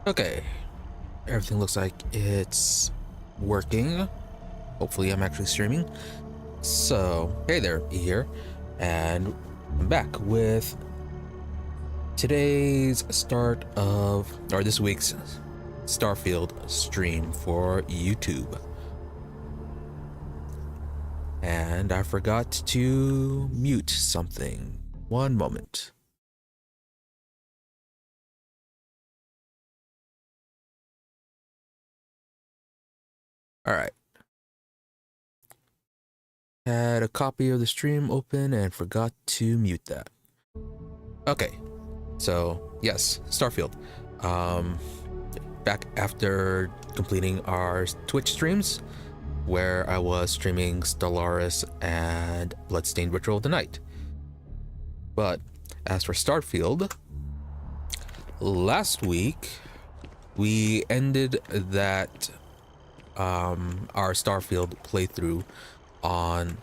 Okay, everything looks like it's working. Hopefully I'm actually streaming. So, hey there, E here, and I'm back with today's this week's Starfield stream for YouTube. And I forgot to mute something. One moment. All right. Had a copy of the stream open and forgot to mute that. Okay, so yes, Starfield. Back after completing our Twitch streams, where I was streaming Stellaris and Bloodstained Ritual of the Night. But as for Starfield, last week we ended that our Starfield playthrough on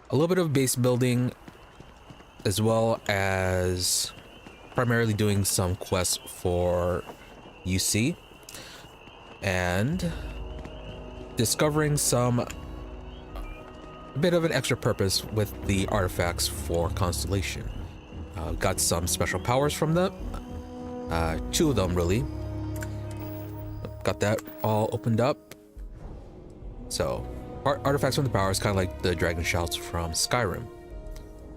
a little bit of base building, as well as primarily doing some quests for UC and discovering a bit of an extra purpose with the artifacts for Constellation. Got some special powers from them, two of them really. Got that all opened up. So artifacts from the powers, kind of like the dragon shouts from Skyrim.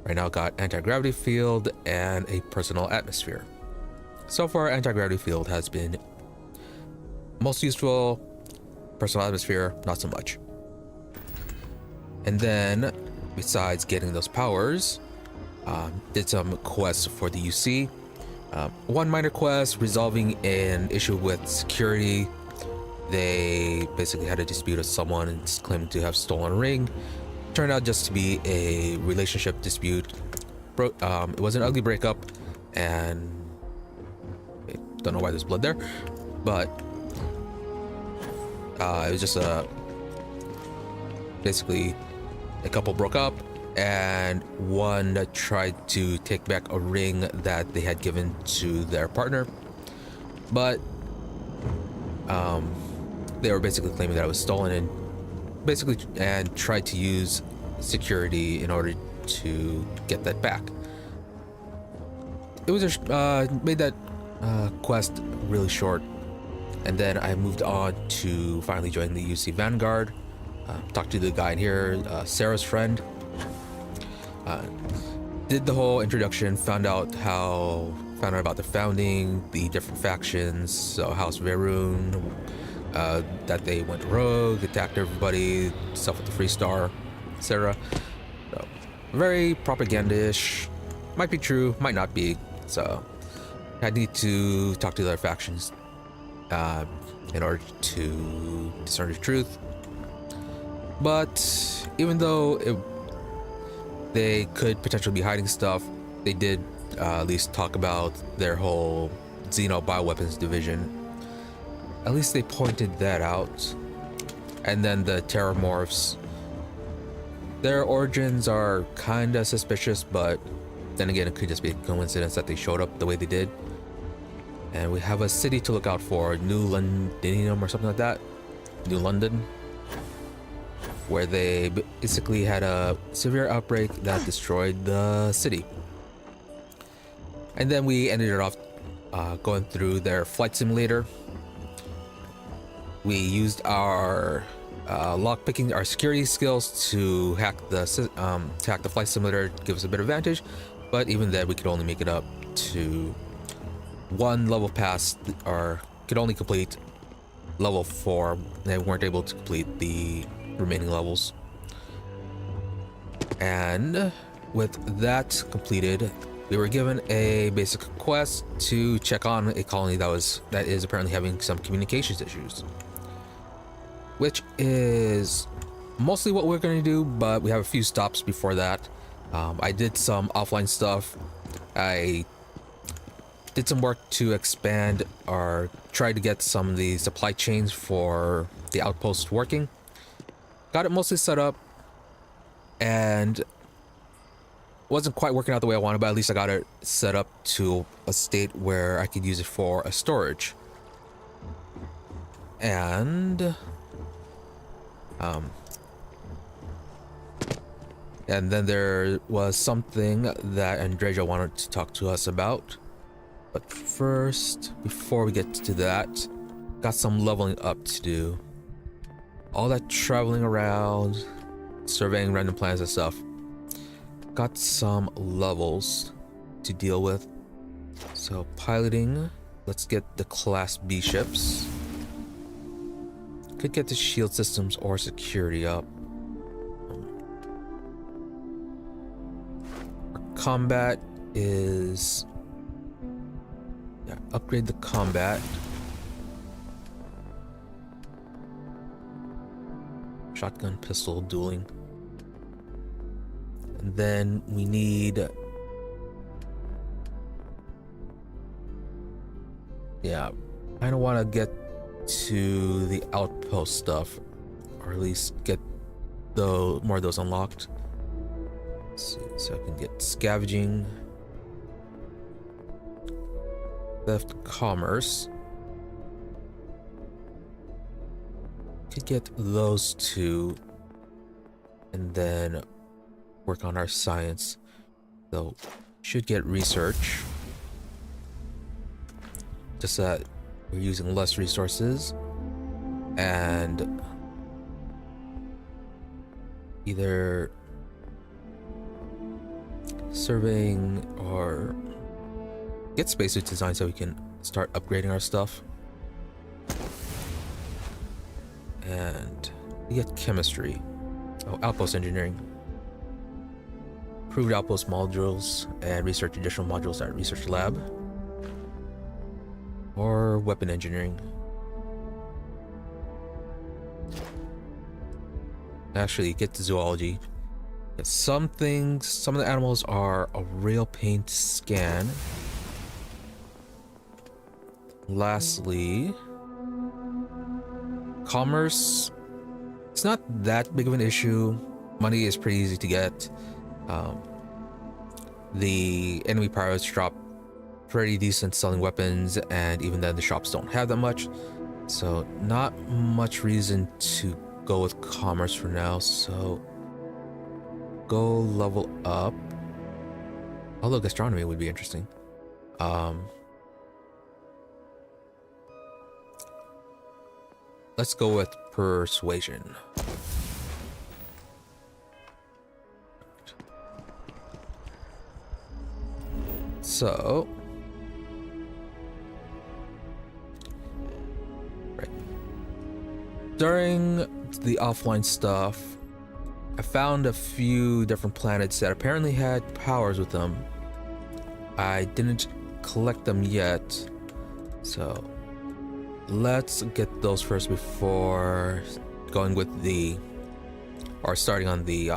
Right now got anti-gravity field and a personal atmosphere. So far, anti-gravity field has been most useful. Personal atmosphere, not so much. And then, besides getting those powers, did some quests for the UC. One minor quest resolving an issue with security. They basically had a dispute with someone and claimed to have stolen a ring. Turned out just to be a relationship dispute. It was an ugly breakup, and I don't know why there's blood there, but it was just basically a couple broke up, and one tried to take back a ring that they had given to their partner, but they were basically claiming that it was stolen and tried to use security in order to get that back. It was made that quest really short, and then I moved on to finally join the UC Vanguard. Talked to the guy in here, Sarah's friend. Did the whole introduction, found out about the founding, the different factions, so House Verun, that they went rogue, attacked everybody, stuff with the Free Star, etc. So, very propaganda-ish. Might be true, might not be. So I need to talk to the other factions in order to discern the truth. But even though they could potentially be hiding stuff, they did at least talk about their whole Xeno bioweapons division. At least they pointed that out. And then the Terramorphs, their origins are kinda suspicious, but then again, it could just be a coincidence that they showed up the way they did. And we have a city to look out for, New Londinium or something like that. New London, where they basically had a severe outbreak that destroyed the city. And then we ended it off going through their flight simulator. We used our lockpicking, our security skills to hack the flight simulator, to give us a bit of advantage. But even then, we could only make it up to one level past, or could only complete level 4. They weren't able to complete the remaining levels. And with that completed, we were given a basic quest to check on a colony that is apparently having some communications issues, which is mostly what we're going to do, but we have a few stops before that. I did some offline stuff. I did some work to expand or try to get some of the supply chains for the outpost working. Got it mostly set up, and wasn't quite working out the way I wanted, but at least I got it set up to a state where I could use it for a storage. And then there was something that Andreja wanted to talk to us about. But first, before we get to that, got some leveling up to do. All that traveling around, surveying random planets and stuff. Got some levels to deal with. So piloting, let's get the Class B ships. Could get the shield systems or security up. Our combat is... yeah, upgrade the combat. Shotgun, pistol, dueling. And then we need... yeah, I don't want to get to the outpost stuff, or at least get more of those unlocked. Let's see, so I can get scavenging, theft, commerce. Could get those two, and then work on our science. So should get research. Just that we're using less resources, and either surveying or get spacesuit design so we can start upgrading our stuff. And we get chemistry. Oh, outpost engineering. Improved outpost modules and research additional modules at research lab. Or weapon engineering. Actually, get to zoology. Some of the animals are a real pain to scan. Lastly, commerce. It's not that big of an issue. Money is pretty easy to get. The enemy pirates drop pretty decent selling weapons, and even then the shops don't have that much, so not much reason to go with commerce for now. So go level up, although gastronomy would be interesting. Let's go with persuasion. So during the offline stuff, I found a few different planets that apparently had powers with them. I didn't collect them yet, so let's get those first before going with starting on the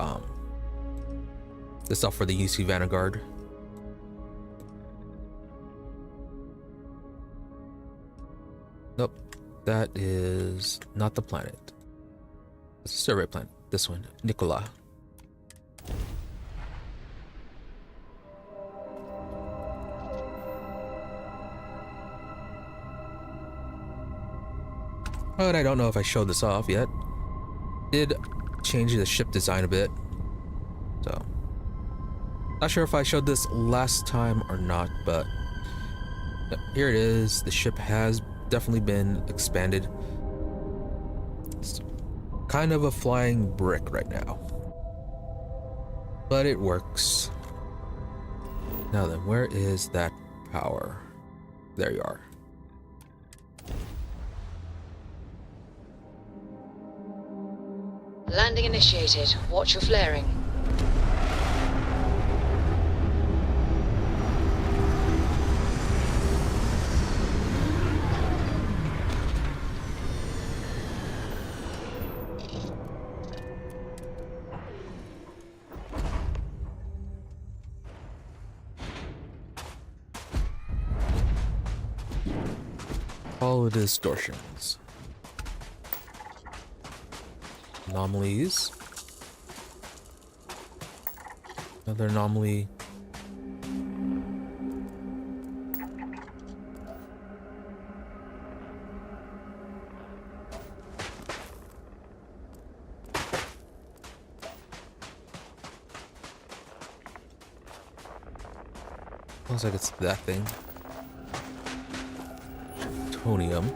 stuff for the UC Vanguard. Nope. That is not the planet. It's a survey planet. This one, Nicola. But I don't know if I showed this off yet. Did change the ship design a bit. So, not sure if I showed this last time or not, but yep, here it is. The ship has definitely been expanded. It's kind of a flying brick right now, but it works. Now then, where is that power? There you are. Landing initiated. Watch your flaring. Follow the distortions. Anomalies. Another anomaly. Sounds like it's that thing. Plutonium.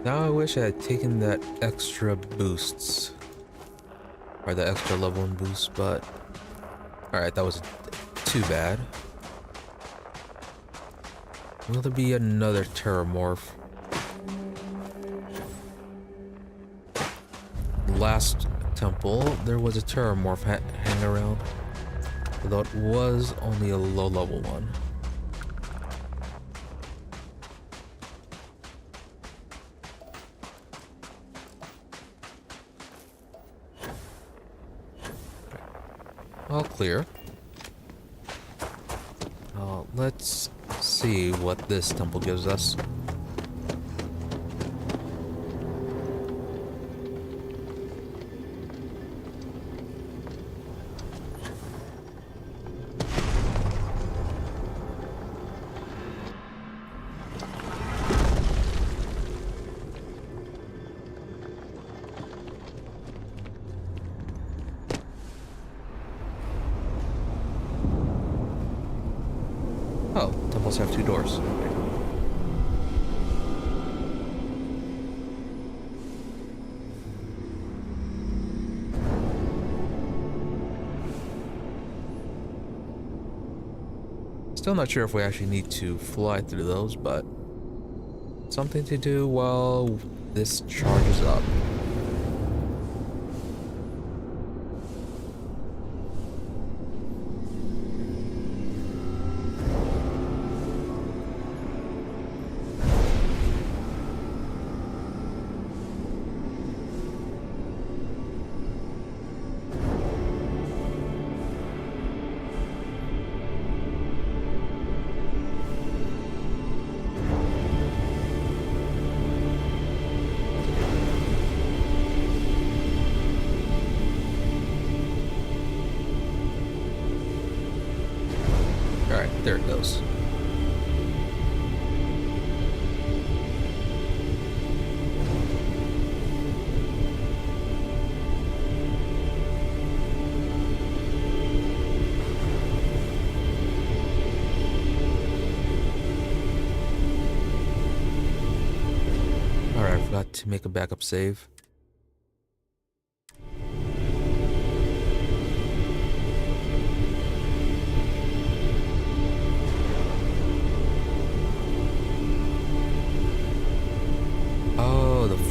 Now I wish I had taken that extra boosts. Or the extra level 1 boost, but... Alright, that wasn't too bad. Will there be another Terramorph? Last temple, there was a Terramorph hanging around. Although it was only a low level one. All clear. Let's see what this temple gives us. Oh, temples have 2 doors. Okay. Still not sure if we actually need to fly through those, but something to do while this charges up. Alright, there it goes. Alright, I forgot to make a backup save.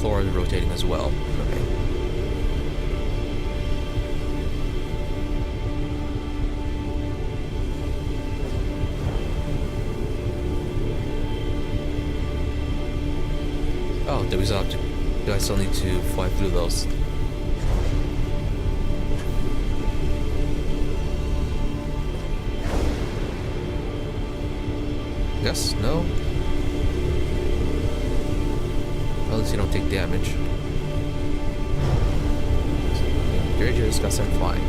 Floor is rotating as well. Okay. Oh, do I still need to fly through those? Yes, no. At least you don't take damage. Great, you just got sent flying.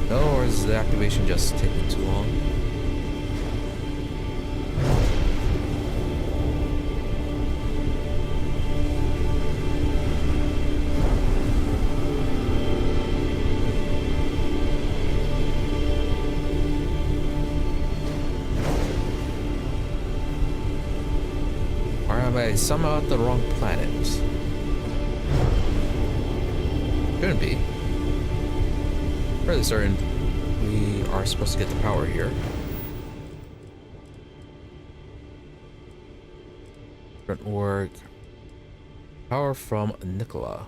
No, or is the activation just taking too long? I somehow at the wrong planet? Shouldn't be. Fairly certain we are supposed to get the power here. Front work. Power from Nikola.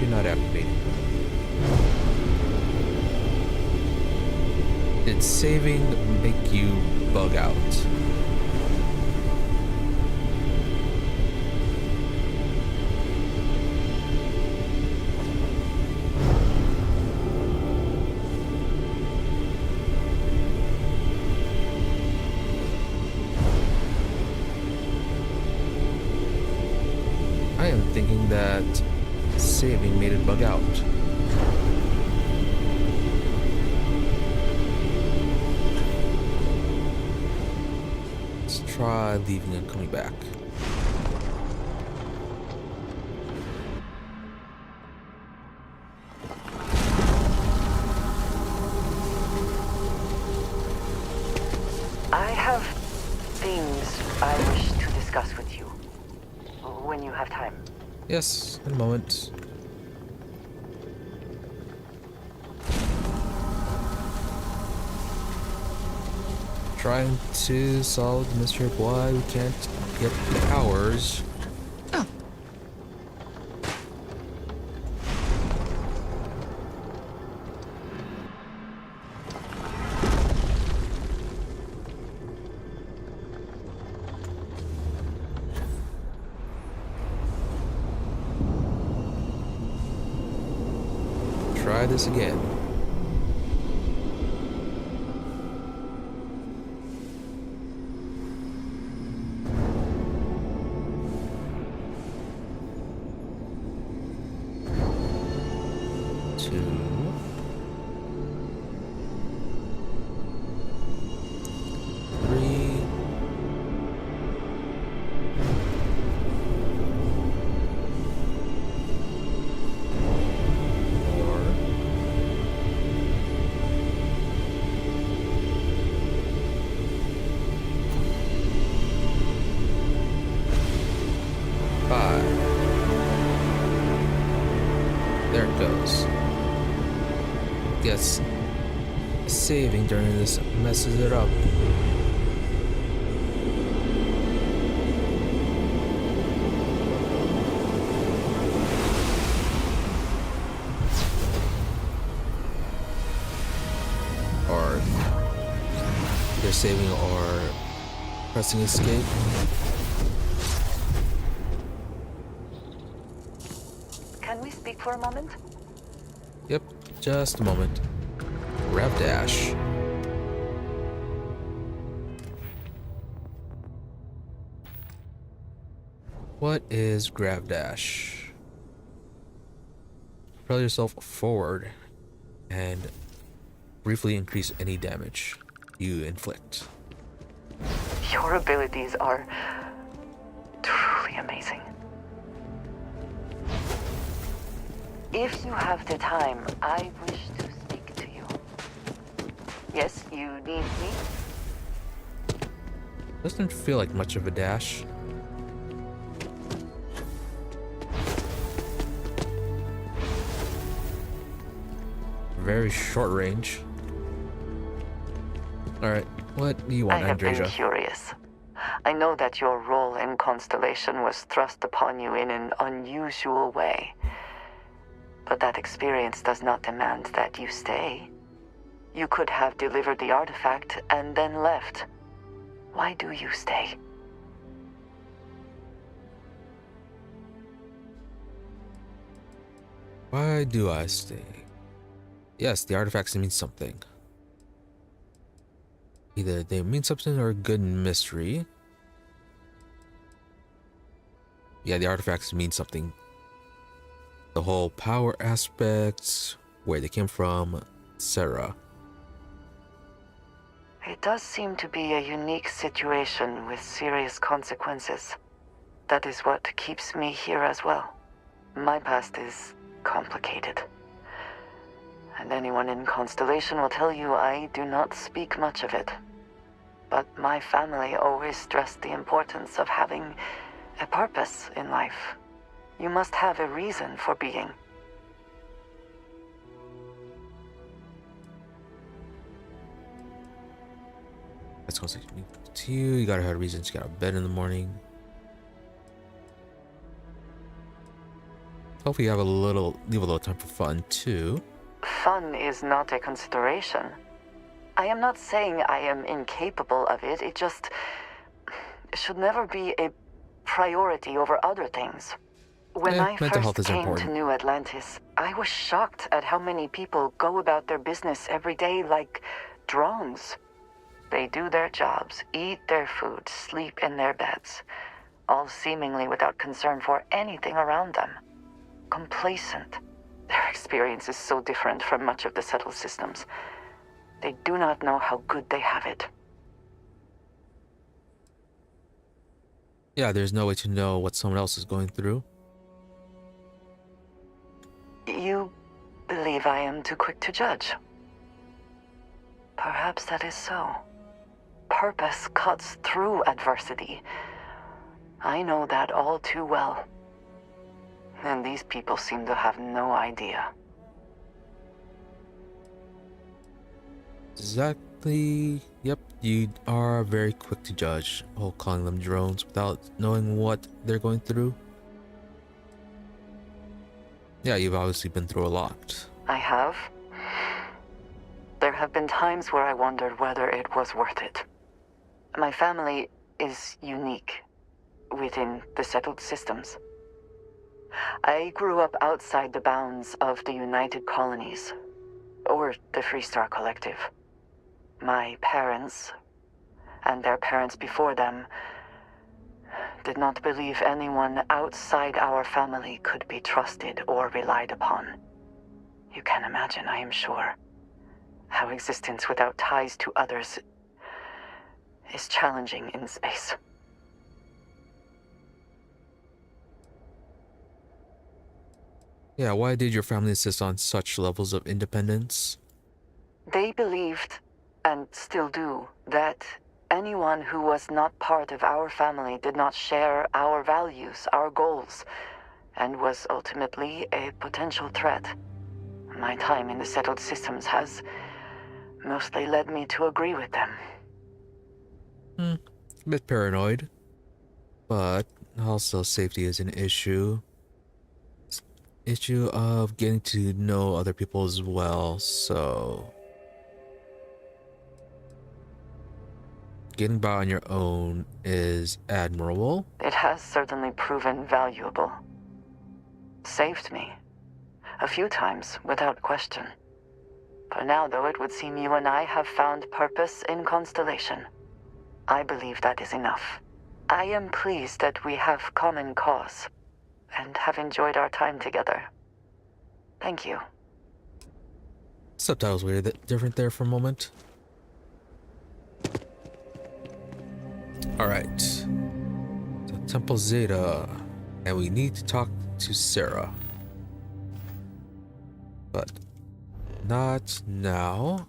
Not activated. Did saving make you bug out? I am thinking that saving made it bug out. Let's try leaving and coming back. I have things I wish to discuss with you when you have time. Yes, in a moment. Trying to solve the mystery of why we can't get the powers. Try this again. There it goes. Guess saving during this messes it up. Or either saving or pressing escape. Can we speak for a moment? Yep, just a moment. Rev dash. What is grav dash? Propel yourself forward and briefly increase any damage you inflict. Your abilities are truly amazing. If you have the time, I wish to speak to you. Yes, you need me? Doesn't feel like much of a dash. Very short range. Alright, what do you want, I have been Andreja? curious. I know that your role in Constellation was thrust upon you in an unusual way. But that experience does not demand that you stay. You could have delivered the artifact and then left. Why do you stay? Why do I stay? Yes, the artifacts mean something. Either they mean something or a good mystery. Yeah, the artifacts mean something. The whole power aspects, where they came from, etc. It does seem to be a unique situation with serious consequences. That is what keeps me here as well. My past is complicated. And anyone in Constellation will tell you I do not speak much of it. But my family always stressed the importance of having a purpose in life. You must have a reason for being. That's also unique to you. You gotta have reasons. You got to bed in the morning. Hopefully, you have leave a little time for fun too. Fun is not a consideration. I am not saying I am incapable of it. It should never be a priority over other things. When I mental health first is came important. to New Atlantis, I was shocked at how many people go about their business every day like drones. They do their jobs, eat their food, sleep in their beds, all seemingly without concern for anything around them. Complacent. Their experience is so different from much of the settled systems. They do not know how good they have it. Yeah, there's no way to know what someone else is going through. You believe I am too quick to judge. Perhaps that is so. Purpose cuts through adversity. I know that all too well. And these people seem to have no idea. Exactly. Yep, you are very quick to judge. Oh, calling them drones without knowing what they're going through. Yeah, you've obviously been through a lot. I have. There have been times where I wondered whether it was worth it. My family is unique within the settled systems. I grew up outside the bounds of the United Colonies, or the Freestar Collective. My parents, and their parents before them, did not believe anyone outside our family could be trusted or relied upon. You can imagine, I am sure, how existence without ties to others is challenging in space. Yeah, why did your family insist on such levels of independence? They believed, and still do, that anyone who was not part of our family did not share our values, our goals, and was ultimately a potential threat. My time in the settled systems has mostly led me to agree with them. A bit paranoid, but also safety is an issue. Issue of getting to know other people as well, so getting by on your own is admirable. It has certainly proven valuable. Saved me. A few times, without question. For now, though, it would seem you and I have found purpose in Constellation. I believe that is enough. I am pleased that we have common cause, and have enjoyed our time together. Thank you. Subtitles were a bit different there for a moment. Alright. So Temple Zeta. And we need to talk to Sarah. But not now.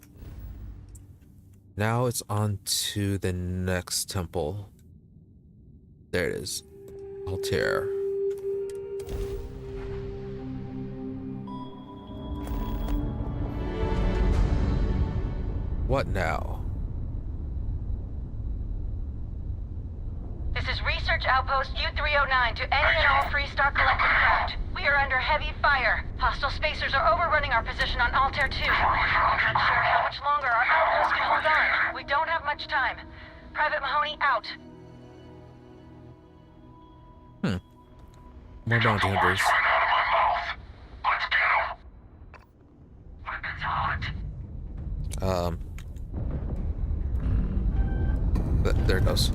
Now it's on to the next temple. There it is. Altair. What now? This is Research Outpost U-309 to any and all Freestar Collective craft. We are under heavy fire. Hostile spacers are overrunning our position on Altair 2. I'm not sure how much longer our outpost can hold on. We don't have much time. Private Mahoney out. More bounty hunters. There it goes.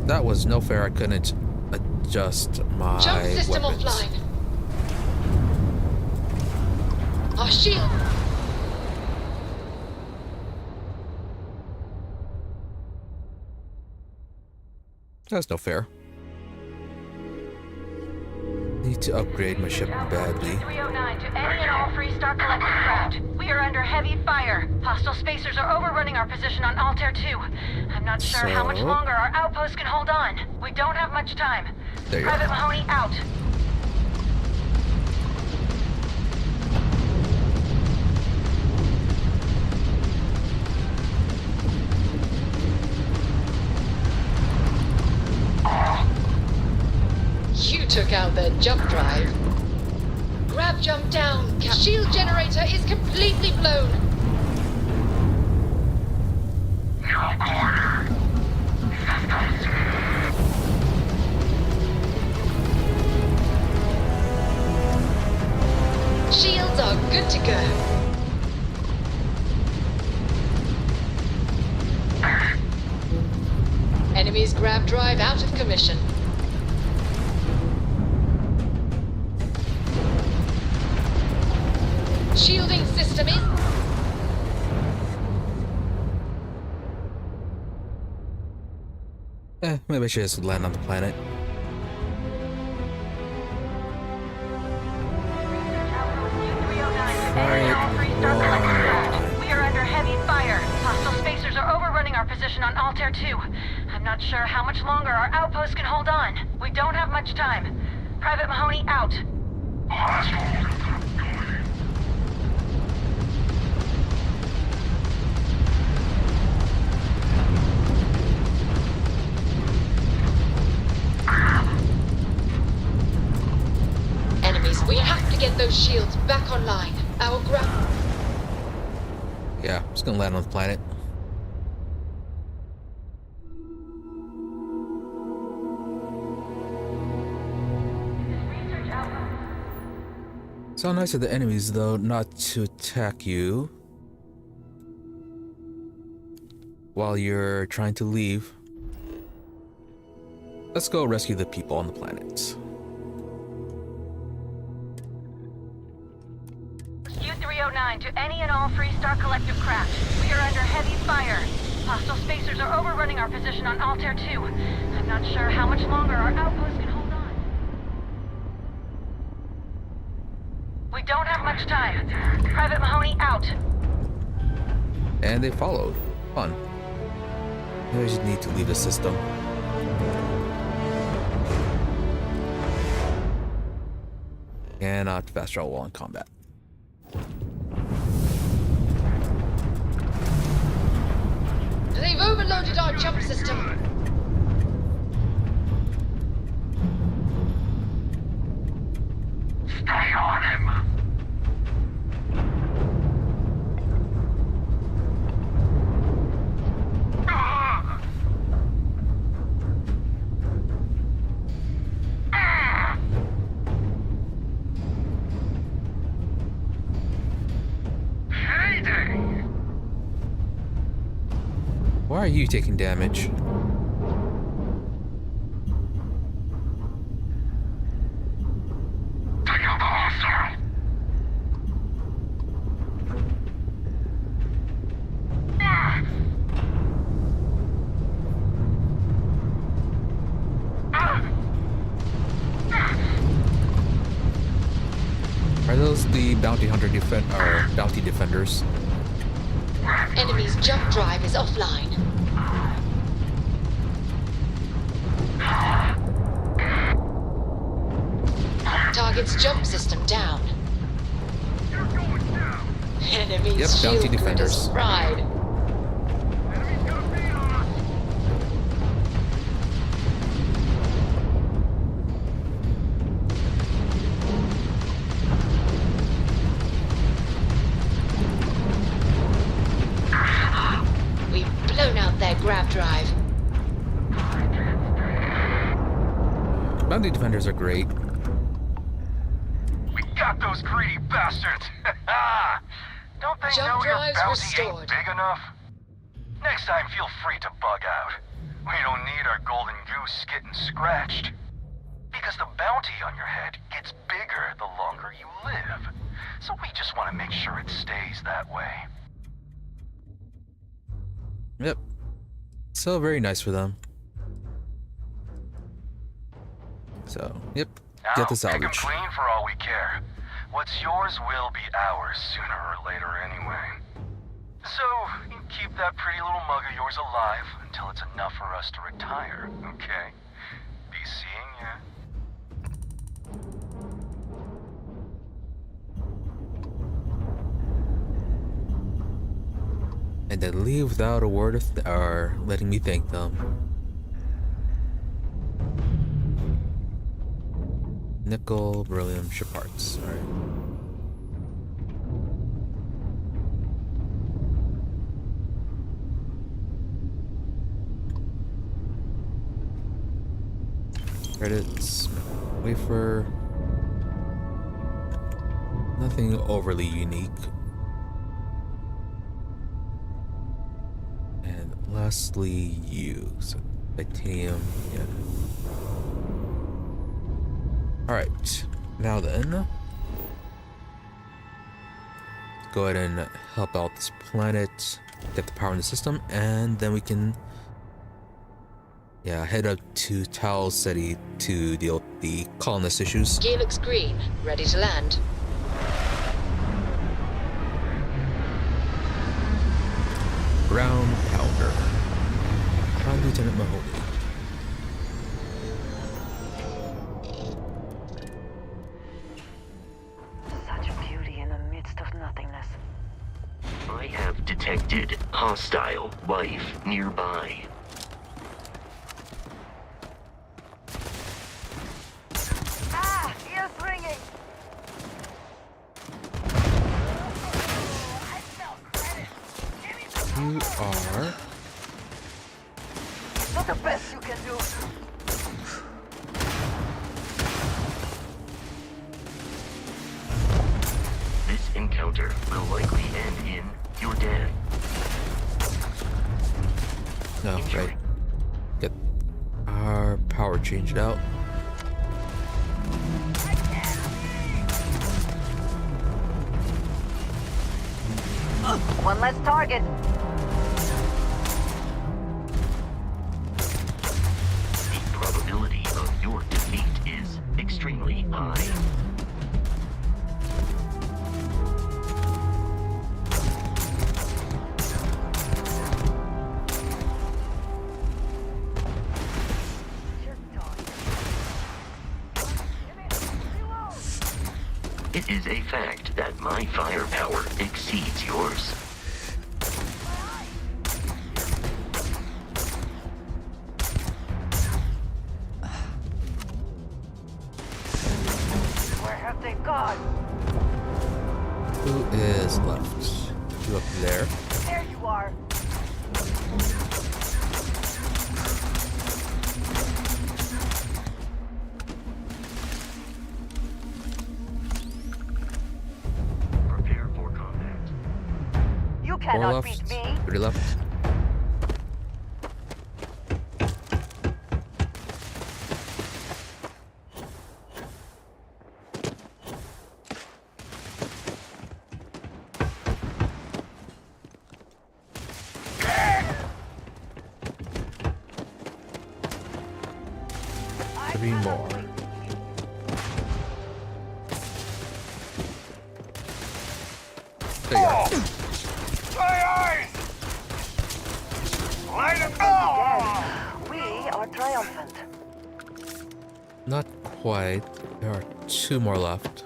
That was no fair. I couldn't adjust my Jump system weapons. offline. Our shield. That's no fair. Need to upgrade my ship badly. 309 to any and all Freestar Collective craft. We are under heavy fire. Hostile spacers are overrunning our position on Altair 2. I'm not sure how much longer our outpost can hold on. We don't have much time. There you Private go. Mahoney out. You took out their jump drive. Grab jump down, Cap. Shield generator is completely blown. Shields are good to go. Enemy's grab drive out of commission. Shielding system in. Maybe I should just land on the planet. We are under heavy fire. Hostile spacers are overrunning our position on Altair 2. I'm not sure how much longer our outpost can hold on. We don't have much time. Private Mahoney out. Enemies, we have to get those shields back online. Our ground. Yeah, I'm just gonna land on the planet. So nice of the enemies, though, not to attack you while you're trying to leave. Let's go rescue the people on the planet. U-309 to any and all Freestar Collective craft. We are under heavy fire. Hostile spacers are overrunning our position on Altair 2. I'm not sure how much longer our outpost can hold on. We don't have much time. Private Mahoney out. And they followed. Fun. Maybe I just need to leave the system. Cannot fast travel while in combat. They've overloaded our jump system. Stay on him. Why are you taking damage? Take out the hostile. Are those the bounty hunter or bounty defenders? Enemy's jump drive is offline. Target's jump system down. You're going down. Enemy's Yep, shield bounty grid defenders. is fried. Enemy's gonna beat on us. We've blown out their grab drive. Bounty defenders are great. We got those greedy bastards. Don't they Jump know your drives bounty restored. ain't big enough? Next time, feel free to bug out. We don't need our golden goose getting scratched. Because the bounty on your head gets bigger the longer you live. So we just want to make sure it stays that way. Yep. So very nice for them. So, yep, Now, get the pick 'em salvage. clean for all we care. What's yours will be ours sooner or later anyway. So, you keep that pretty little mug of yours alive until it's enough for us to retire, okay? Be seeing ya. And then leave without a word of or letting me thank them. Nickel, beryllium, ship parts. All right. Credits, wafer. Nothing overly unique. And lastly, you. So titanium, yeah. Alright, now then. Go ahead and help out this planet, get the power in the system, and then we can head up to Tal City to deal with the colonist issues. Gear looks green. Ready to land. Brown powder. Prime Lieutenant Mahoney. Such beauty in the midst of nothingness. I have detected hostile life nearby. Ah! Ears ringing! You are... Not the best you can do! This encounter will likely end in your death. No, Injury. right. Get our power changed out. One less target! The probability of your defeat is extremely high. It is a fact that my firepower exceeds yours. Where have they gone? Who is left? You up there. There you are! Prepare for combat. You 4 cannot left. beat me! 3 left. I 3 cannot more. wait. There you are. My eyes! Light them up! We are triumphant. Not quite. There are 2 more left.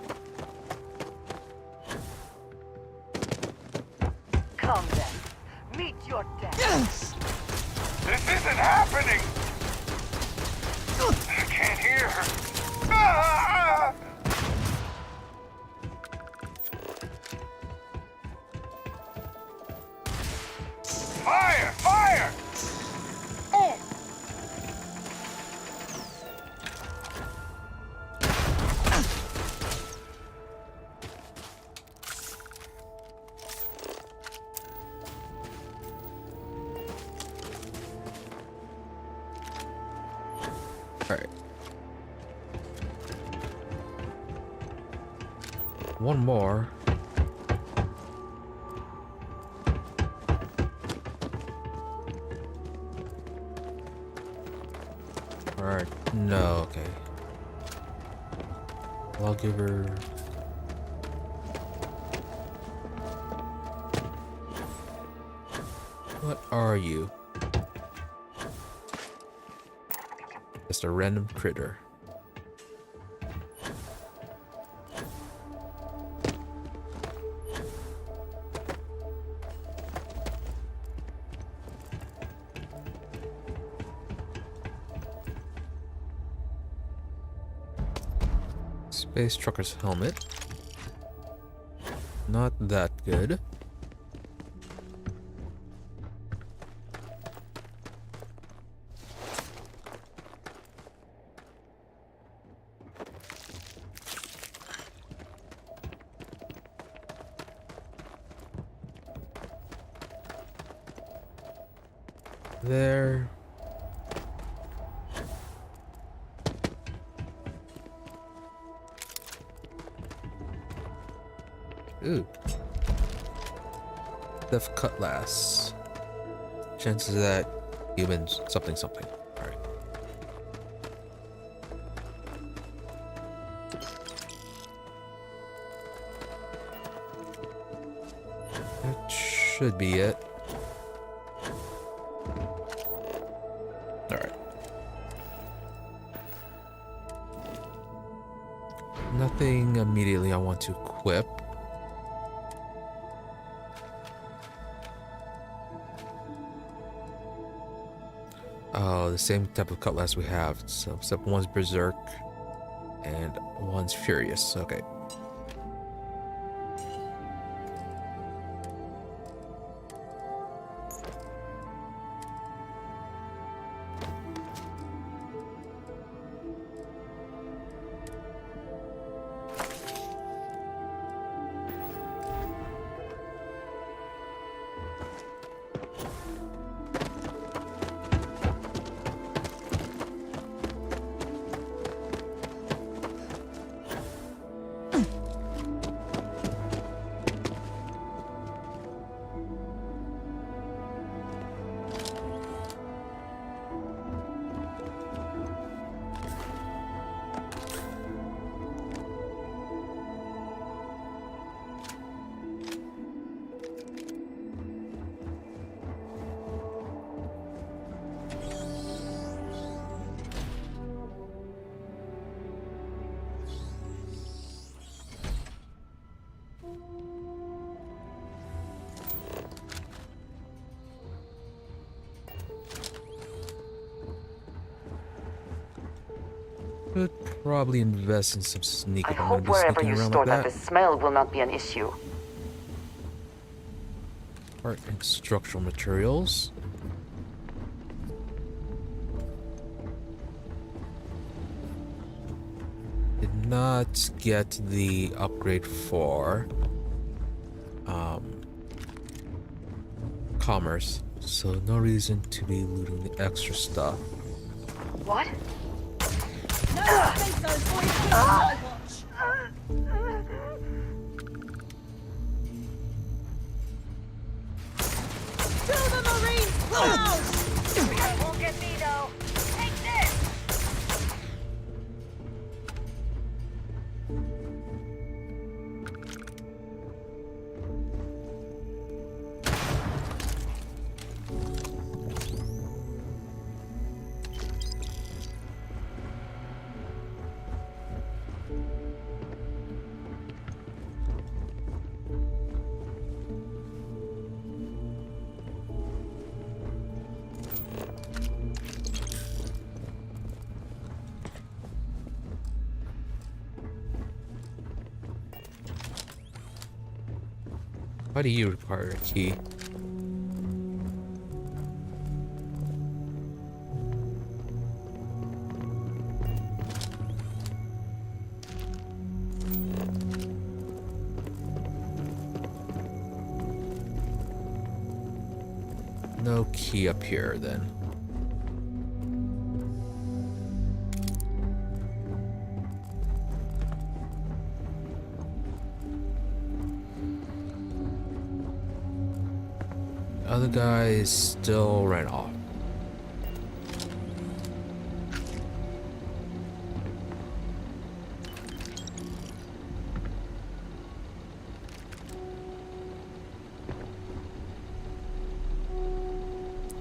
Come then. Meet your death. This isn't happening! I can't hear her. Ah! Fire! Fire! Oh! Alright. 1 more. Alright, no, okay. Lawgiver. What are you? Just a random critter. Space trucker's helmet. Not that good. There. Ooh. Death Cutlass. Chances that humans something. Alright. That should be it. Alright. Nothing immediately I want to equip. Oh, the same type of cutlass we have. So, except one's Berserk and one's Furious. Okay. Could probably invest in some sneak I if I'm hope gonna be wherever sneaking you around store like that, the that. smell will not be an issue. Art and structural materials. Did not get the upgrade for commerce, so no reason to be looting the extra stuff. What? Won't get me though. Take this! Why do you require a key? No key up here then. Other guy still ran off.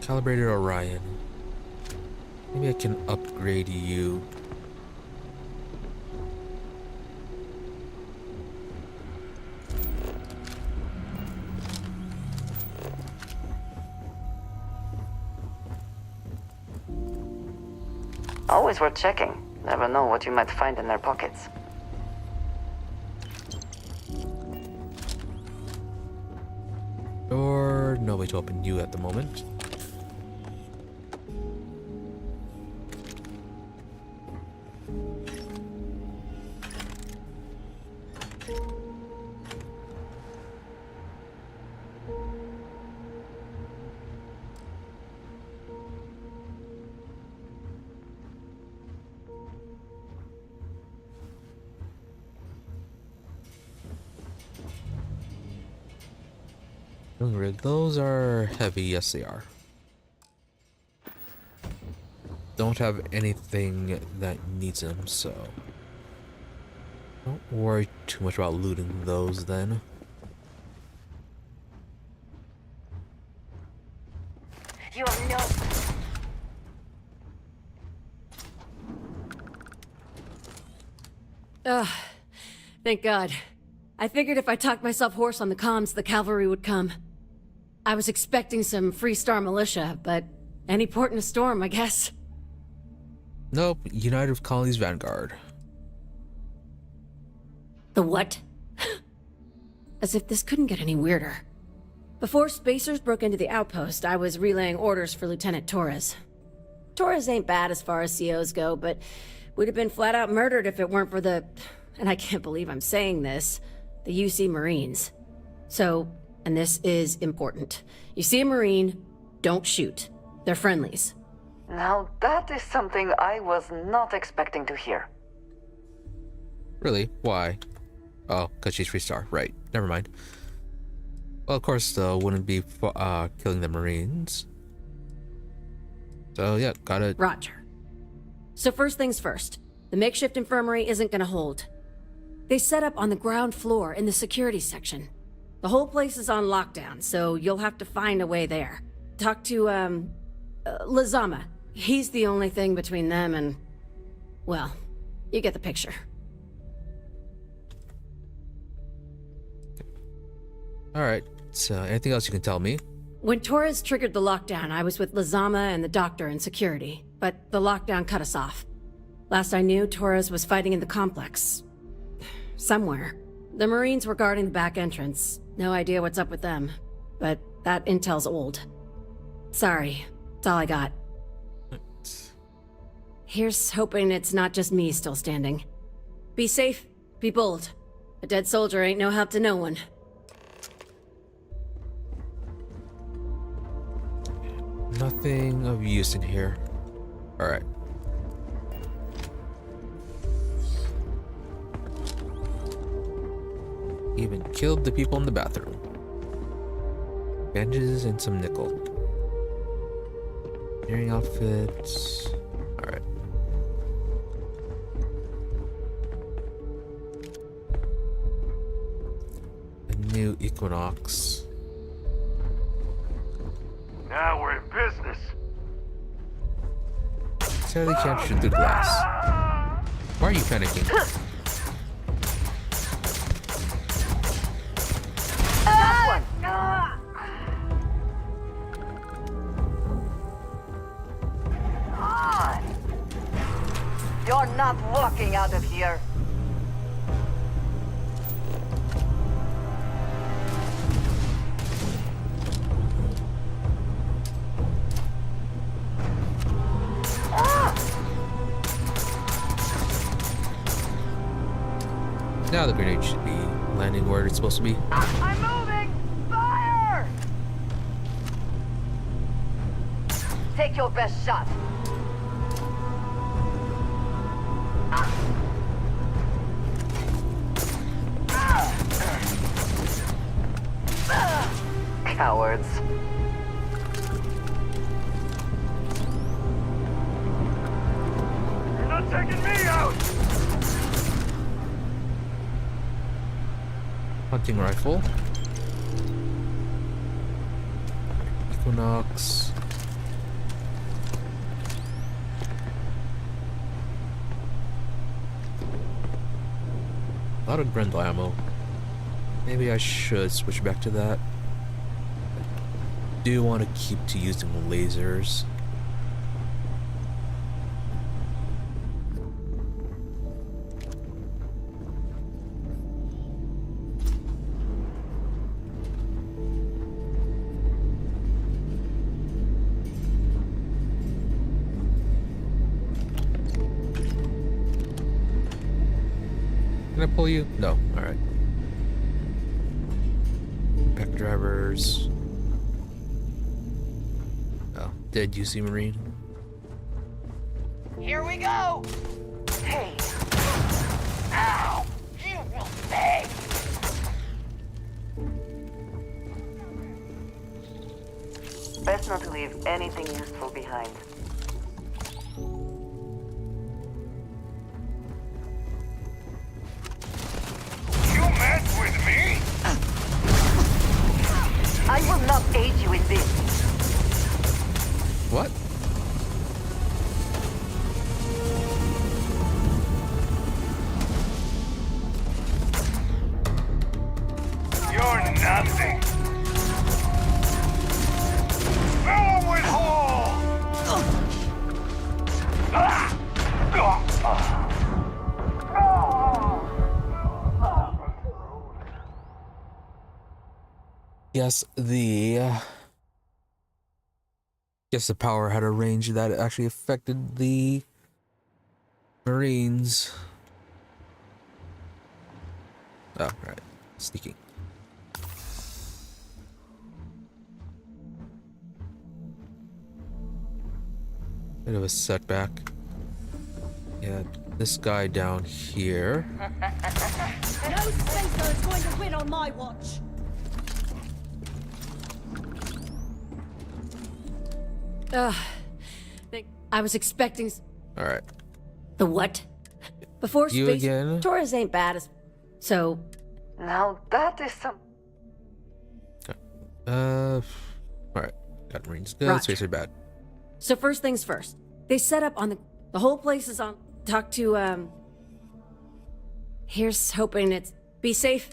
Calibrated Orion. Maybe I can upgrade you. Always worth checking. Never know what you might find in their pockets. Or no way to open you at the moment. Those are heavy, yes they are. Don't have anything that needs them, so don't worry too much about looting those then. You have no... Ugh, thank God. I figured if I talked myself hoarse on the comms, the cavalry would come. I was expecting some Freestar militia, but any port in a storm, I guess. Nope, United Colonies Vanguard. The what? As if this couldn't get any weirder. Before Spacers broke into the outpost, I was relaying orders for Lieutenant Torres. Torres ain't bad as far as COs go, but we'd have been flat out murdered if it weren't for the... and I can't believe I'm saying this... the UC Marines. So, and this is important. You see a Marine, don't shoot. They're friendlies. Now that is something I was not expecting to hear. Really? Why? Oh, because she's Freestar. Right. Never mind. Well, of course, though, wouldn't be killing the Marines. So, yeah, got it. Roger. So first things first. The makeshift infirmary isn't gonna hold. They set up on the ground floor in the security section. The whole place is on lockdown, so you'll have to find a way there. Talk to, Lazama. He's the only thing between them and... well, you get the picture. Alright, so anything else you can tell me? When Torres triggered the lockdown, I was with Lazama and the doctor in security, but the lockdown cut us off. Last I knew, Torres was fighting in the complex. Somewhere. The Marines were guarding the back entrance. No idea what's up with them. But that intel's old. Sorry. That's all I got. Here's hoping it's not just me still standing. Be safe. Be bold. A dead soldier ain't no help to no one. Nothing of use in here. Alright. Even killed the people in the bathroom. Bandages and some nickel. Hearing outfits. Alright. A new Equinox. Now we're in business. Sadly can't shoot through glass. Why are you panicking? You're not walking out of here. Now the grenade should be landing where it's supposed to be. I'm moving! Fire! Take your best shot. Cowards. You're not taking me out! Hunting rifle. Equinox. A lot of Grendel ammo. Maybe I should switch back to that. I do want to keep to using lasers. Can I pull you? No. All right. Pack drivers. Oh, dead UC Marine. Here we go! Hey, Ow! You will pay! best not to leave anything useful behind. You mess with me? I will not aid you in this. What? You're nothing. Fill 'em with hole! Yes, the power had a range that actually affected the Marines. Oh, right. Sneaking. Bit of a setback. Yeah, this guy down here. No spacer is going to win on my watch. Ugh. I was expecting All right. the what? Before You space, again? Torres ain't bad as. So, Now that is some... All right. Got Marines good. Roger. Seriously bad. so first things first. They set up on the whole place is on. Talk to Here's hoping it's be safe.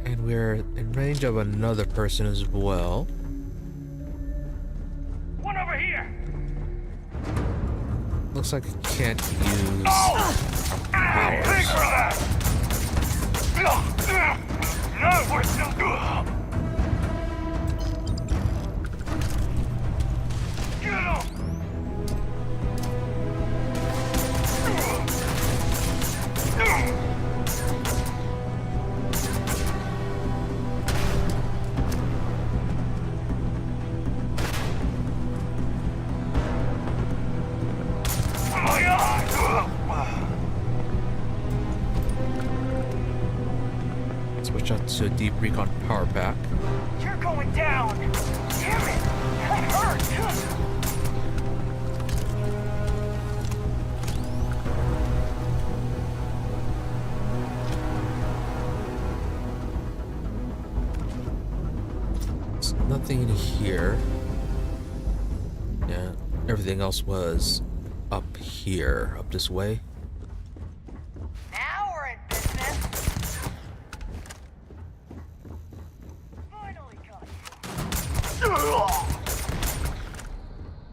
And we're in range of another person as well. One over here! Looks like I can't use Thanks for that! No, we're still good! Get him! switch out to deep recon power pack. You're going down! Damn it! That hurt! There's nothing in here. Yeah, everything else was up here, up this way. Now we're in business. Finally got you.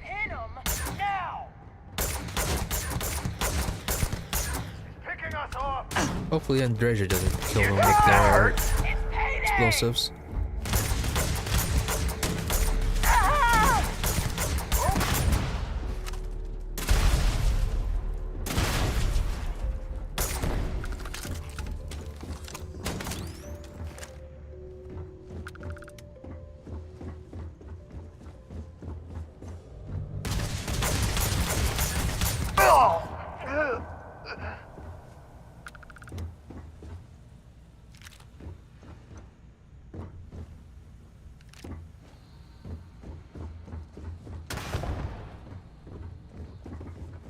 Pin him now. Picking us off! Hopefully Andreja doesn't kill them with their It's payday. explosives. Ah!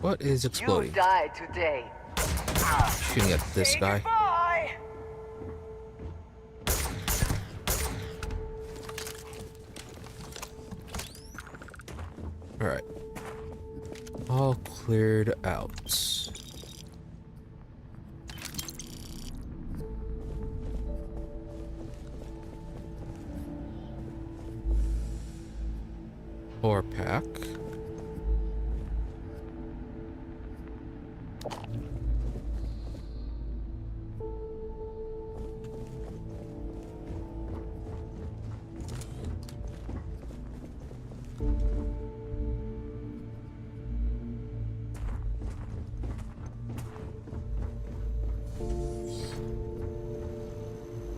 What is You exploding? die today. Shooting at this Say guy. goodbye. Alright. All cleared out. Core pack.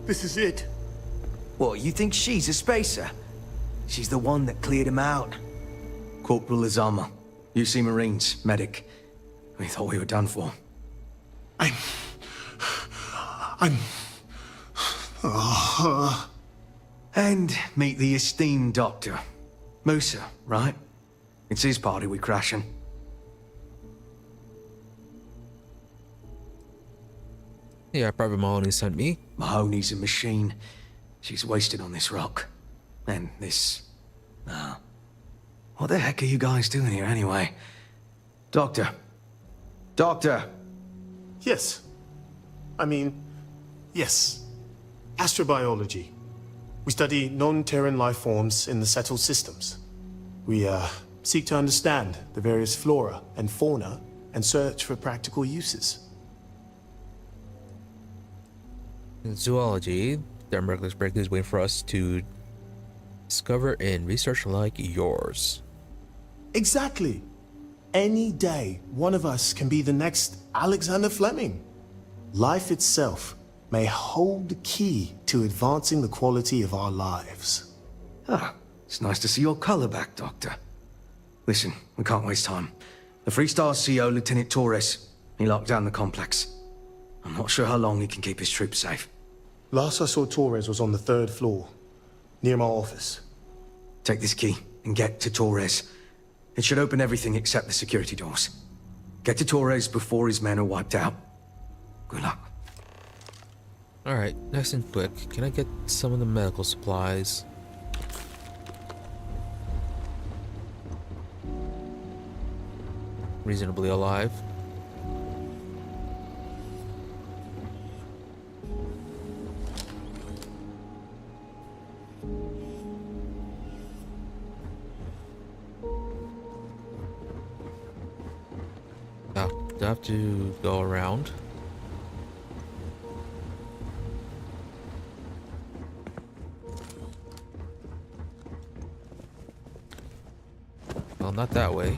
This is it. What, you think she's a spacer? She's the one that cleared him out. Corporal Azama, UC Marines, medic. We thought we were done for. I'm... And meet the esteemed doctor. Musa, right? It's his party we're crashing. Yeah, Private Mahoney sent me. Mahoney's a machine. She's wasted on this rock. And this... What the heck are you guys doing here anyway? Doctor. Doctor! Yes. Yes. Astrobiology. We study non-Terran life forms in the settled systems. We, seek to understand the various flora and fauna and search for practical uses. In zoology, the America's break is waiting for us to discover and research like yours. Exactly. Any day, one of us can be the next Alexander Fleming. Life itself may hold the key to advancing the quality of our lives. It's nice to see your color back, Doctor. Listen, we can't waste time. The Freestar CO, Lieutenant Torres, he locked down the complex. I'm not sure how long he can keep his troops safe. Last I saw Torres was on the 3rd floor, near my office. Take this key and get to Torres. It should open everything except the security doors. Get to Torres before his men are wiped out. Good luck. Alright, nice and quick. Can I get some of the medical supplies? Reasonably alive. Now, do I have to go around? Well, not that way.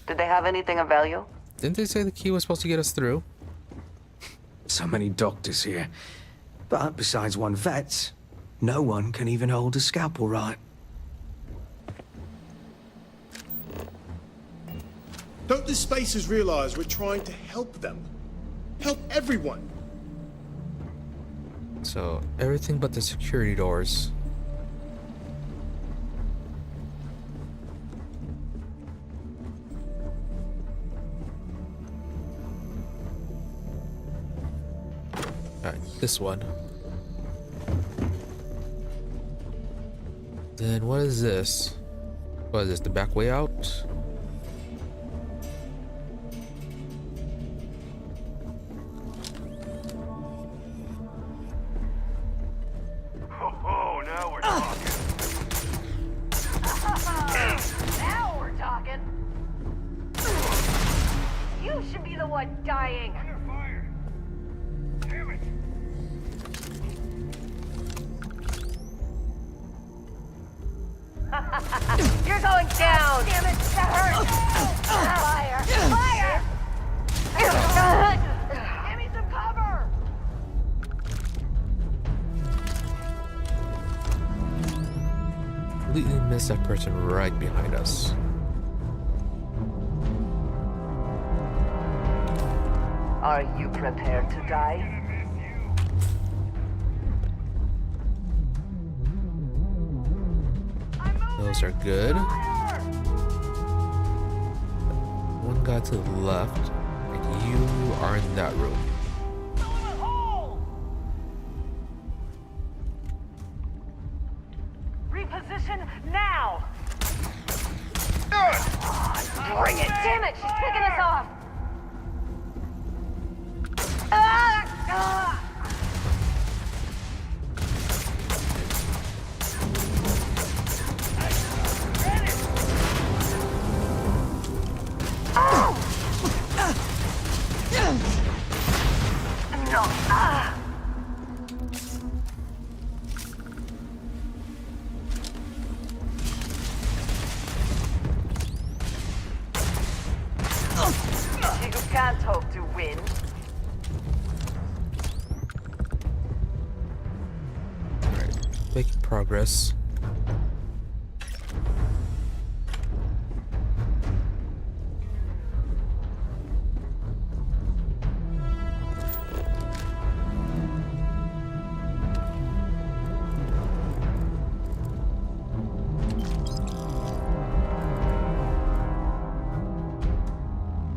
Did they have anything of value? Didn't they say the key was supposed to get us through? So many doctors here. But besides one vet, no one can even hold a scalpel right. Don't the spacers realize we're trying to help them? Help everyone! So, everything but the security doors. Alright, this one. Then what is this? What is this, the back way out? Oh, now we're talking. Now we're talking. You should be the one dying. Under fire. Damn it. You're going down. Damn it, that hurts. Fire! Fire! Give me some cover. Completely missed that person right behind us. Are you prepared to die? Those are good. One guy to the left, and you are in that room. Reposition now. Bring it! Damn it! She's picking us off! Ah! No. Ah! You can't hope to win. Alright, making progress.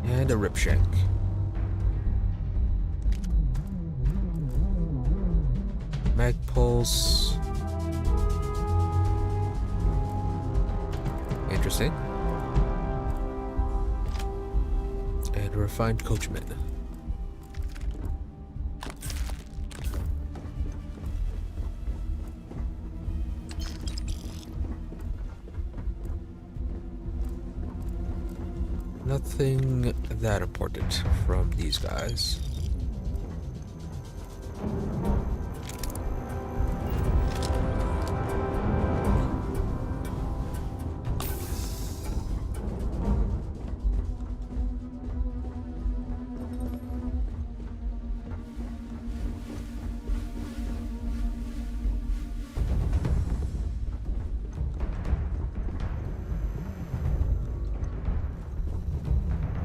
And a rip shank. Mag pulse. Interesting. And a refined coachman. Nothing that important from these guys.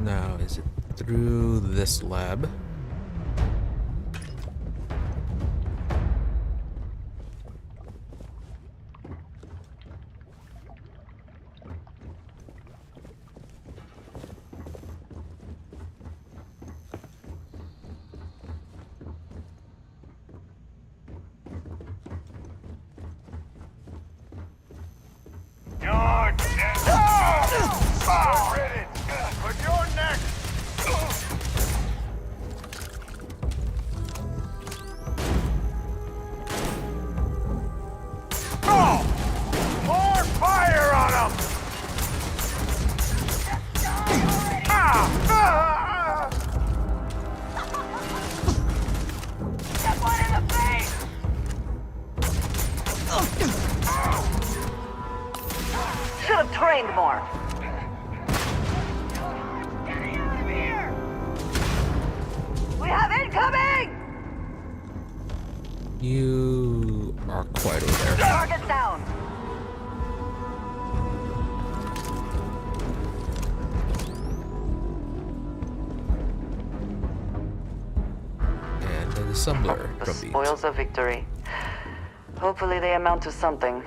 Now, is it through this lab? You're dead. Oh! But you're next. Oh! More fire on him! Get one in the face! Should have trained more. Get out of here! We have incoming! You are quite over there. Target down. And an assembler The from the spoils of victory. Hopefully they amount to something.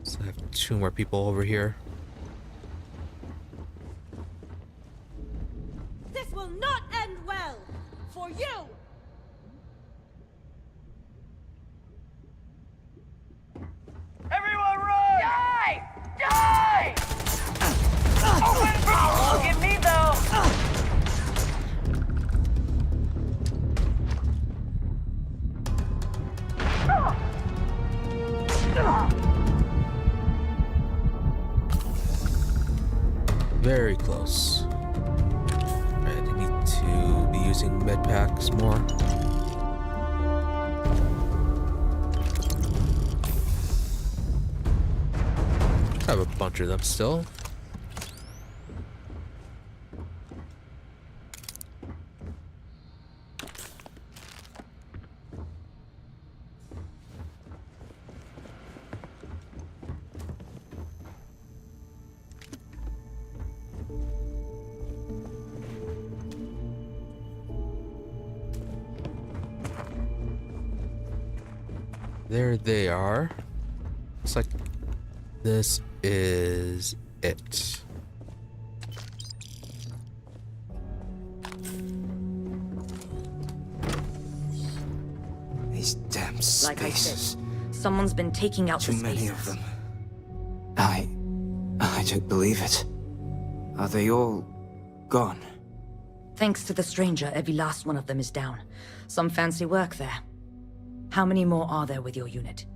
So I have 2 more people over here. This will not end well for you. Everyone run! Die! Die! Look at me though. Very close. Alright, I need to be using med packs more. I have a bunch of them still. There they are. Looks like this is it. These damn Like I spaces. said, someone's been taking out Too the many spaces. of them. I don't believe it. Are they all gone? Thanks to the stranger, every last one of them is down. Some fancy work there. How many more are there with your unit?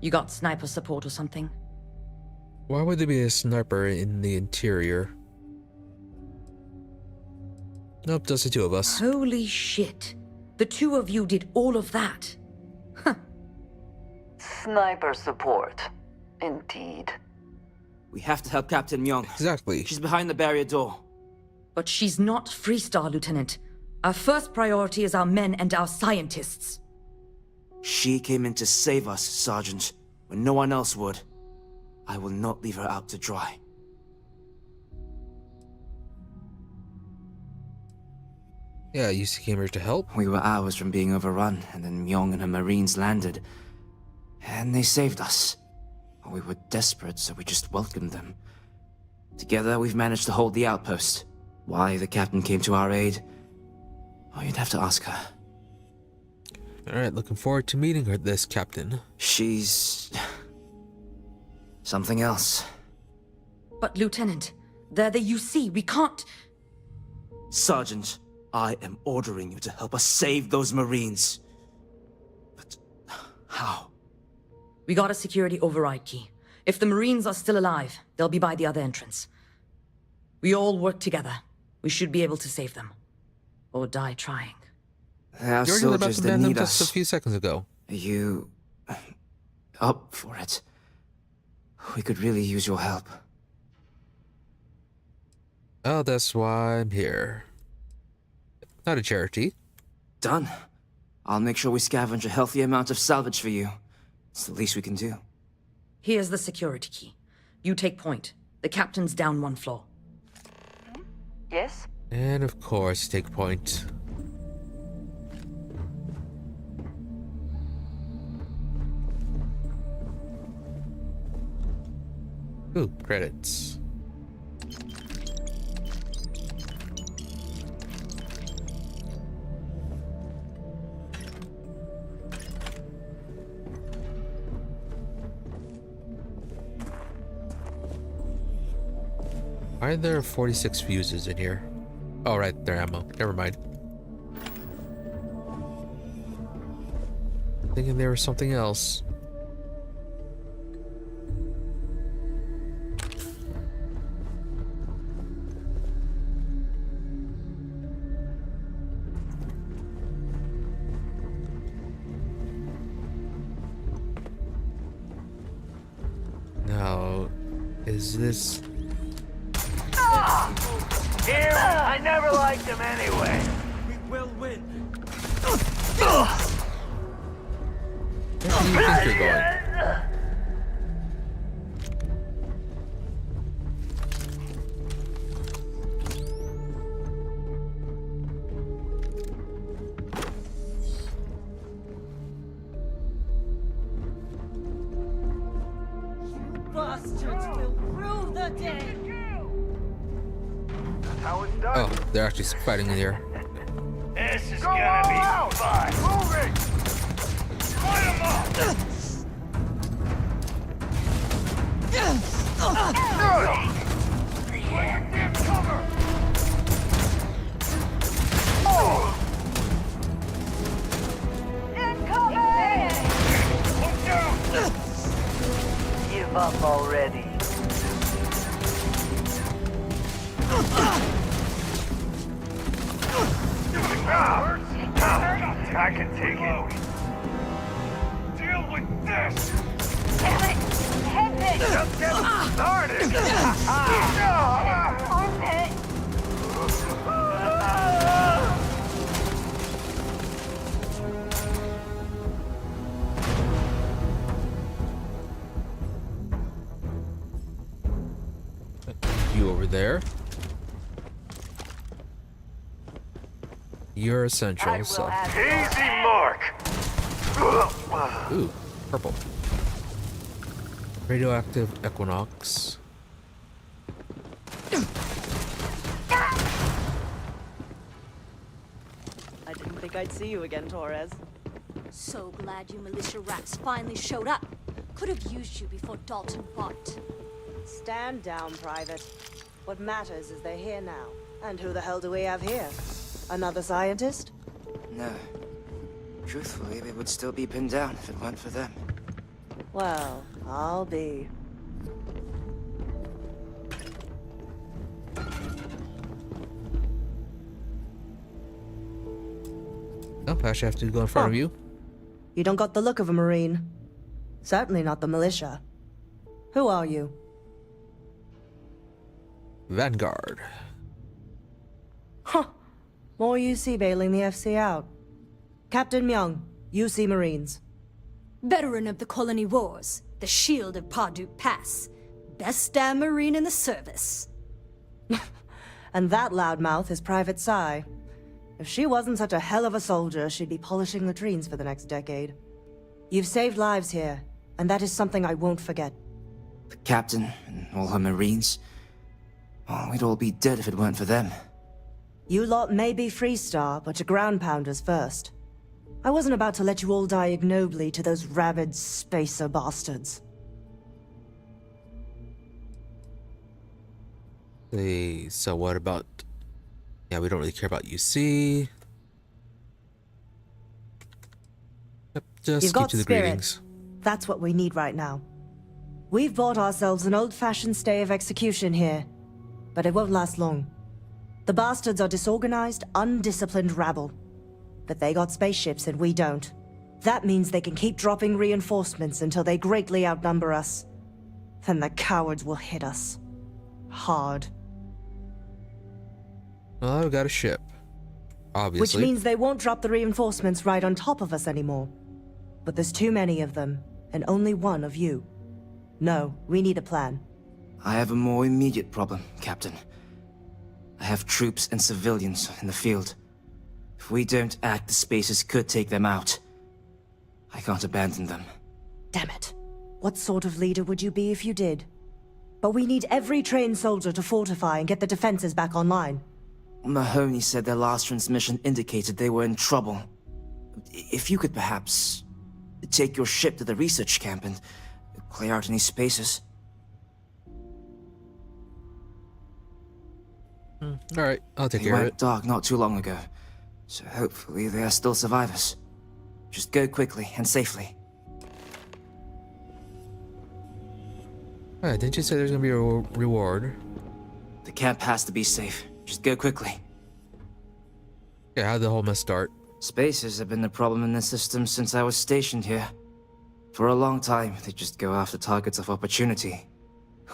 You got sniper support or something? Why would there be a sniper in the interior? Nope, just the two of us. Holy shit. The two of you did all of that. Huh. Sniper support. Indeed. We have to help Captain Myung. Exactly. She's behind the barrier door. But she's not Freestar, Lieutenant. Our first priority is our men and our scientists. She came in to save us, Sergeant, when no one else would. I will not leave her out to dry. Yeah, UC came here to help. We were hours from being overrun, and then Myung and her Marines landed. And they saved us. We were desperate, so we just welcomed them. Together, we've managed to hold the outpost. Why the captain came to our aid? Oh, you'd have to ask her. Alright, looking forward to meeting her, this captain. She's... something else. But, Lieutenant, they're the UC. We can't... Sergeant, I am ordering you to help us save those Marines. But how? We got a security override key. If the Marines are still alive, they'll be by the other entrance. We all work together. We should be able to save them. Or die trying. There are You were about soldiers to that ban them need just us. a few seconds ago. Are you... up for it? We could really use your help. Oh, that's why I'm here. Not a charity. Done. I'll make sure we scavenge a healthy amount of salvage for you. It's the least we can do. Here's the security key. You take point. The captain's down one floor. Yes? And of course, take point. Ooh, credits. Why are there 46 fuses in here? Oh, right, they're ammo. Never mind. Thinking there was something else. Now, is this... Here, I never liked him anyway. We will win. Where do you think you're going? Bastards will rue the day. How it's done. Oh, they're actually fighting in here. This is gonna be fun. Moving. Light 'em up. Give cover. Incoming. Look down. Give up already. I can take it. Deal with this. Damn it! Head Just getting started. Armpit! You over there. You're essential, so... Easy mark. Ooh, purple. Radioactive Equinox. I didn't think I'd see you again, Torres. So glad you militia rats finally showed up. Could have used you before Dalton bought. Stand down, Private. What matters is they're here now. And who the hell do we have here? Another scientist? No. Truthfully, they would still be pinned down if it weren't for them. Well, I'll be. Oh, I actually have to go in front of you. You don't got the look of a Marine. Certainly not the militia. Who are you? Vanguard. Huh. More UC bailing the FC out. Captain Myung, UC Marines. Veteran of the Colony Wars, the Shield of Parduk Pass. Best damn Marine in the service. And that loudmouth is Private Psy. If she wasn't such a hell of a soldier, she'd be polishing latrines for the next decade. You've saved lives here, and that is something I won't forget. The captain and all her Marines. Oh, we'd all be dead if it weren't for them. You lot may be Freestar, but you're ground pounders first. I wasn't about to let you all die ignobly to those rabid spacer bastards. Hey, so what about... Yeah, we don't really care about UC. Yep, just You've keep got to the spirit. greetings. That's what we need right now. We've bought ourselves an old-fashioned stay of execution here, but it won't last long. The bastards are disorganized, undisciplined rabble. But they got spaceships and we don't. That means they can keep dropping reinforcements until they greatly outnumber us. Then the cowards will hit us. Hard. Well, I've got a ship. Obviously. Which means they won't drop the reinforcements right on top of us anymore. But there's too many of them, and only one of you. No, we need a plan. I have a more immediate problem, Captain. I have troops and civilians in the field. If we don't act, the Spacers could take them out. I can't abandon them. Damn it. What sort of leader would you be if you did? But we need every trained soldier to fortify and get the defenses back online. Mahoney said their last transmission indicated they were in trouble. If you could perhaps take your ship to the research camp and clear out any spaces. Alright, I'll take They care of went it. dark not too long ago, so hopefully they are still survivors. Just go quickly and safely. Alright, didn't you say there's gonna be a reward? The camp has to be safe. Just go quickly. Yeah, how'd the whole mess start? Spacers have been the problem in the system since I was stationed here. For a long time, they just go after targets of opportunity.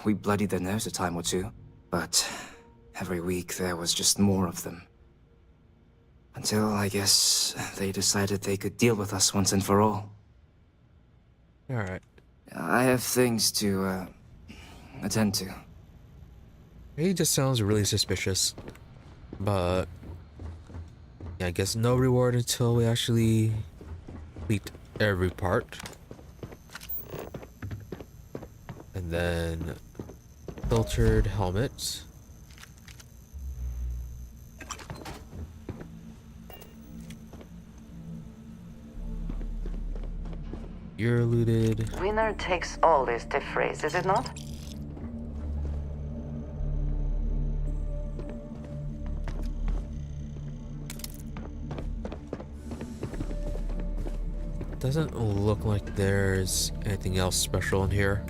We bloodied their nose a time or two, but every week there was just more of them. Until, I guess, they decided they could deal with us once and for all. Alright. I have things to, attend to. He just sounds really suspicious. But... yeah, I guess no reward until we actually complete every part. And then... filtered helmets. You're looted. Winner takes all is the phrase, is it not? Doesn't look like there's anything else special in here.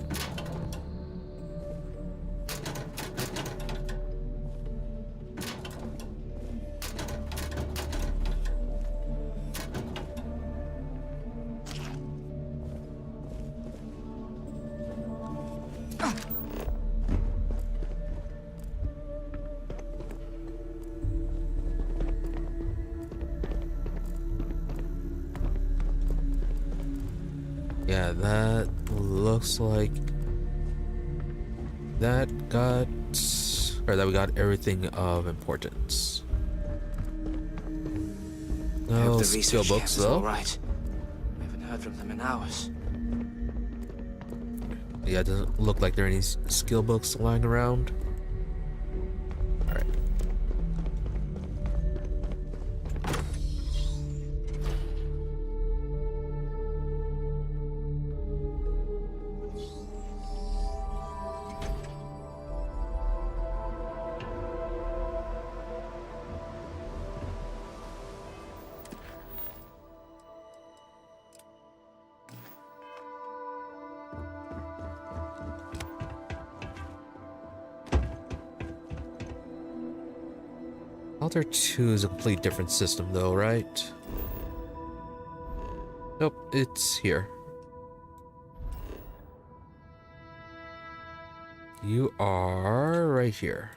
Yeah, that looks like that got, or that we got everything of importance. I hope No the skill research books camp is though. all right. I haven't heard from them in hours. Yeah, it doesn't look like there are any skill books lying around. Alright. Altair 2 is a completely different system though, right? Nope, it's here. You are right here.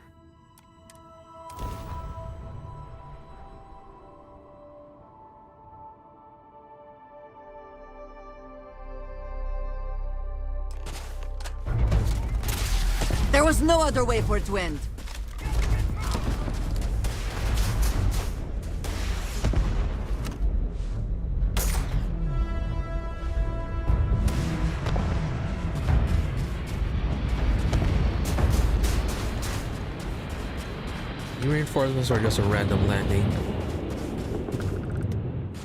There was no other way for it to end. You reinforcements are just a random landing.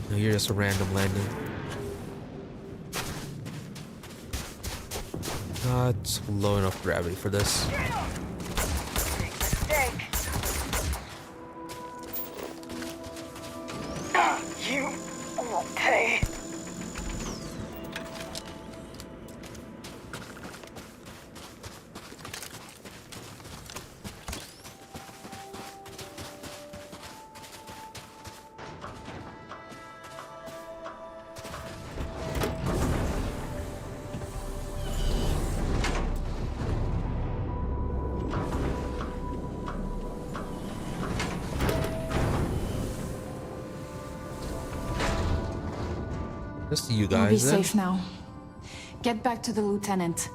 No, you're just a random landing. Not low enough gravity for this. You will pay. Just you You'll guys be then. safe now. Get back to the lieutenant.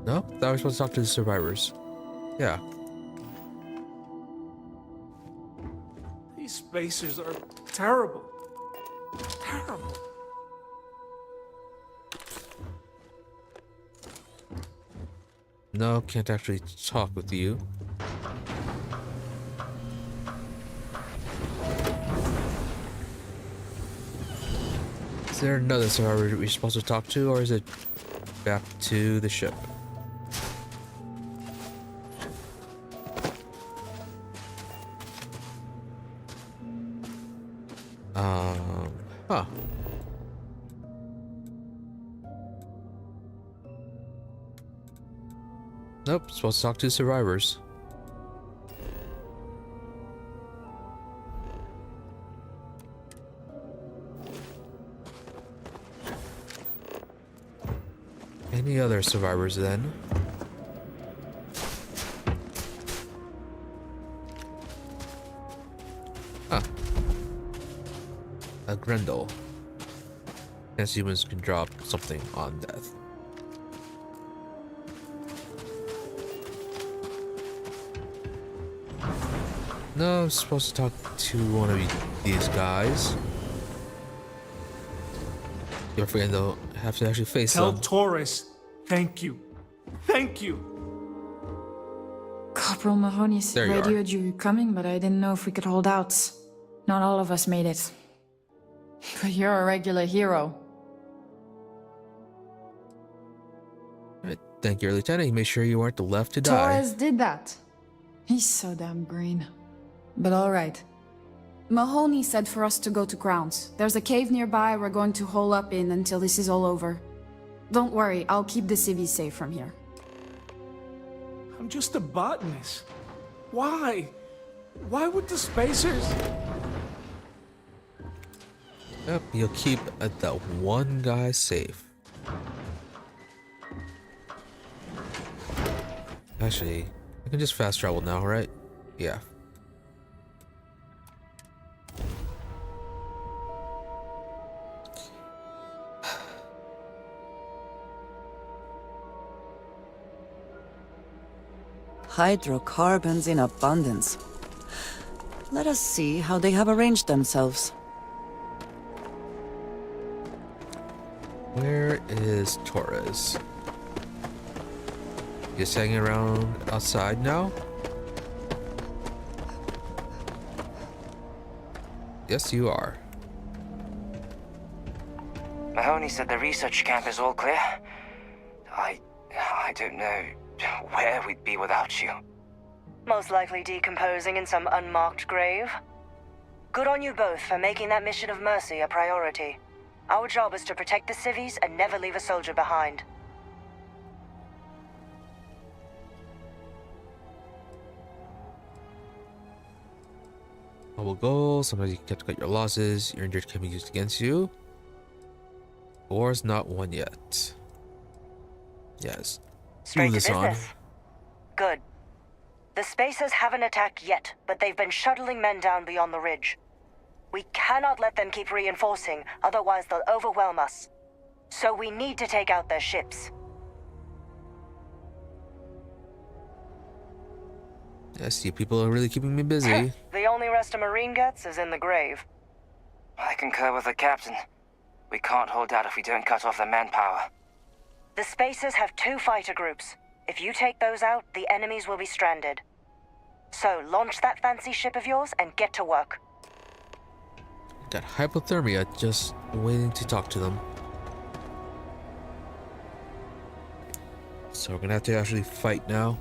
No? Thought we were supposed to talk to the survivors. Yeah. These spacers are terrible. Terrible. No, can't actually talk with you. Is there another survivor we're supposed to talk to, or is it back to the ship? Huh. Nope, supposed to talk to survivors. Any other survivors then? Huh. A Grendel. Guess humans can drop something on death. No, I'm supposed to talk to one of these guys. You're afraid they'll have to actually face Tell them. Torres, thank you. Thank you. Corporal Mahoney radioed you coming, but I didn't know if we could hold out. Not all of us made it. But you're a regular hero. Thank you, Lieutenant. You made sure you weren't the left to die. Torres did that. He's so damn green. But alright. Mahoney said for us to go to grounds. There's a cave nearby we're going to hole up in until this is all over. Don't worry, I'll keep the civvies safe from here. I'm just a botanist. Why? Why would the spacers... Yep, you'll keep that one guy safe. Actually, I can just fast travel now, right? Yeah. Hydrocarbons in abundance. Let us see how they have arranged themselves. Where is Torres? Just hanging around outside now? Yes, you are. Mahoney said the research camp is all clear. I don't know where we'd be without you. Most likely decomposing in some unmarked grave. Good on you both for making that mission of mercy a priority. Our job is to protect the civvies and never leave a soldier behind. Mobile goal. Sometimes you can't cut your losses. Your injured can be used against you. War's not won yet. Yes. Straight Move to this on. business. Good. The Spacers haven't attacked yet, but they've been shuttling men down beyond the ridge. We cannot let them keep reinforcing, otherwise they'll overwhelm us. So we need to take out their ships. Yes, you people are really keeping me busy. The only rest a Marine gets is in the grave. I concur with the captain. We can't hold out if we don't cut off their manpower. The Spacers have 2 fighter groups. If you take those out, the enemies will be stranded. So launch that fancy ship of yours and get to work. Got hypothermia, just waiting to talk to them. So we're gonna have to actually fight now.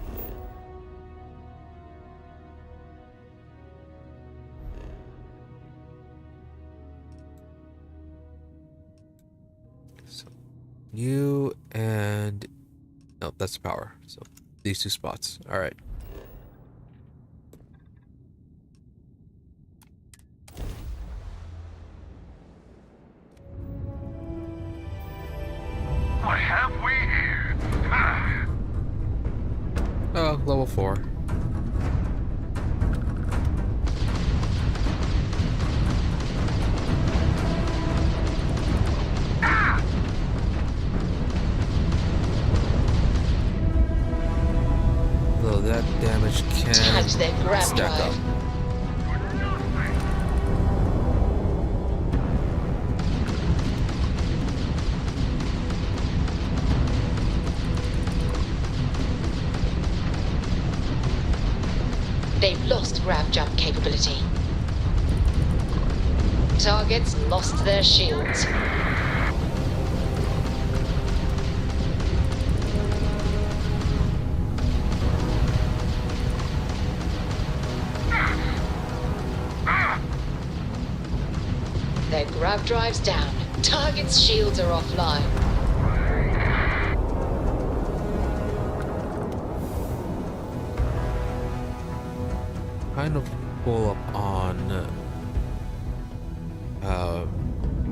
So you and no, that's the power. So these 2 spots. All right. What have we here? Ah. Oh, level 4. Though that damage can Charge their grab stack up. drive. They've lost grab jump capability. Targets lost their shields. Their grab drive's down. Target's shields are offline. Kind of pull up on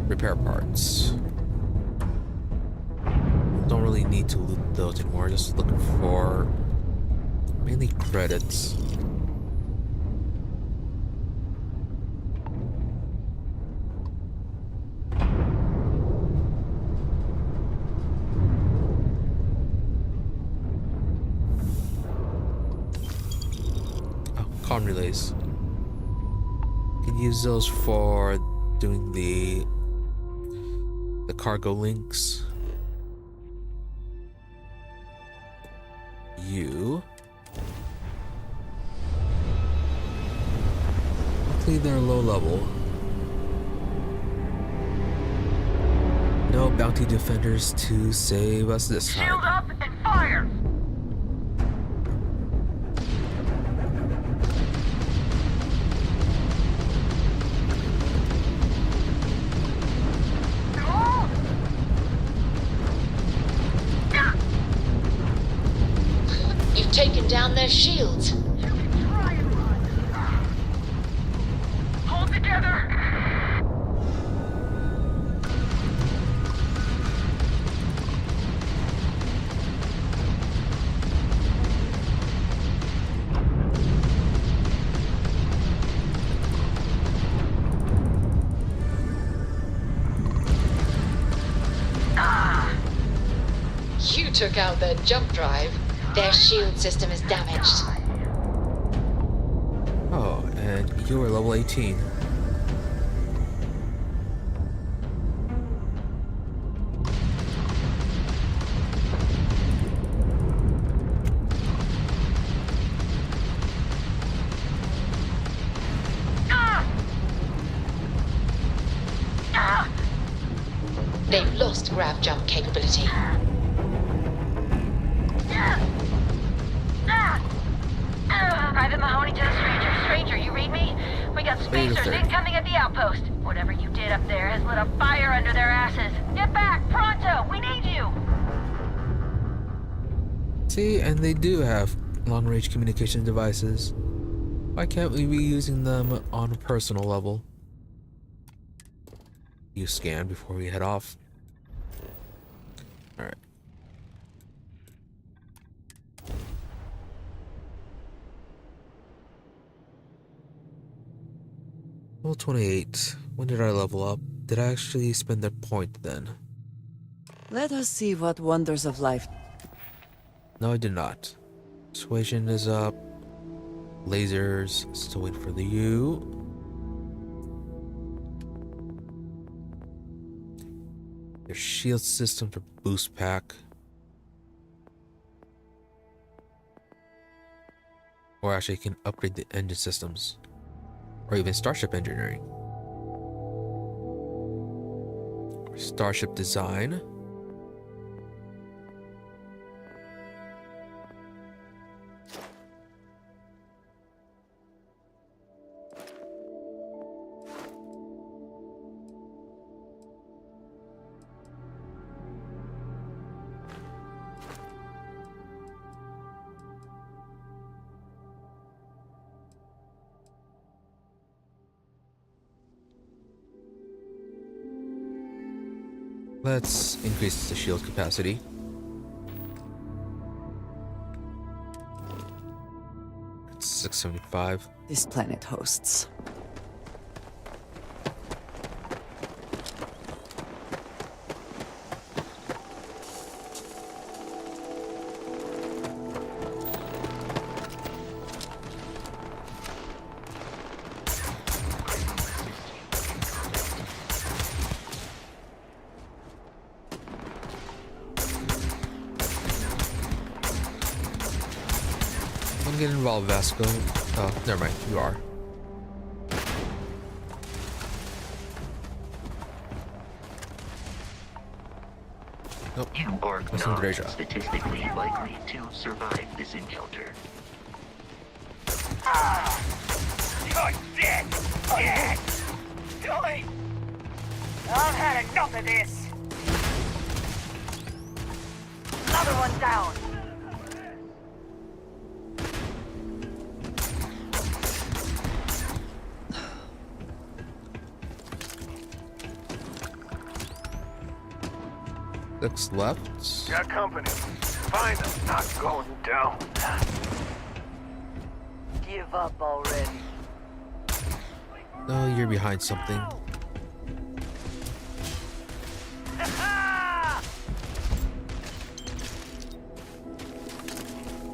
repair parts. Don't really need to loot those anymore. Just looking for mainly credits. Comm relays. You can use those for doing the cargo links. You. Luckily they're low level. No bounty defenders to save us this time. Shield up and fire! You've taken down their shields. Hold together! You took out their jump drive. Their shield system is damaged. Oh, and you are level 18. They've lost grab jump capability. Private Mahoney to the stranger. Stranger, you read me? We got spacers incoming at the outpost. Whatever you did up there has lit a fire under their asses. Get back, pronto! We need you! See, and they do have long-range communication devices. Why can't we be using them on a personal level? You scan before we head off. All right. Level 28. When did I level up? Did I actually spend that point then? Let us see what wonders of life. No, I did not. Persuasion is up. Lasers. Still waiting for the U. Their shield system for boost pack. Or actually, you can upgrade the engine systems. Or even starship engineering. Or starship design. Let's increase the shield capacity. It's 675. This planet hosts. Don't get involved, Vasco. Oh, never mind. You are. Nope. You are That's not Andreja. statistically likely to survive this encounter. You're dead! Dead! Die! I've had enough of this! Another one down! Six left. Got company. Find them, not going down. Give up already. Oh, you're behind something.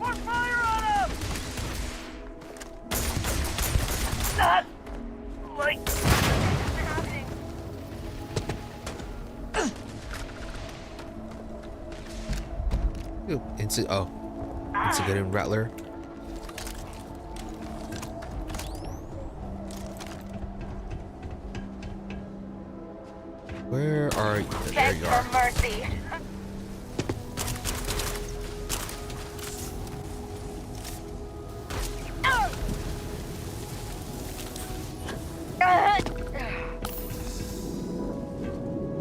Put fire on him! Not like happening. Ooh, Instigating Rattler. Where are you? There you are. Mercy.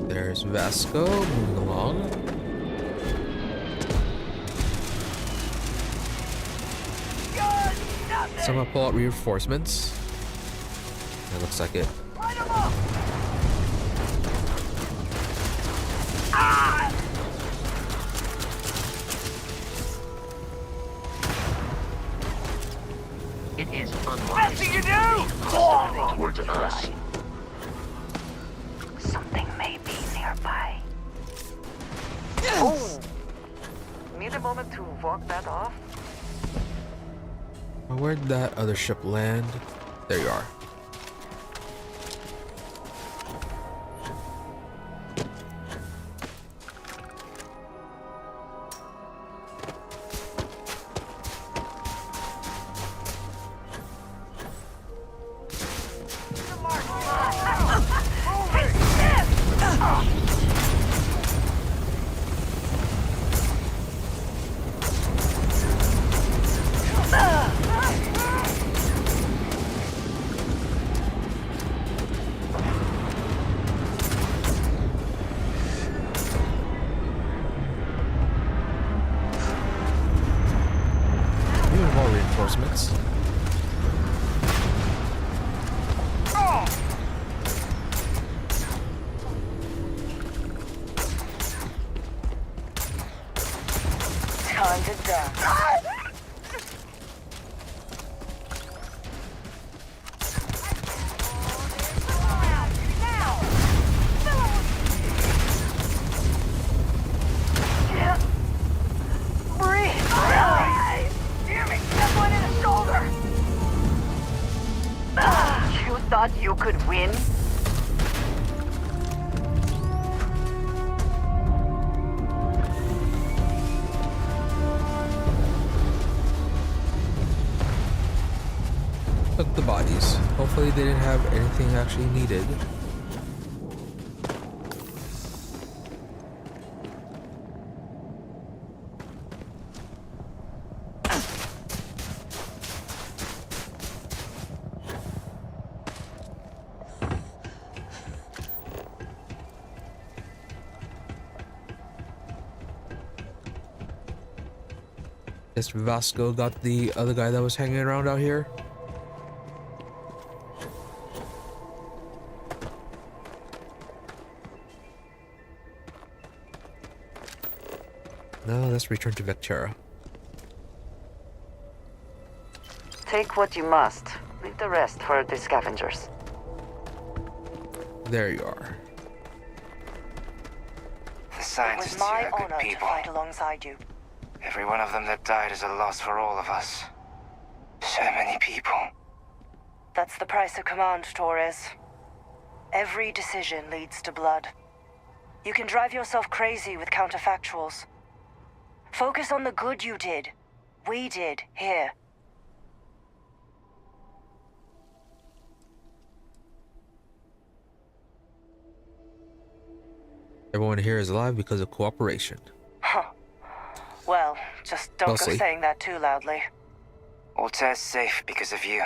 There's Vasco moving along. So I'm gonna pull out reinforcements. That looks like it. It is unwise What do you do? hostile towards us. Something may be nearby. Oh! Need a moment to walk that off? Where'd that other ship land? There you are. is down. You thought you could win? Took the bodies. Hopefully they didn't have anything actually needed. Guess Vasco got the other guy that was hanging around out here. Now let's return to Vectera. Take what you must. Leave the rest for the scavengers. There you are. The scientists here are good people. Alongside you. Every one of them that died is a loss for all of us. So many people. That's the price of command, Torres. Every decision leads to blood. You can drive yourself crazy with counterfactuals. Focus on the good you did. We did, here. Everyone here is alive because of cooperation. Huh. Well, just don't Mostly. go saying that too loudly. Altair's safe because of you.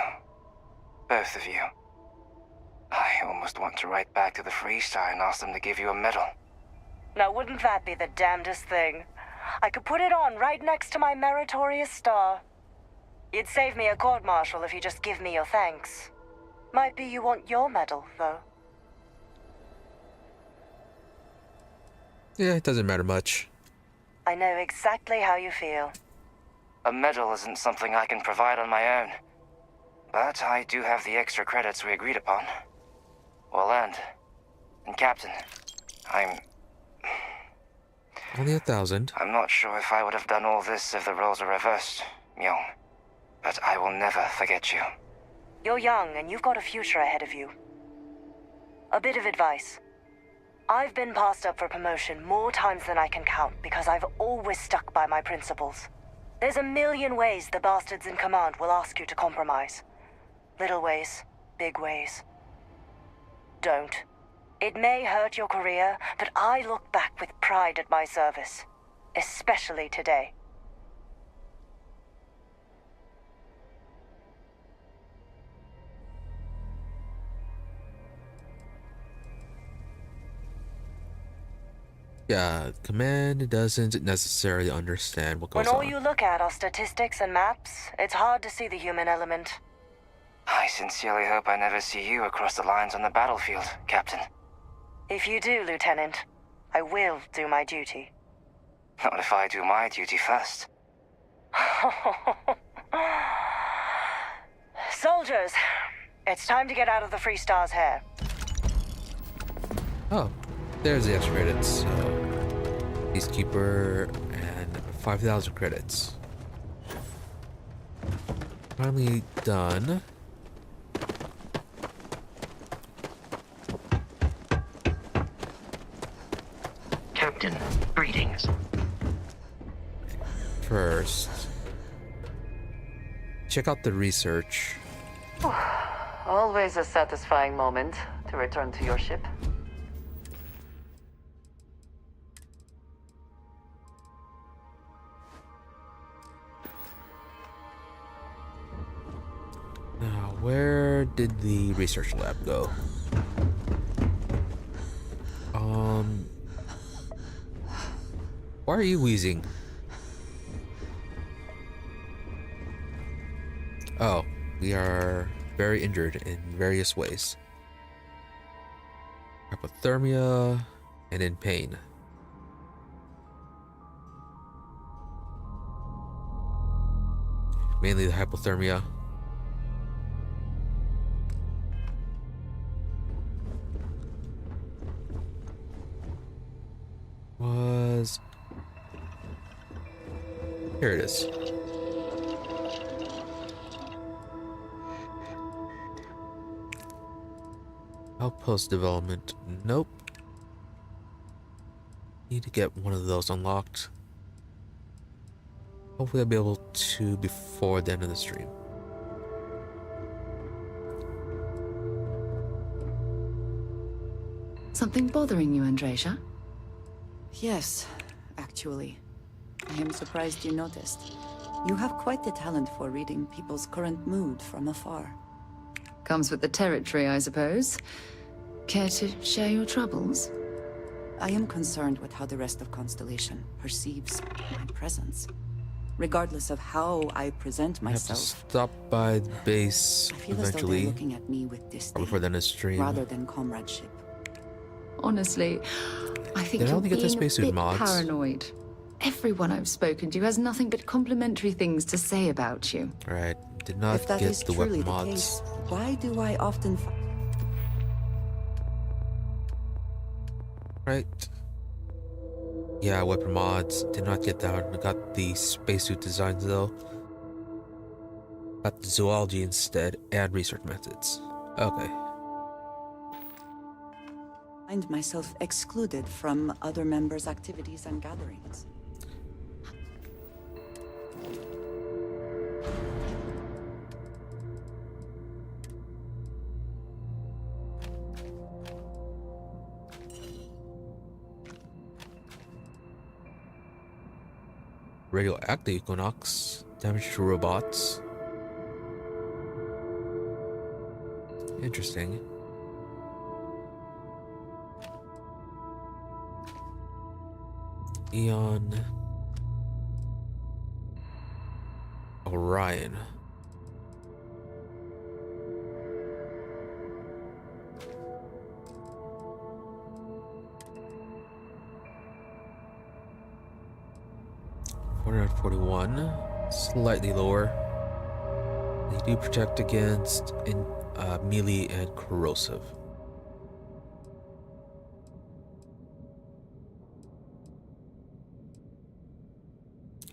Both of you. I almost want to write back to the Freestar and ask them to give you a medal. Now, wouldn't that be the damnedest thing? I could put it on right next to my meritorious star. You'd save me a court-martial if you just give me your thanks. Might be you want your medal, though. Yeah, it doesn't matter much. I know exactly how you feel. A medal isn't something I can provide on my own. But I do have the extra credits we agreed upon. Well earned. And Captain, I'm Only 1,000. I'm not sure if I would have done all this if the roles were reversed, Myung. But I will never forget you. You're young and you've got a future ahead of you. A bit of advice. I've been passed up for promotion more times than I can count because I've always stuck by my principles. There's a million ways the bastards in command will ask you to compromise. Little ways, big ways. Don't. It may hurt your career, but I look back with pride at my service. Especially today. Yeah, command doesn't necessarily understand what goes When all on. you look at are statistics and maps, it's hard to see the human element. I sincerely hope I never see you across the lines on the battlefield, Captain. If you do, Lieutenant, I will do my duty. Not if I do my duty first. Soldiers, it's time to get out of the Freestar's hair. Oh, there's the extra credits. Peacekeeper and 5,000 credits. Finally done. Captain, greetings. First, check out the research. Always a satisfying moment to return to your ship. Now, where did the research lab go? Why are you wheezing? Oh, we are very injured in various ways. Hypothermia and in pain. Mainly the hypothermia. Here it is. Outpost development. Nope. Need to get one of those unlocked. Hopefully I'll be able to before the end of the stream. Something bothering you, Andreja? Yes, actually. I am surprised you noticed. You have quite the talent for reading people's current mood from afar. Comes with the territory, I suppose. Care to share your troubles? I am concerned with how the rest of Constellation perceives my presence. Regardless of how I present myself. I have to stop by the base I feel eventually. as though they're looking at me with disdain, before the end of the stream. rather than comradeship. Honestly, I think Did I you're only get the being a spacesuit bit mods? paranoid. Everyone I've spoken to has nothing but complimentary things to say about you. Alright, did not If that get is the truly weapon the mods. case, why do I often Right. Yeah, weapon mods. Did not get that. I got the spacesuit designs though. Got the zoology instead and research methods. Okay. find myself excluded from other members' activities and gatherings? Radioactive Equinox. Damage to robots. Interesting. Eon. Orion. $441, slightly lower. They do protect against melee and corrosive.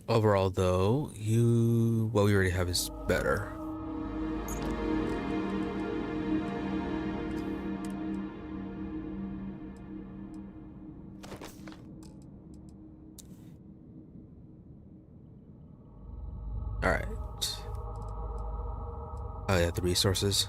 Overall, though, what we already have is better. All right. Oh yeah, the resources.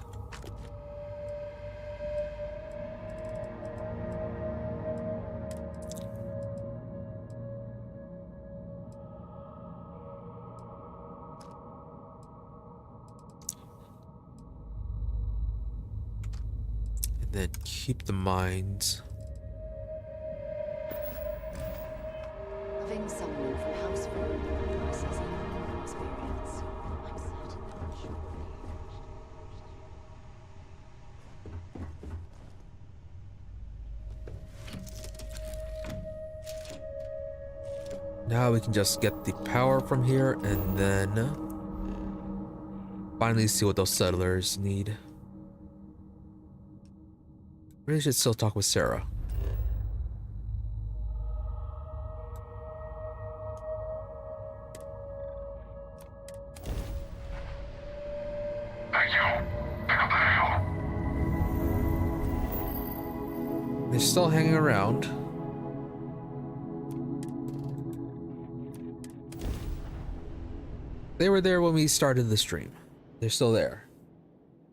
And then keep the mines. Loving someone from Houseford promises a experience. I'm certain sure. Now we can just get the power from here and then finally see what those settlers need. Really should still talk with Sarah. They're still hanging around. They were there when we started the stream. They're still there.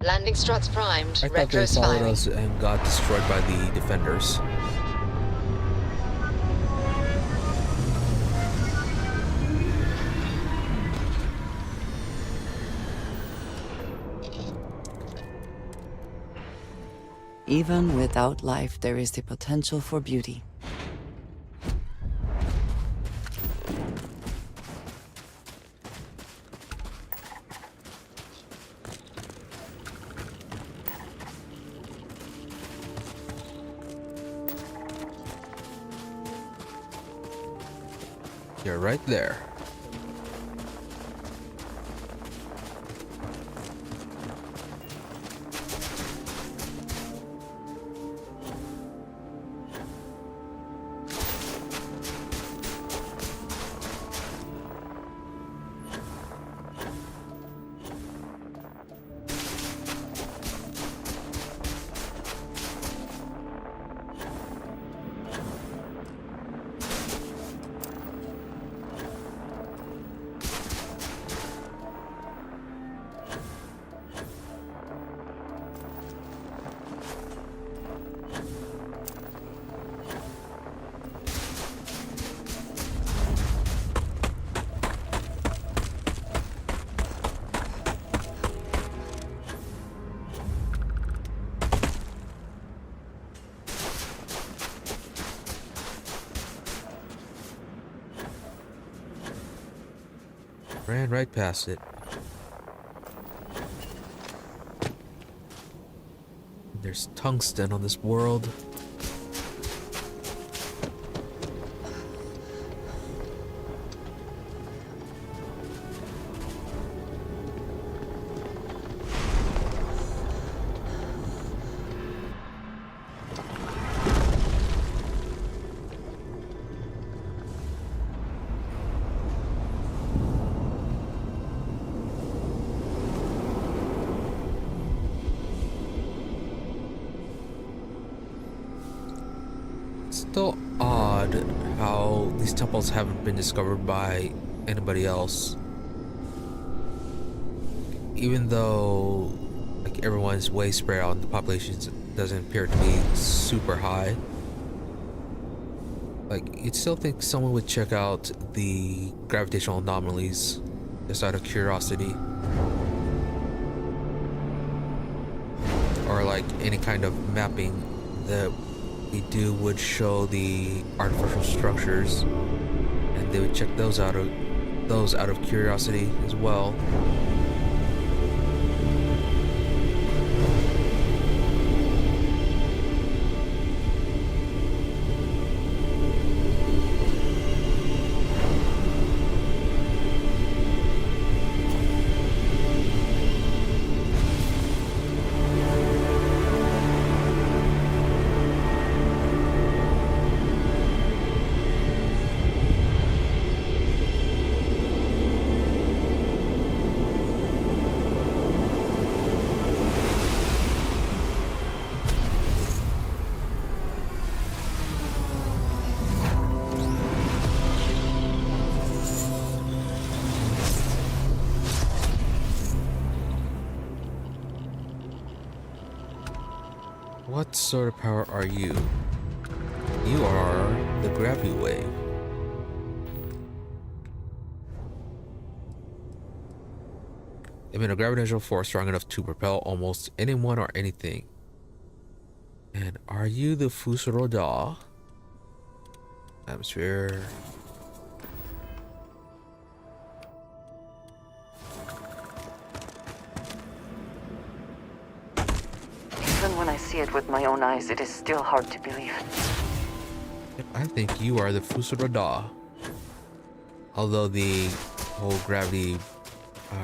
Landing struts primed. I thought they Retros followed firing. us and got destroyed by the defenders. Even without life, there is the potential for beauty. You're right there. Ran right past it. There's tungsten on this world. Still odd how these temples haven't been discovered by anybody else. Even though like everyone's way spread out and the population doesn't appear to be super high. Like you'd still think someone would check out the gravitational anomalies just out of curiosity. Or like any kind of mapping that we do would show the artificial structures, and they would check those out of curiosity as well. What sort of power are you? You are the gravity wave. Emit a gravitational force strong enough to propel almost anyone or anything. And are you the Fusuroda? Atmosphere. Even when I see it with my own eyes, it is still hard to believe. I think you are the Fusuroda. Although the whole gravity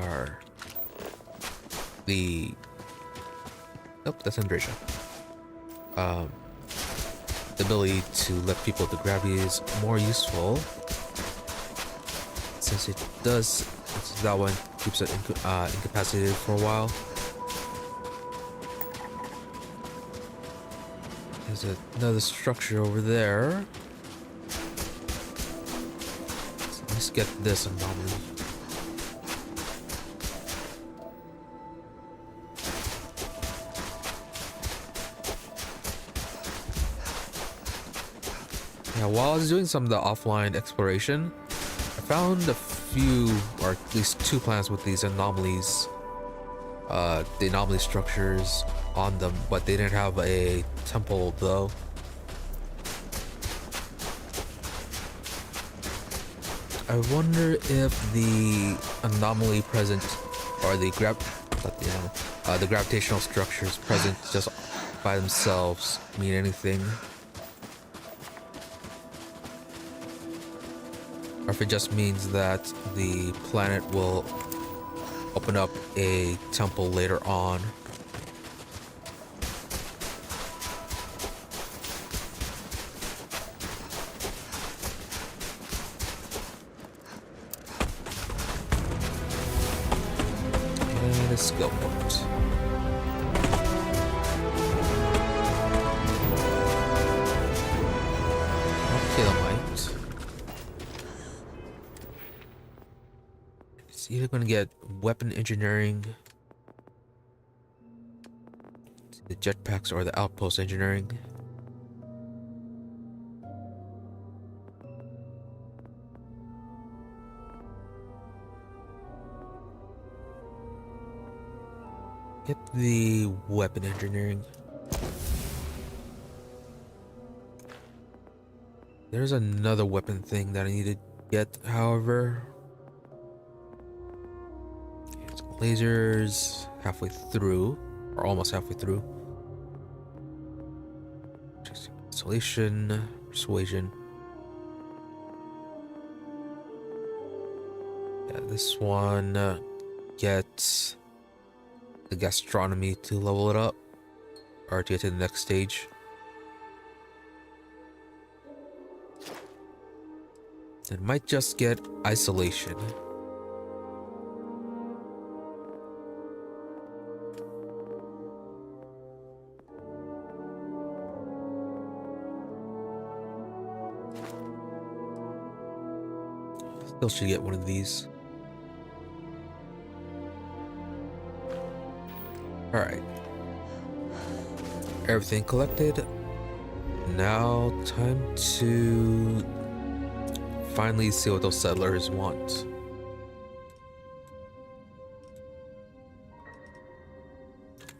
are the that's Andreja. The ability to lift people to gravity is more useful since that one keeps it incapacitated for a while. There's another structure over there. So let's get this anomaly. Yeah, while I was doing some of the offline exploration, I found a few, or at least 2 planets with these anomalies, the anomaly structures on them, but they didn't have a temple though. I wonder if the anomaly present, or the gravitational structures present just by themselves mean anything. Or if it just means that the planet will open up a temple later on. And a skill point. Kilomite. It's either going to get weapon engineering, the jetpacks, or the outpost engineering. Get the weapon engineering. There's another weapon thing that I need to get, however. Lasers halfway through, or almost halfway through. Isolation, persuasion. Yeah, this one gets the gastronomy to level it up, or to get to the next stage. It might just get isolation. Still should get one of these. Alright. Everything collected. Now time to finally see what those settlers want.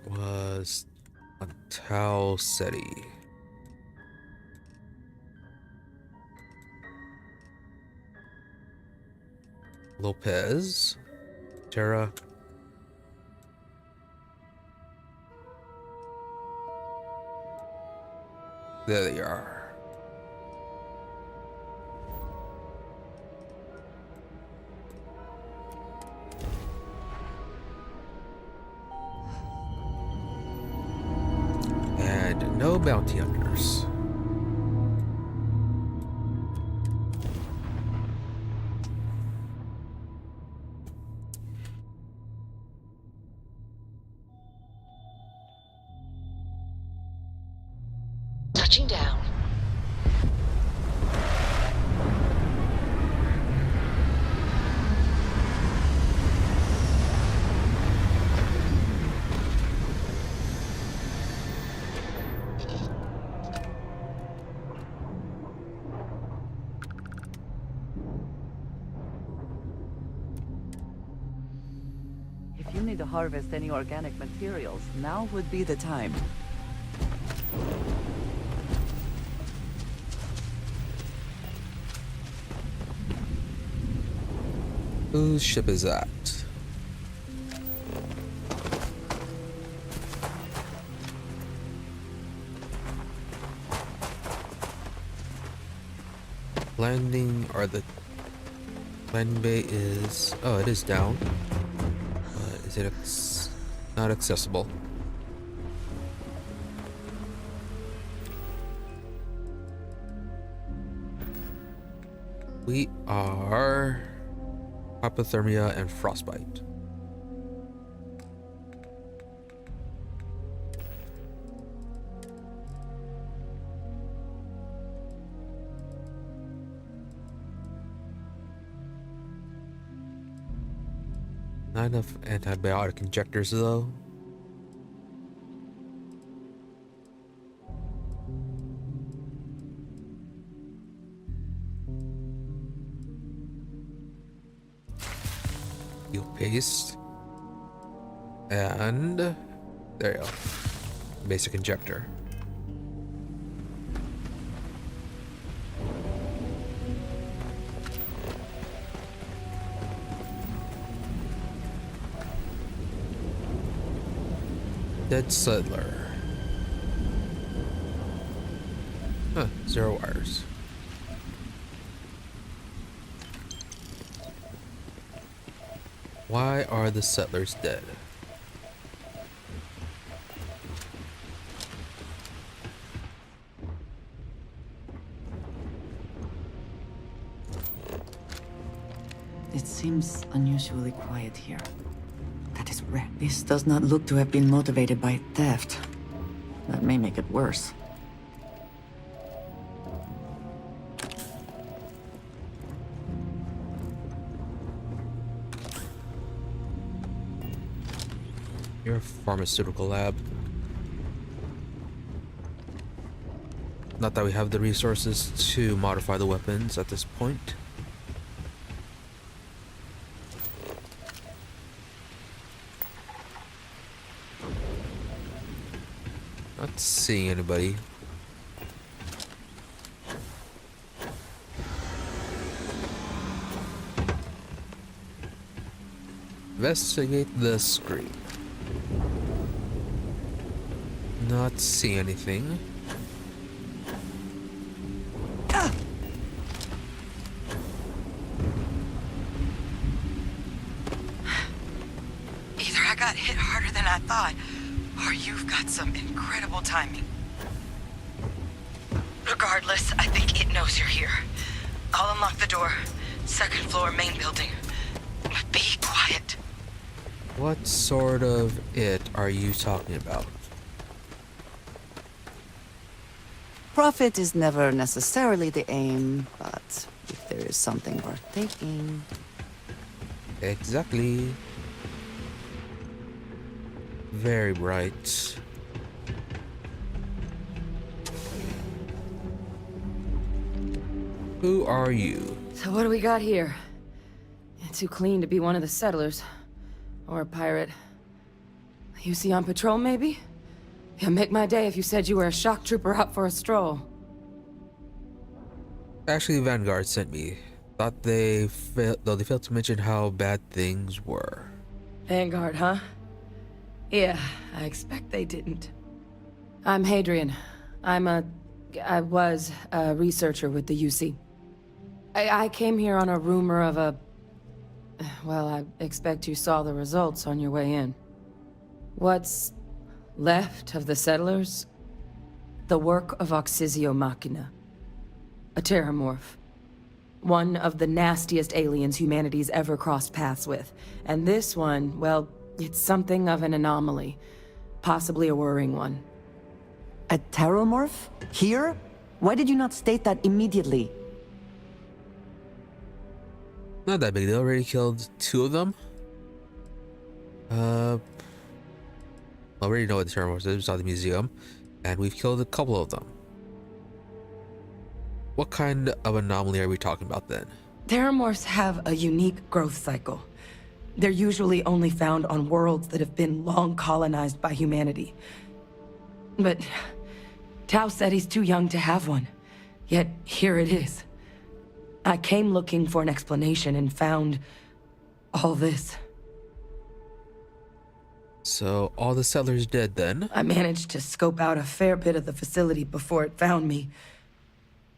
Was on Tau Ceti. Lopez, Terra. There they are. And no bounty hunters. Touching down. If you need to harvest any organic materials, now would be the time. Whose ship is that? Landing, or the landing bay is... Oh, it is down. Is it not accessible? We are... hypothermia and frostbite. Not enough antibiotic injectors though. Paste, and there you go. Basic injector. Dead settler. Huh, 0 wires. Why are the settlers dead? It seems unusually quiet here. That is rare. This does not look to have been motivated by theft. That may make it worse. You're a pharmaceutical lab. Not that we have the resources to modify the weapons at this point. Not seeing anybody. Investigate the screen. Not see anything. Either I got hit harder than I thought, or you've got some incredible timing. Regardless, I think it knows you're here. I'll unlock the door. Second floor, main building. Be quiet. What sort of it are you talking about? Profit is never necessarily the aim, but if there is something worth taking... Exactly. Very bright. Who are you? So what do we got here? Too clean to be one of the settlers. Or a pirate. UC on patrol, maybe? Yeah, make my day if you said you were a shock trooper out for a stroll. Actually, Vanguard sent me. Thought they failed to mention how bad things were. Vanguard, huh? Yeah, I expect they didn't. I'm Hadrian. I was a researcher with the UC. I came here on a rumor of a... Well, I expect you saw the results on your way in. What's left of the settlers? The work of Oxysio Machina. A terramorph. One of the nastiest aliens humanity's ever crossed paths with. And this one, well, it's something of an anomaly. Possibly a worrying one. A terramorph? Here? Why did you not state that immediately? Not that big. They already killed 2 of them. I already know what the term was. We saw the museum, and we've killed a couple of them. What kind of anomaly are we talking about then? Terramorphs have a unique growth cycle. They're usually only found on worlds that have been long colonized by humanity. But Tao said he's too young to have one. Yet here it is. I came looking for an explanation and found all this. So all the settlers dead then? I managed to scope out a fair bit of the facility before it found me.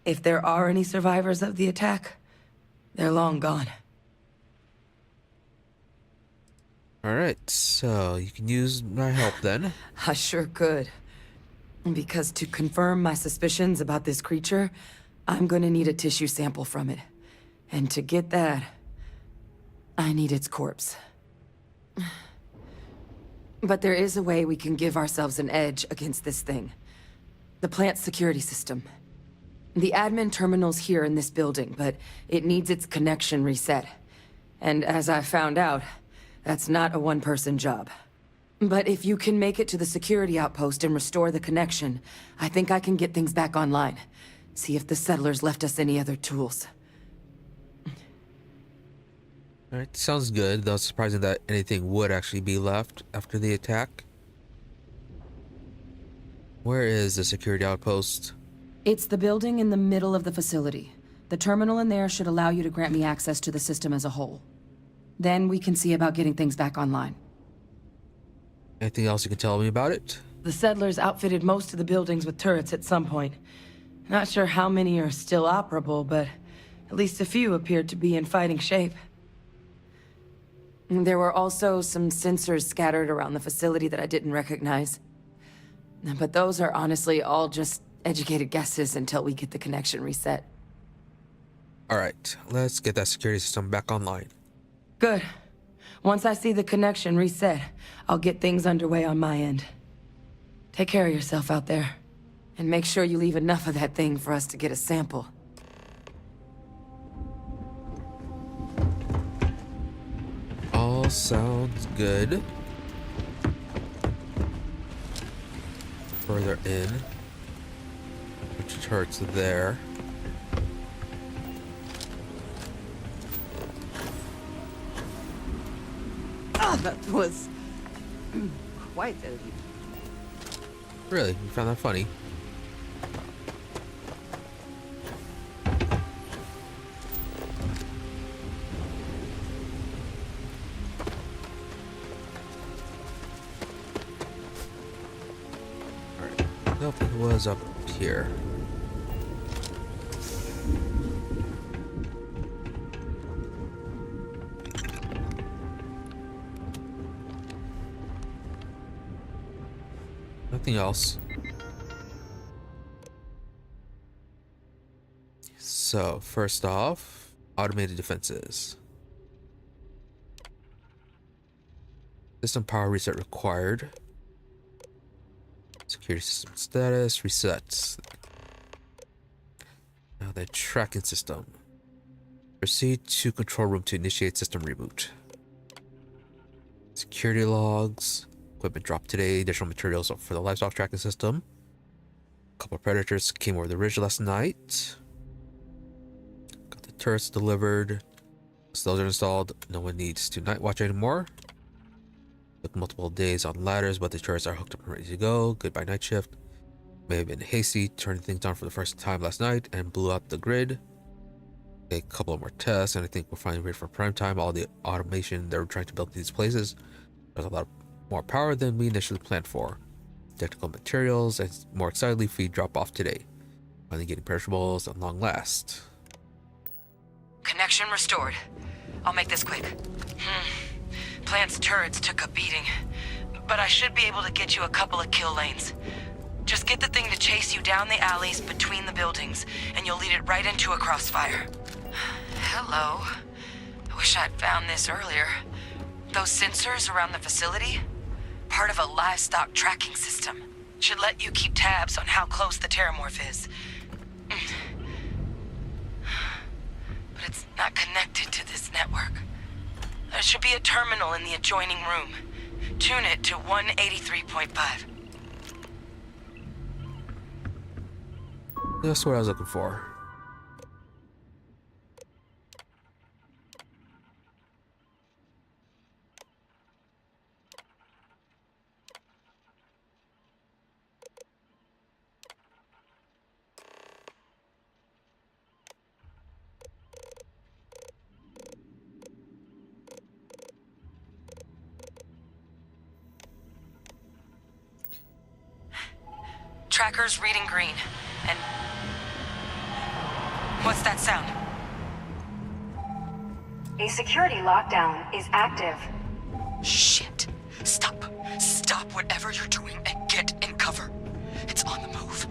If there are any survivors of the attack, they're long gone. Alright, so you can use my help then. I sure could. Because to confirm my suspicions about this creature, I'm gonna need a tissue sample from it. And to get that, I need its corpse. But there is a way we can give ourselves an edge against this thing. The plant's security system. The admin terminal's here in this building, but it needs its connection reset. And as I found out, that's not a one-person job. But if you can make it to the security outpost and restore the connection, I think I can get things back online. See if the settlers left us any other tools. Alright, sounds good, though surprising that anything would actually be left after the attack. Where is the security outpost? It's the building in the middle of the facility. The terminal in there should allow you to grant me access to the system as a whole. Then we can see about getting things back online. Anything else you can tell me about it? The settlers outfitted most of the buildings with turrets at some point. Not sure how many are still operable, but at least a few appeared to be in fighting shape. There were also some sensors scattered around the facility that I didn't recognize. But those are honestly all just educated guesses until we get the connection reset. Alright, let's get that security system back online. Good. Once I see the connection reset, I'll get things underway on my end. Take care of yourself out there. And make sure you leave enough of that thing for us to get a sample. All sounds good. Further in. Which turret's there? Ah, that was... quite a leap. Really? You found that funny? was up here? Nothing else. So, first off, automated defenses. System power reset required. Security system status resets. Now the tracking system. Proceed to control room to initiate system reboot. Security logs. Equipment dropped today. Additional materials for the livestock tracking system. A couple of predators came over the ridge last night. Got the turrets delivered. Those are installed. No one needs to night watch anymore. Took multiple days on ladders, but the turrets are hooked up and ready to go. Goodbye night shift. May have been hasty, turning things on for the first time last night and blew out the grid. A couple of more tests, and I think we're finally ready for prime time. All the automation they were trying to build these places. There's a lot more power than we initially planned for. Technical materials and more excitedly, feed drop off today. Finally getting perishables at long last. Connection restored. I'll make this quick. Plant's turrets took a beating, but I should be able to get you a couple of kill lanes. Just get the thing to chase you down the alleys between the buildings, and you'll lead it right into a crossfire. Hello. I wish I'd found this earlier. Those sensors around the facility? Part of a livestock tracking system. Should let you keep tabs on how close the terramorph is. But it's not connected to this network. There should be a terminal in the adjoining room. Tune it to 183.5. That's what I was looking for. Tracker's reading green, and... What's that sound? A security lockdown is active. Shit. Stop. Stop whatever you're doing and get in cover. It's on the move.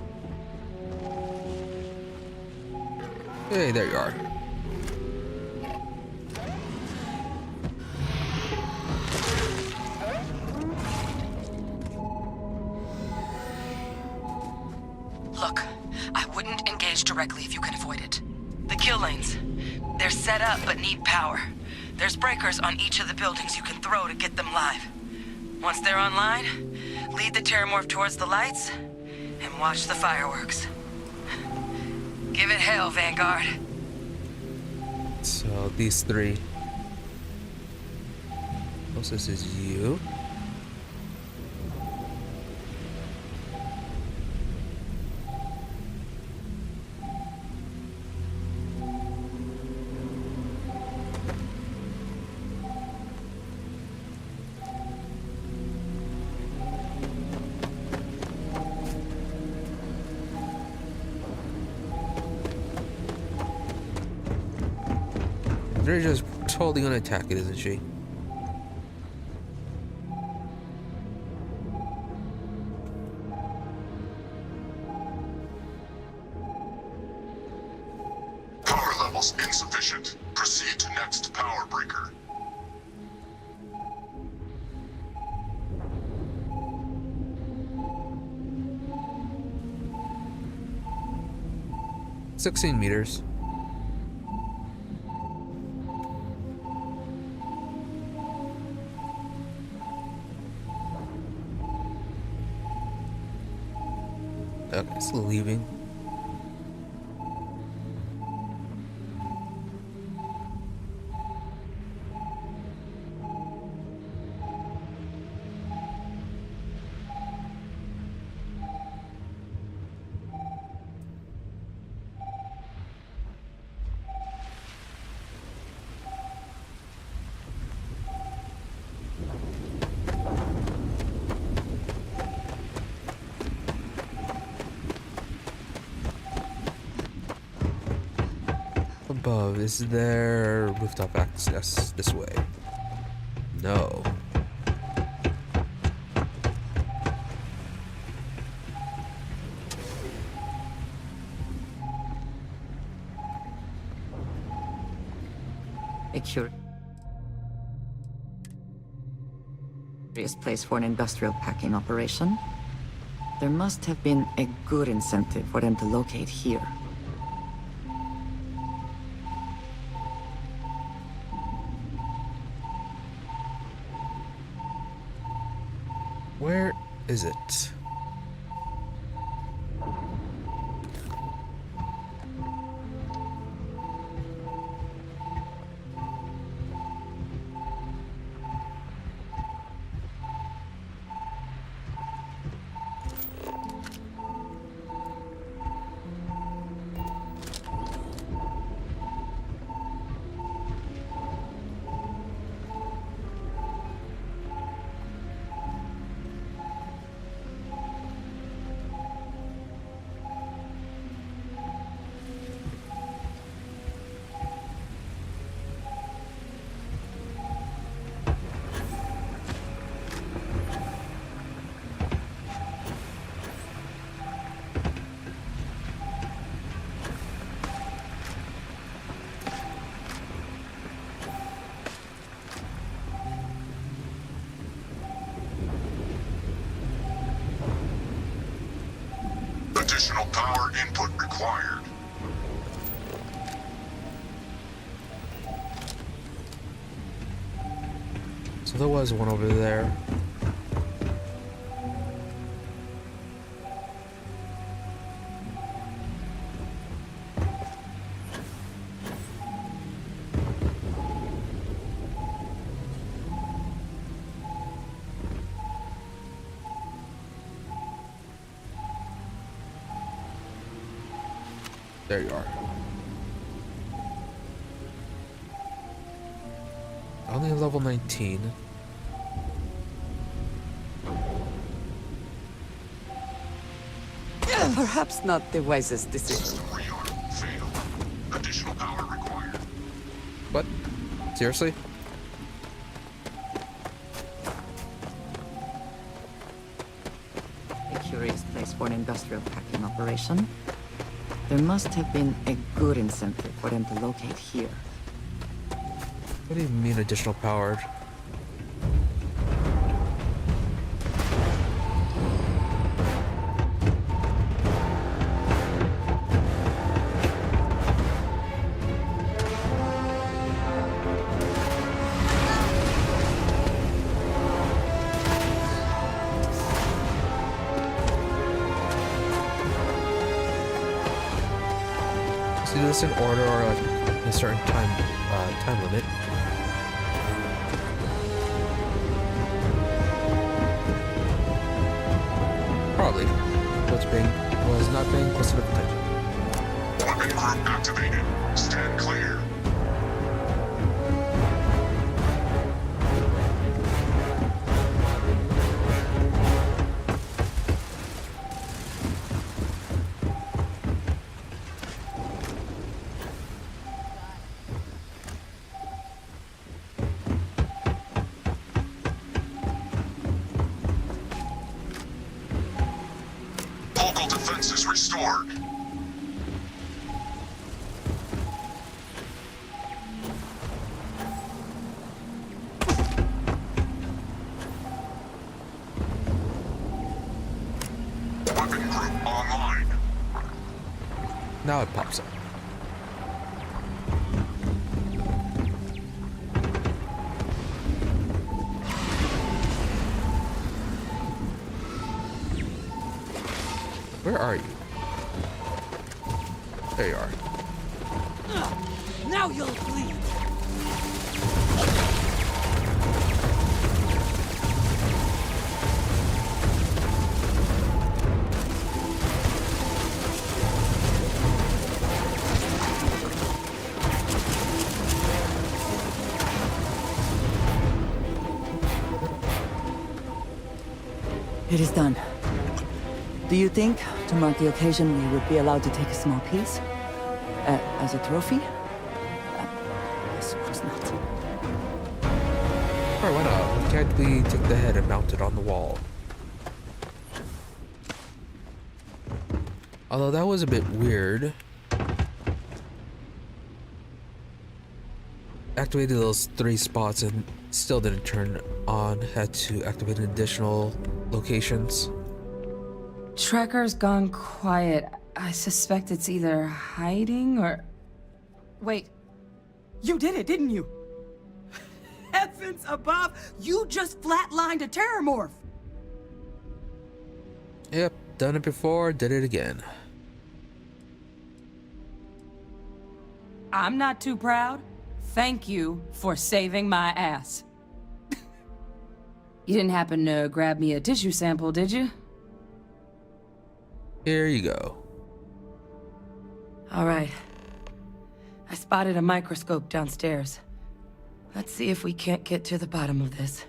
Hey, there you are. Look, I wouldn't engage directly if you can avoid it. The kill lanes. They're set up but need power. There's breakers on each of the buildings you can throw to get them live. Once they're online, lead the terramorph towards the lights and watch the fireworks. Give it hell, Vanguard. So these three. Closest is you. They're just totally gonna attack it, isn't she? Power levels insufficient. Proceed to next power breaker. $16 meters. Okay, it's leaving. above. Is there rooftop access this way? No. A curious place for an industrial packing operation. There must have been a good incentive for them to locate here. Where is it? Additional power input required. So there was one over there. There you are. Only level 19. Perhaps not the wisest decision. Additional power required. What? Seriously? A curious place for an industrial packing operation. There must have been a good incentive for them to locate here. What do you mean additional powered? Do this in order or like a certain time limit. Probably. Was not paying close enough attention. Weapon group activated. Stand clear. Local defenses restored. Weapon group online. Now it pops up. Where are you? There you are. Now you'll bleed. It is done. Do you think, to mark the occasion, we would be allowed to take a small piece? As a trophy? not. Or why not? Why can't we take the head and mount it on the wall? Although that was a bit weird. Activated those 3 spots and still didn't turn on. Had to activate additional locations. Trekker's gone quiet. I suspect it's either hiding or... Wait. You did it, didn't you? Heavens above! You just flatlined a terramorph! Yep, done it before, did it again. I'm not too proud. Thank you for saving my ass. You didn't happen to grab me a tissue sample, did you? Here you go. All right. I spotted a microscope downstairs. Let's see if we can't get to the bottom of this.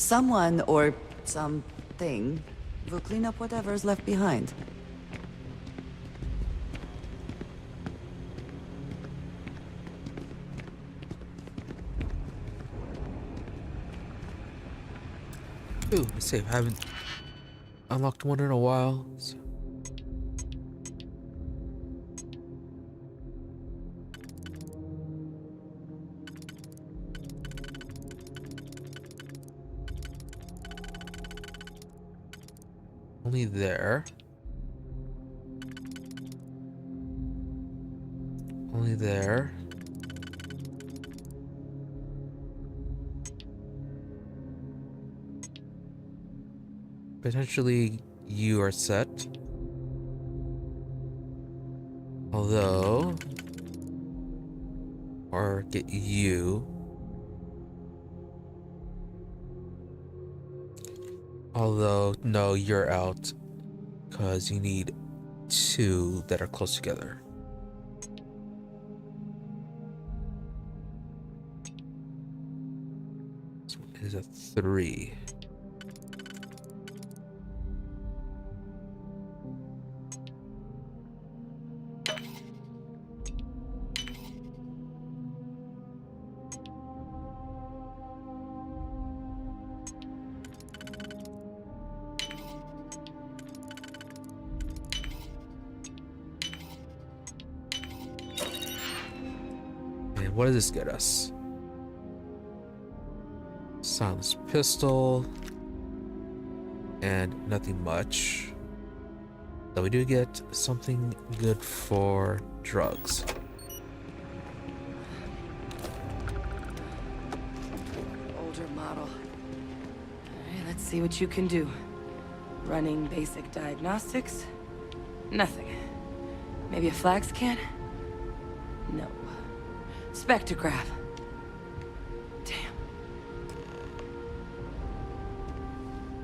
Someone or something will clean up whatever's left behind. Ooh, save. I haven't unlocked one in a while. So. Only there. Only there. Potentially you are set. Although, or get you. Although, no, you're out because you need 2 that are close together. This one is a 3. What does this get us? Silenced pistol. And nothing much. Though we do get something good for drugs. Older model. Alright, let's see what you can do. Running basic diagnostics? Nothing. Maybe a flag scan? No. Spectrograph. Damn.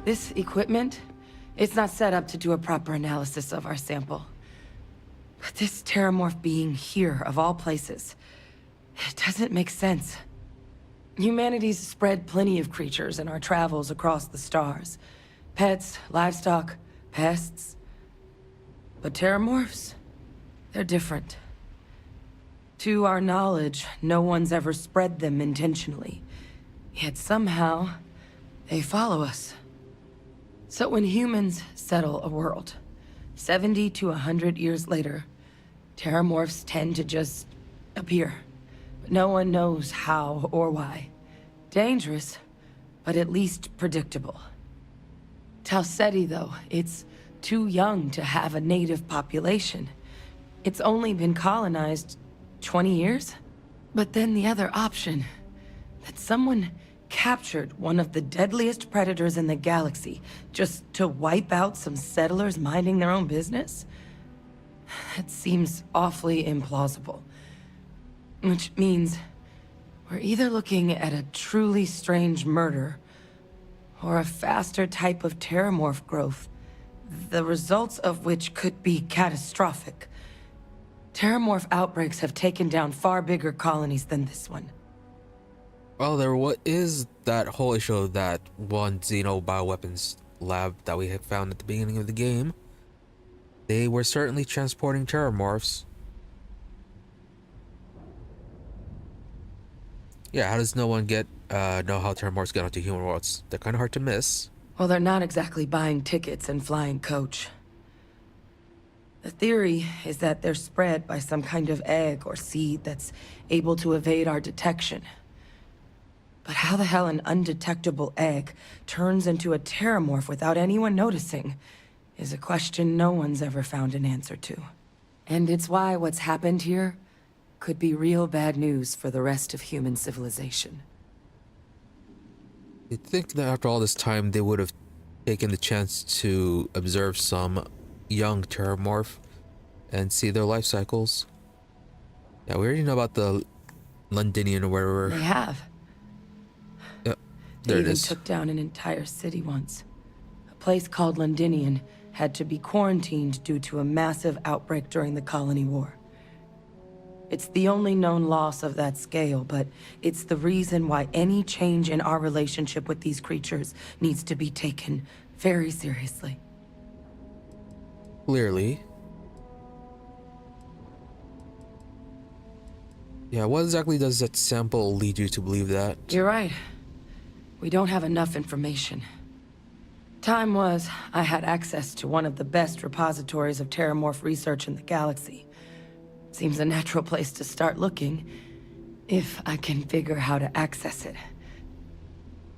This equipment, it's not set up to do a proper analysis of our sample. But this terramorph being here, of all places, it doesn't make sense. Humanity's spread plenty of creatures in our travels across the stars. Pets, livestock, pests. But terramorphs, they're different. To our knowledge, no one's ever spread them intentionally. Yet somehow, they follow us. So when humans settle a world, 70 to 100 years later, terramorphs tend to just appear. But no one knows how or why. Dangerous, but at least predictable. Talseti, though, it's too young to have a native population. It's only been colonized 20 years? But then the other option, that someone captured one of the deadliest predators in the galaxy just to wipe out some settlers minding their own business? That seems awfully implausible. Which means We're either looking at a truly strange murder, or a faster type of terramorph growth, the results of which could be catastrophic. Terramorph outbreaks have taken down far bigger colonies than this one. Well, is that whole issue of that one Xeno bioweapons lab that we had found at the beginning of the game. They were certainly transporting terramorphs. Yeah, how does no one know how terramorphs get onto human worlds? They're kind of hard to miss. Well, they're not exactly buying tickets and flying coach. The theory is that they're spread by some kind of egg or seed that's able to evade our detection. But how the hell an undetectable egg turns into a terramorph without anyone noticing is a question no one's ever found an answer to. And it's why what's happened here could be real bad news for the rest of human civilization. You'd think that after all this time they would have taken the chance to observe some young terramorph and see their life cycles. Yeah, we already know about the Londonian or whatever. They have. Yep, They there it even is. took down an entire city once. A place called Londinian had to be quarantined due to a massive outbreak during the Colony War. It's the only known loss of that scale, but it's the reason why any change in our relationship with these creatures needs to be taken very seriously. Clearly. Yeah, what exactly does that sample lead you to believe that? You're right. We don't have enough information. Time was, I had access to one of the best repositories of terramorph research in the galaxy. Seems a natural place to start looking, if I can figure how to access it.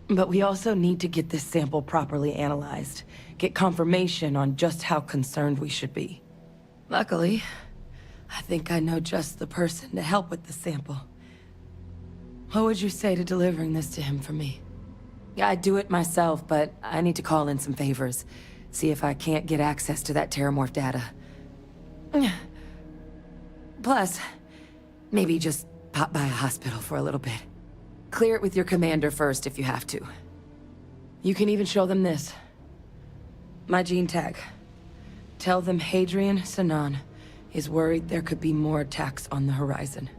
But we also need to get this sample properly analyzed, get confirmation on just how concerned we should be. Luckily, I think I know just the person to help with the sample. What would you say to delivering this to him for me? Yeah, I'd do it myself, but I need to call in some favors. See if I can't get access to that terramorph data. Plus, maybe just pop by a hospital for a little bit. Clear it with your commander first if you have to. You can even show them this. My gene tag. Tell them Hadrian Sanan is worried there could be more attacks on the horizon.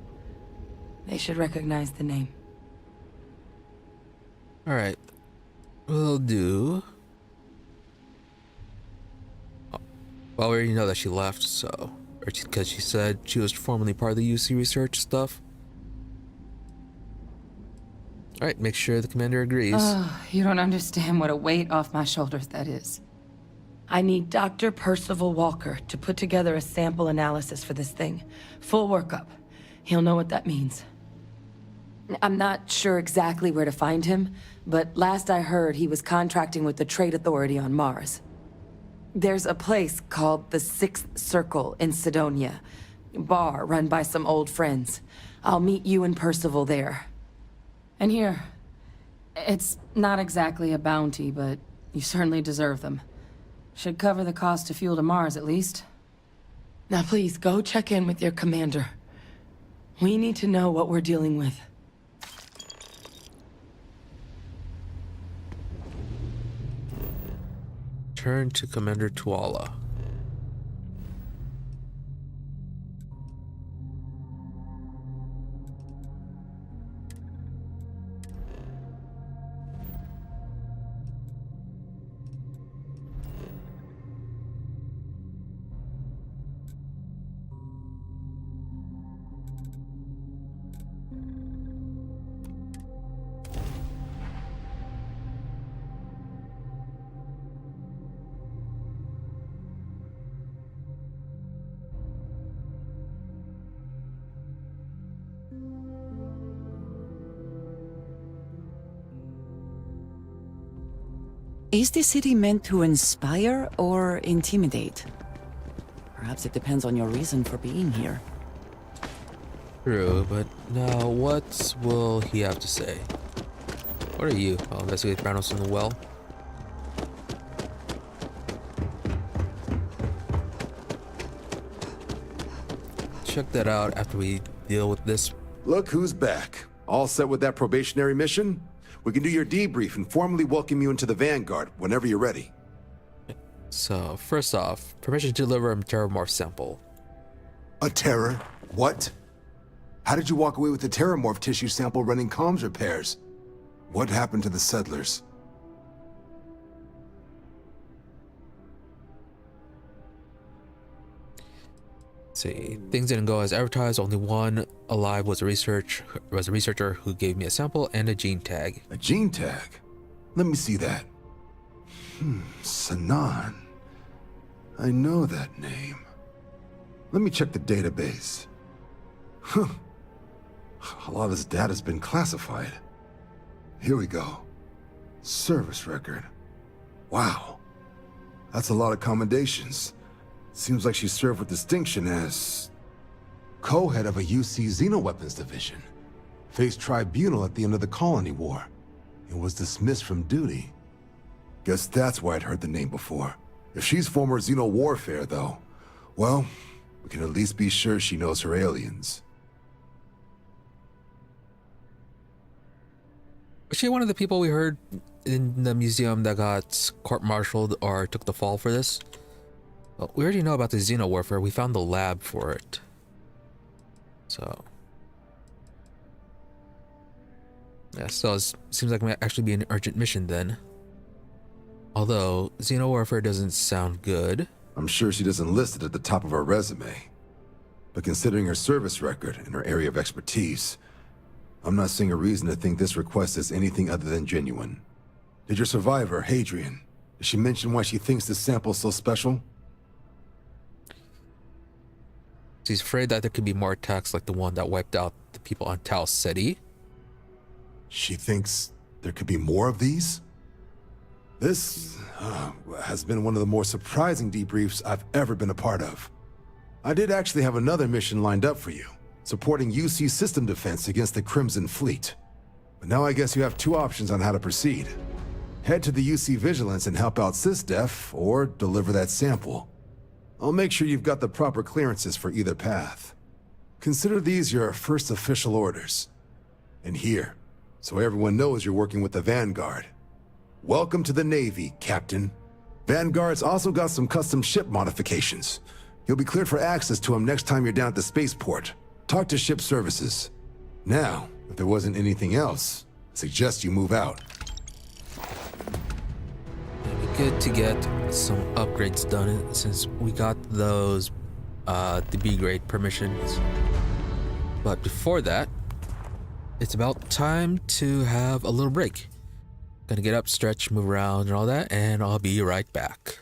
They should recognize the name. Alright. We'll do... Oh, well, we already know that she left, so... Because she said she was formerly part of the UC research stuff. Alright, make sure the commander agrees. Oh, you don't understand what a weight off my shoulders that is. I need Dr. Percival Walker to put together a sample analysis for this thing. Full workup. He'll know what that means. I'm not sure exactly where to find him, but last I heard he was contracting with the Trade Authority on Mars. There's a place called the Sixth Circle in Sidonia. A bar run by some old friends. I'll meet you and Percival there. And here. It's not exactly a bounty, but you certainly deserve them. Should cover the cost of fuel to Mars, at least. Now please, go check in with your commander. We need to know what we're dealing with. Turn to Commander Tuala. Is the city meant to inspire or intimidate? Perhaps it depends on your reason for being here. True, but now what will he have to say? What are you? I'll investigate Branos in the well. Check that out after we deal with this. Look who's back. All set with that probationary mission? We can do your debrief and formally welcome you into the Vanguard whenever you're ready. So, first off, permission to deliver a terramorph sample. A terror? What? How did you walk away with the terramorph tissue sample running comms repairs? What happened to the settlers? Let's see, things didn't go as advertised. Only one alive was a researcher who gave me a sample and a gene tag. A gene tag? Let me see that. Sanan. I know that name. Let me check the database. Huh. A lot of this data's been classified. Here we go. Service record. Wow. That's a lot of commendations. Seems like she served with distinction as co-head of a UC Xenoweapons division. Faced tribunal at the end of the Colony War and was dismissed from duty. Guess that's why I'd heard the name before. If she's former Xeno warfare, though, well, we can at least be sure she knows her aliens. Was she one of the people we heard in the museum that got court-martialed or took the fall for this? Well, we already know about the Xeno warfare. We found the lab for it. So... yeah, so it seems like it might actually be an urgent mission then. Although, Xeno warfare doesn't sound good. I'm sure she doesn't list it at the top of her resume. But considering her service record and her area of expertise, I'm not seeing a reason to think this request is anything other than genuine. Did your survivor, Hadrian, did she mention why she thinks this sample is so special? She's afraid that there could be more attacks like the one that wiped out the people on Tau Ceti. She thinks there could be more of these? This has been one of the more surprising debriefs I've ever been a part of. I did actually have another mission lined up for you, supporting UC system defense against the Crimson Fleet. But now I guess you have two options on how to proceed. Head to the UC Vigilance and help out SysDef, or deliver that sample. I'll make sure you've got the proper clearances for either path. Consider these your first official orders. And here, so everyone knows you're working with the Vanguard. Welcome to the Navy, Captain. Vanguard's also got some custom ship modifications. You'll be cleared for access to them next time you're down at the spaceport. Talk to ship services. Now, if there wasn't anything else, I suggest you move out. It'd be good to get some upgrades done since we got those the B-grade permissions. But before that, it's about time to have a little break. Gonna get up, stretch, move around and all that, and I'll be right back.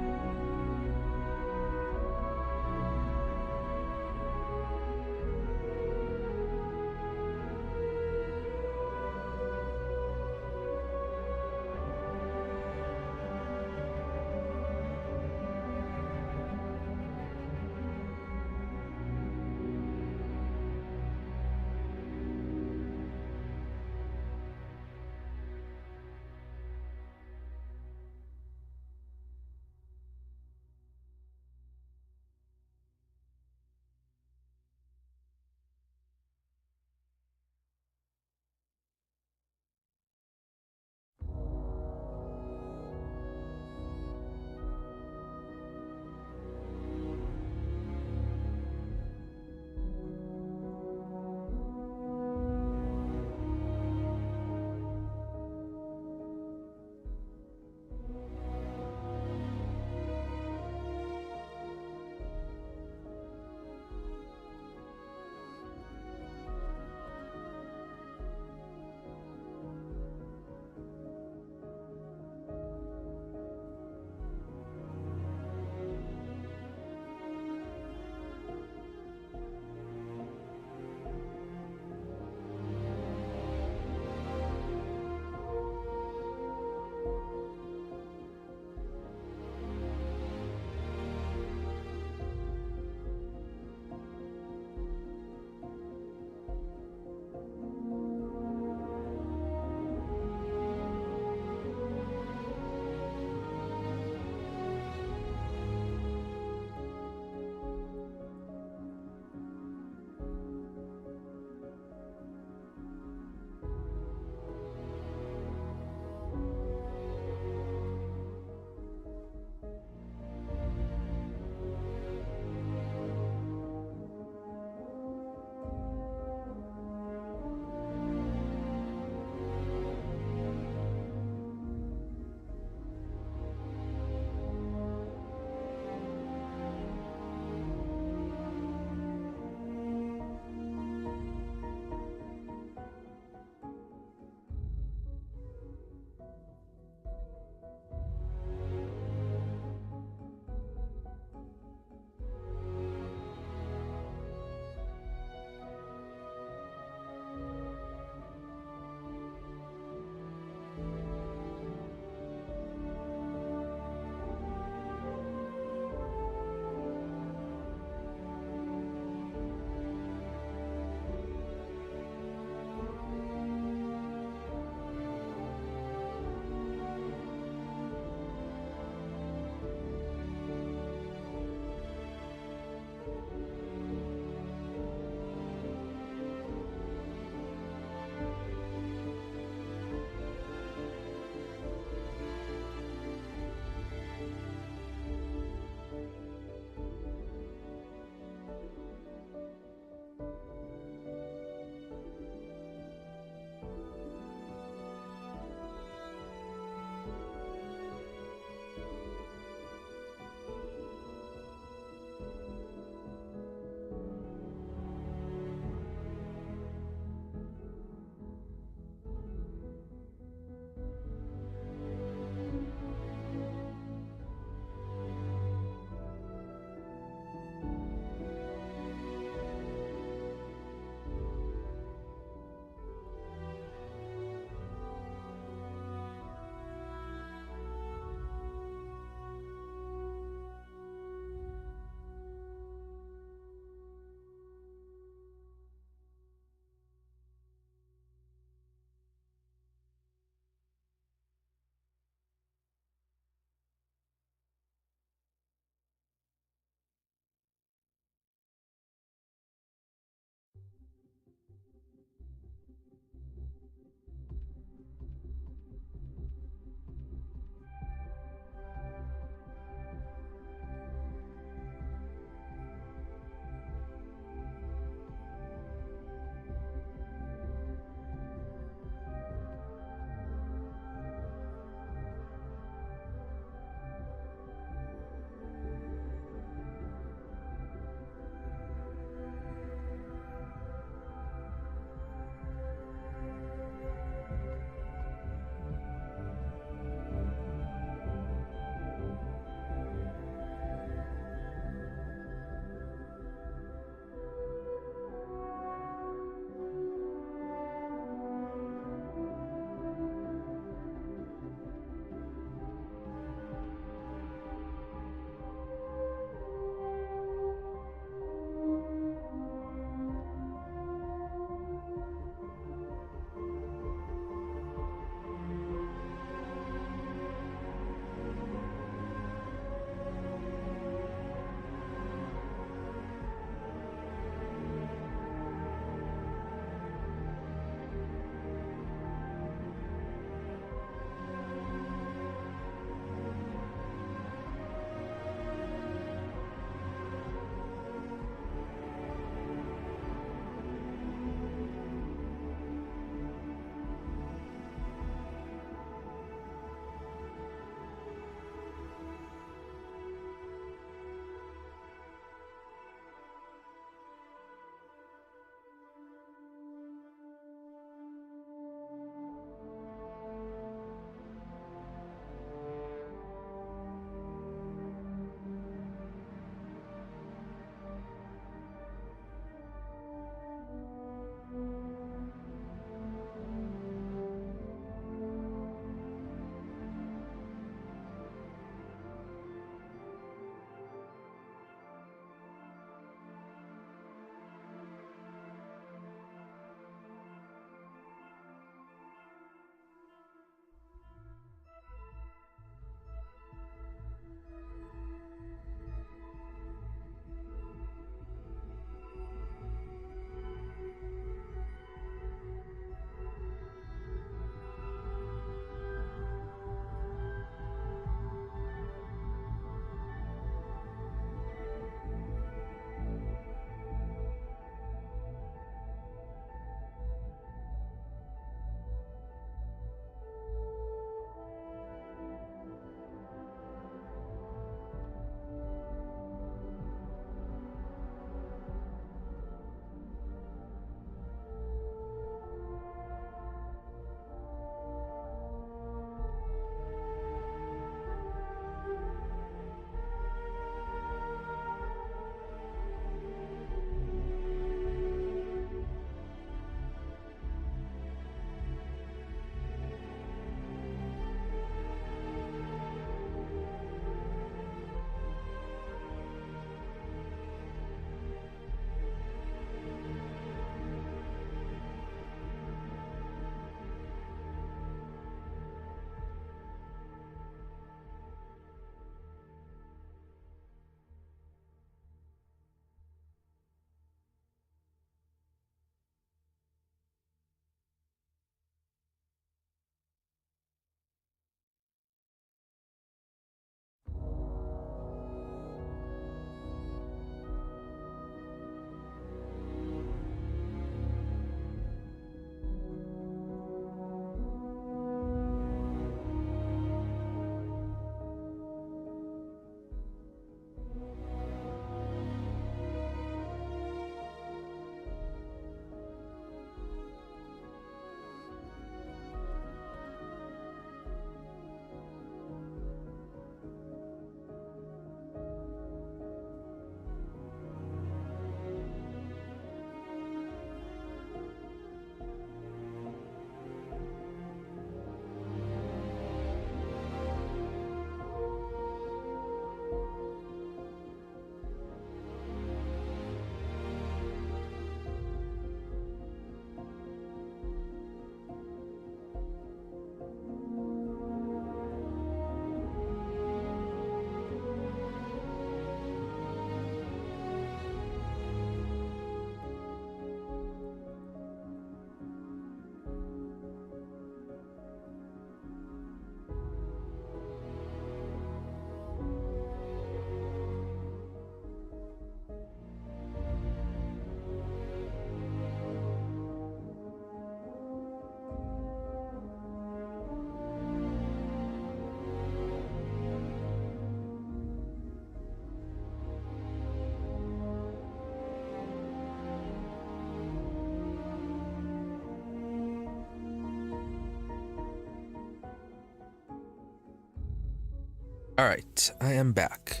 Alright, I am back.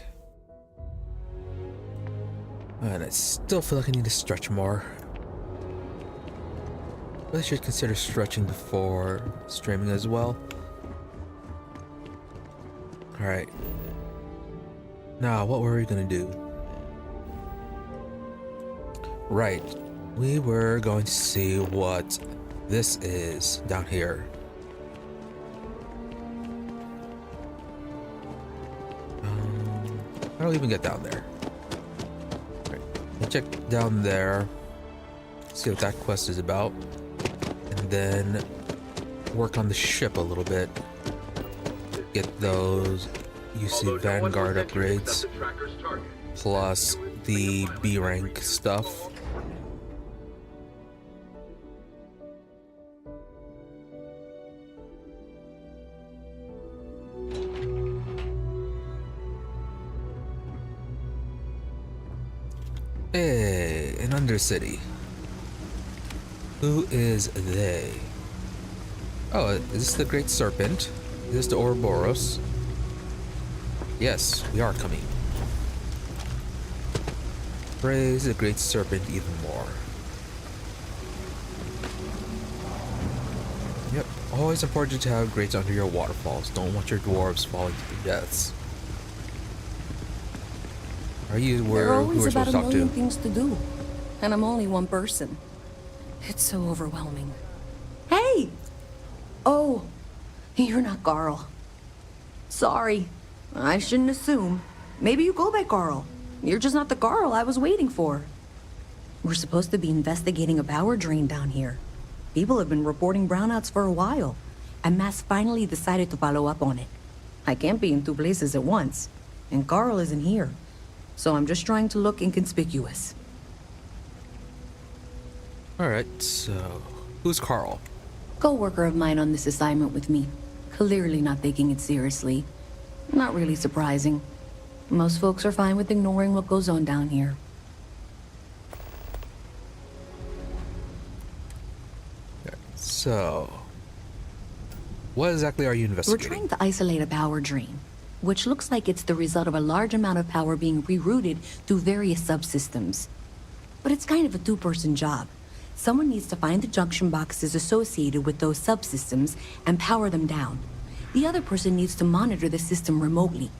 And I still feel like I need to stretch more. Really should consider stretching before streaming as well. Alright. Now, what were we gonna do? Right. We were going to see what this is down here. I don't even get down there. Right. Let's check down there. See what that quest is about. And then work on the ship a little bit. Get those UC Vanguard upgrades. Plus the B rank stuff. Hey, an Undercity. Who is they? Oh, is this the Great Serpent? Is this the Ouroboros? Yes, we are coming. Praise the Great Serpent even more. Yep, always important to have greats under your waterfalls. Don't want your dwarves falling to their deaths. Are you who we're supposed to talk to? There are always about a million things to do, and I'm only one person. It's so overwhelming. Hey! Oh, you're not Carl. Sorry, I shouldn't assume. Maybe you go by Carl. You're just not the Carl I was waiting for. We're supposed to be investigating a power drain down here. People have been reporting brownouts for a while, and Mass finally decided to follow up on it. I can't be in two places at once, and Carl isn't here. So I'm just trying to look inconspicuous. Alright, so who's Carl? Co-worker of mine on this assignment with me. Clearly not taking it seriously. Not really surprising. Most folks are fine with ignoring what goes on down here. So, what exactly are you investigating? We're trying to isolate a power drain, which looks like it's the result of a large amount of power being rerouted through various subsystems. But it's kind of a two-person job. Someone needs to find the junction boxes associated with those subsystems and power them down. The other person needs to monitor the system remotely.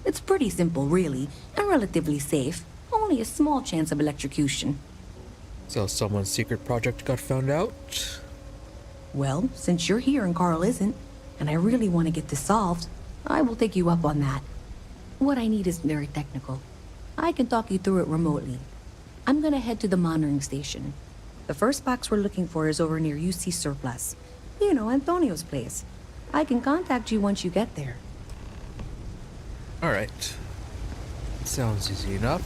It's pretty simple, really, and relatively safe. Only a small chance of electrocution. So someone's secret project got found out? Well, since you're here and Carl isn't, and I really want to get this solved, I will take you up on that. What I need is very technical. I can talk you through it remotely. I'm gonna head to the monitoring station. The first box we're looking for is over near UC Surplus. You know, Antonio's place. I can contact you once you get there. Alright. Sounds easy enough.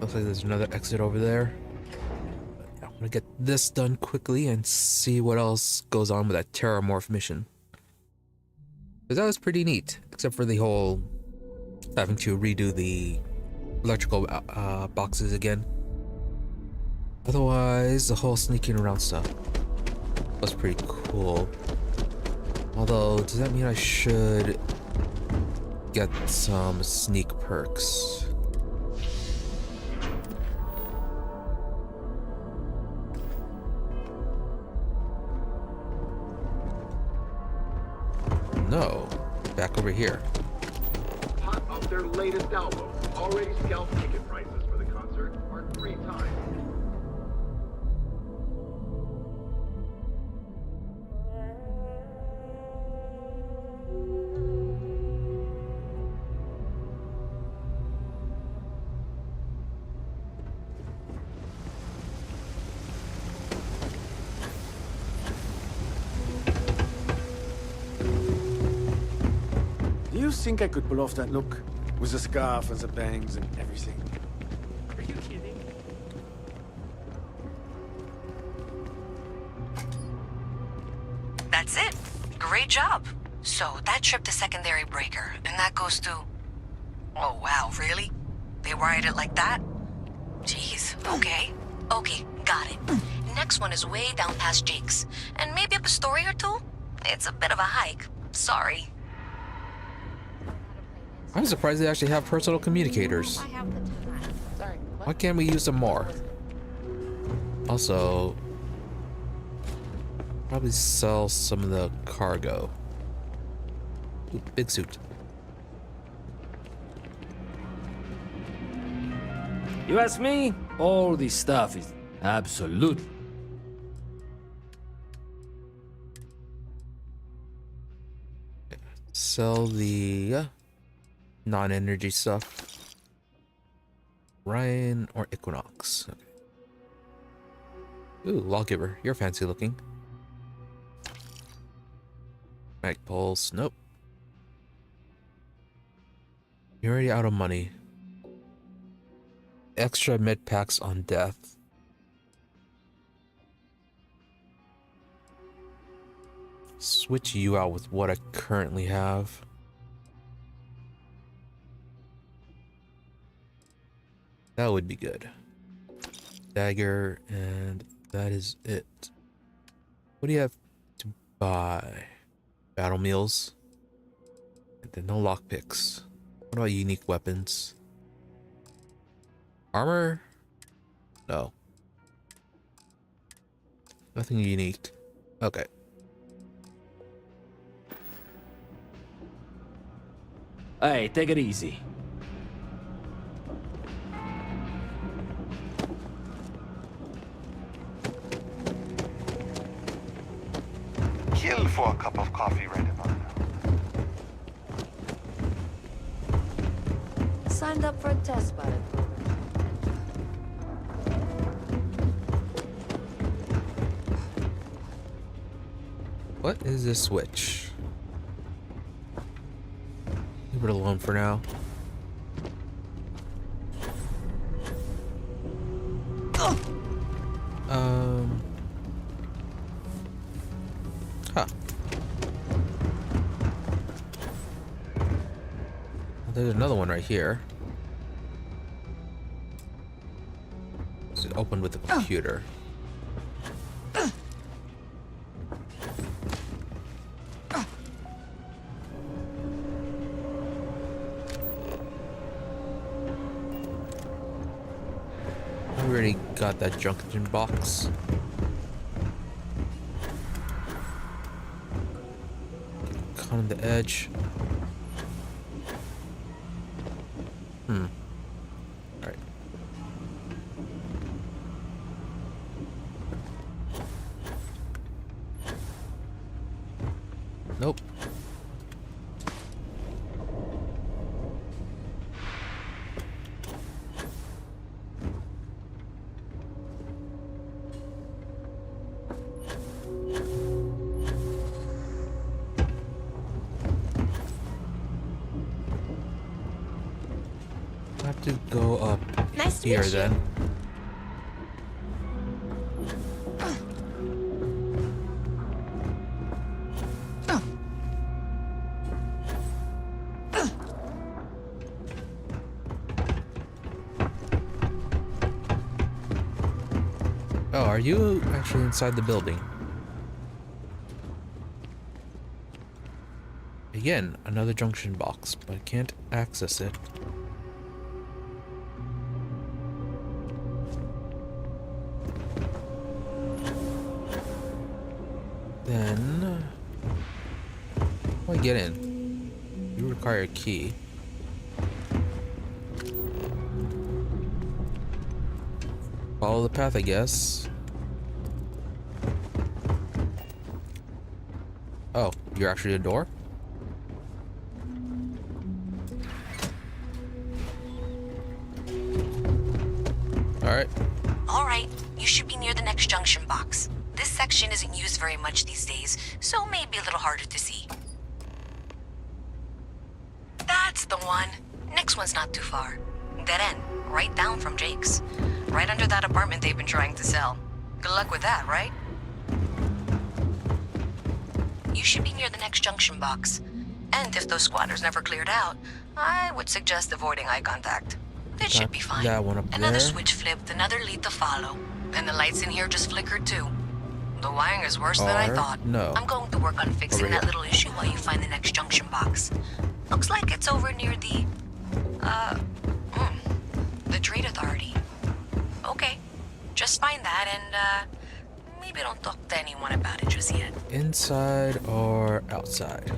Looks like there's another exit over there. I'm gonna get this done quickly and see what else goes on with that Terramorph mission. Because that was pretty neat, except for the whole having to redo the electrical boxes again. Otherwise, the whole sneaking around stuff was pretty cool. Although, does that mean I should get some sneak perks? No, back over here. Hot off their latest album, already scalped ticket prices for the concert are 3 times. Do you think I could pull off that look? With the scarf and the bangs and everything? Are you kidding? That's it. Great job. So, that tripped the secondary breaker, and that goes to... Oh, wow, really? They wired it like that? Jeez, okay. Okay, got it. Next next one is way down past Jake's. And maybe up a story or two? It's a bit of a hike. Sorry. I'm surprised they actually have personal communicators. Sorry. Why can't we use them more? Also, probably sell some of the cargo. Ooh, big suit. You ask me, all this stuff is absolute. Sell the non-energy stuff. Ryan or Equinox. Okay. Ooh, Lawgiver. You're fancy looking. Mag Pulse. Nope. You're already out of money. Extra med packs on death. Switch you out with what I currently have. That would be good. Dagger, and that is it. What do you have to buy? Battle meals. And then no lockpicks. What about unique weapons? Armor? No. Nothing unique. Okay. Hey, take it easy. Kill for a cup of coffee right about now. Signed up for a test pilot program. What is this switch? Leave it alone for now. Huh. There's another one right here. Is it open with the computer? We already got that junction box. Caught on the edge. Alright. Nope. Have to go up here then. Oh, are you actually inside the building? Again, another junction box, but I can't access it. Then, how do I get in? You require a key. Follow the path, I guess. Oh, you're actually a door? Alright. Alright, you should be near the next junction box. This section isn't used very much these days, so maybe a little harder to see. That's the one. Next one's not too far. Dead end, right down from Jake's. Right under that apartment they've been trying to sell. Good luck with that, right? You should be near the next junction box. And if those squatters never cleared out, I would suggest avoiding eye contact. It should be fine. That one up Another there. switch flipped, another lead to follow. And the lights in here just flickered too. The wiring is worse than I thought. No. I'm going to work on fixing that little issue while you find the next junction box. Looks like it's over near the Trade Authority. Okay, just find that and, maybe don't talk to anyone about it just yet. Inside or outside?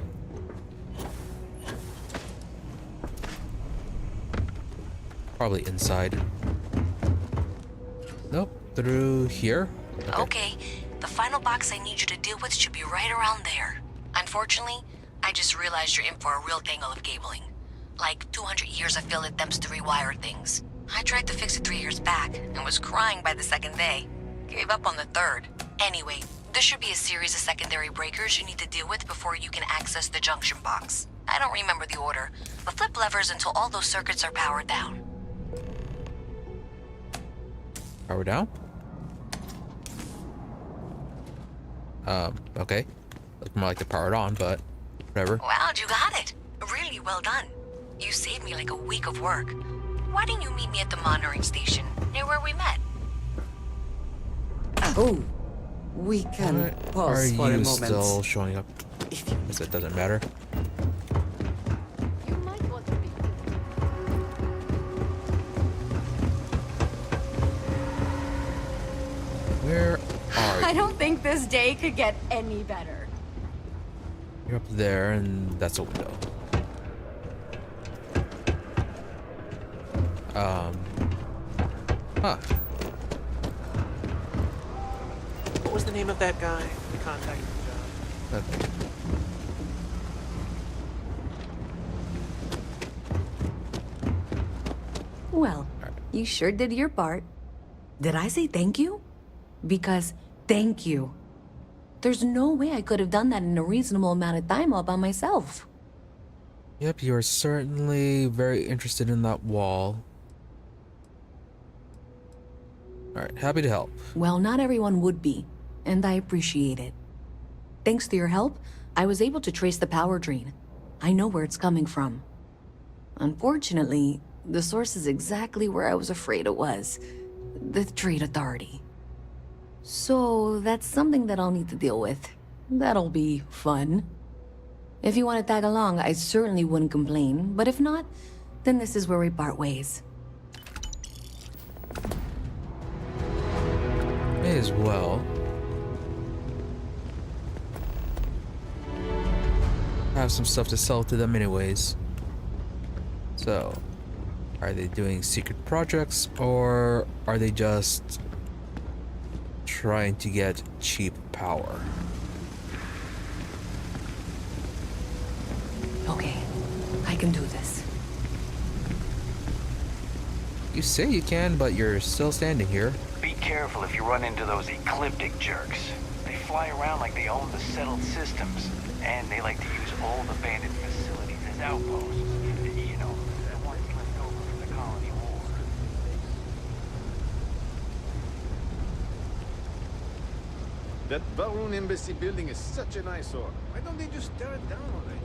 Probably inside. Nope, through here? Okay, the final box I need you to deal with should be right around there. Unfortunately, I just realized you're in for a real tangle of cabling. Like 200 years of field attempts to rewire things. I tried to fix it 3 years back and was crying by the second day. Gave up on the third. Anyway, there should be a series of secondary breakers you need to deal with before you can access the junction box. I don't remember the order, but flip levers until all those circuits are powered down. Power down? Okay. Look more like the powered on, but whatever. Wow, you got it. Really well done. You saved me like a week of work. Why didn't you meet me at the monitoring station, near where we met? Oh, we can pause for a Are you moment. still showing up? Because it doesn't matter. Where are you? I don't think this day could get any better. You're up there, and that's a window. Huh. What was the name of that guy? The contact job. Okay. Well, you sure did your part. Did I say thank you? Because thank you. There's no way I could have done that in a reasonable amount of time all by myself. Yep, you are certainly very interested in that wall. Alright, happy to help. Well, not everyone would be, and I appreciate it. Thanks to your help, I was able to trace the power drain. I know where it's coming from. Unfortunately, the source is exactly where I was afraid it was. The Trade Authority. So, that's something that I'll need to deal with. That'll be fun. If you want to tag along, I certainly wouldn't complain, but if not, then this is where we part ways. May as well. Have some stuff to sell to them anyways. So, are they doing secret projects or are they just trying to get cheap power? Okay, I can do this. You say you can, but you're still standing here. Be careful if you run into those ecliptic jerks. They fly around like they own the settled systems, and they like to use old abandoned facilities as outposts. You know, the ones left over from the colony war. That Baroon Embassy building is such an eyesore. Why don't they just tear it down already?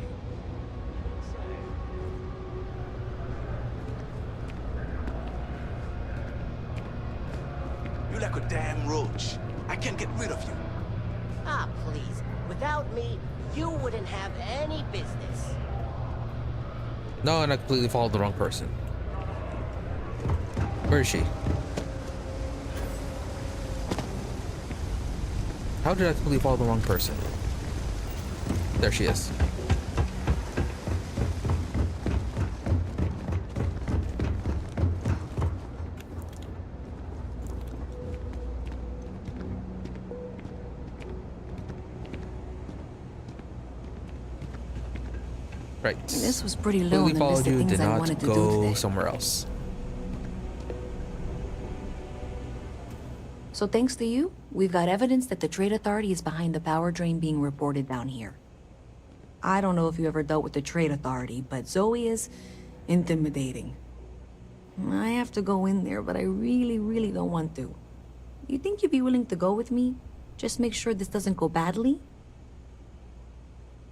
You're like a damn roach. I can't get rid of you. Ah, please. Without me, you wouldn't have any business. No, and I completely followed the wrong person. Where is she? How did I completely follow the wrong person? There she is. Right. This was pretty low on Completely the list followed of you, things did I not wanted to do go today. somewhere else. So thanks to you, we've got evidence that the Trade Authority is behind the power drain being reported down here. I don't know if you ever dealt with the Trade Authority, but Zoe is intimidating. I have to go in there, but I really don't want to. You think you'd be willing to go with me? Just make sure this doesn't go badly?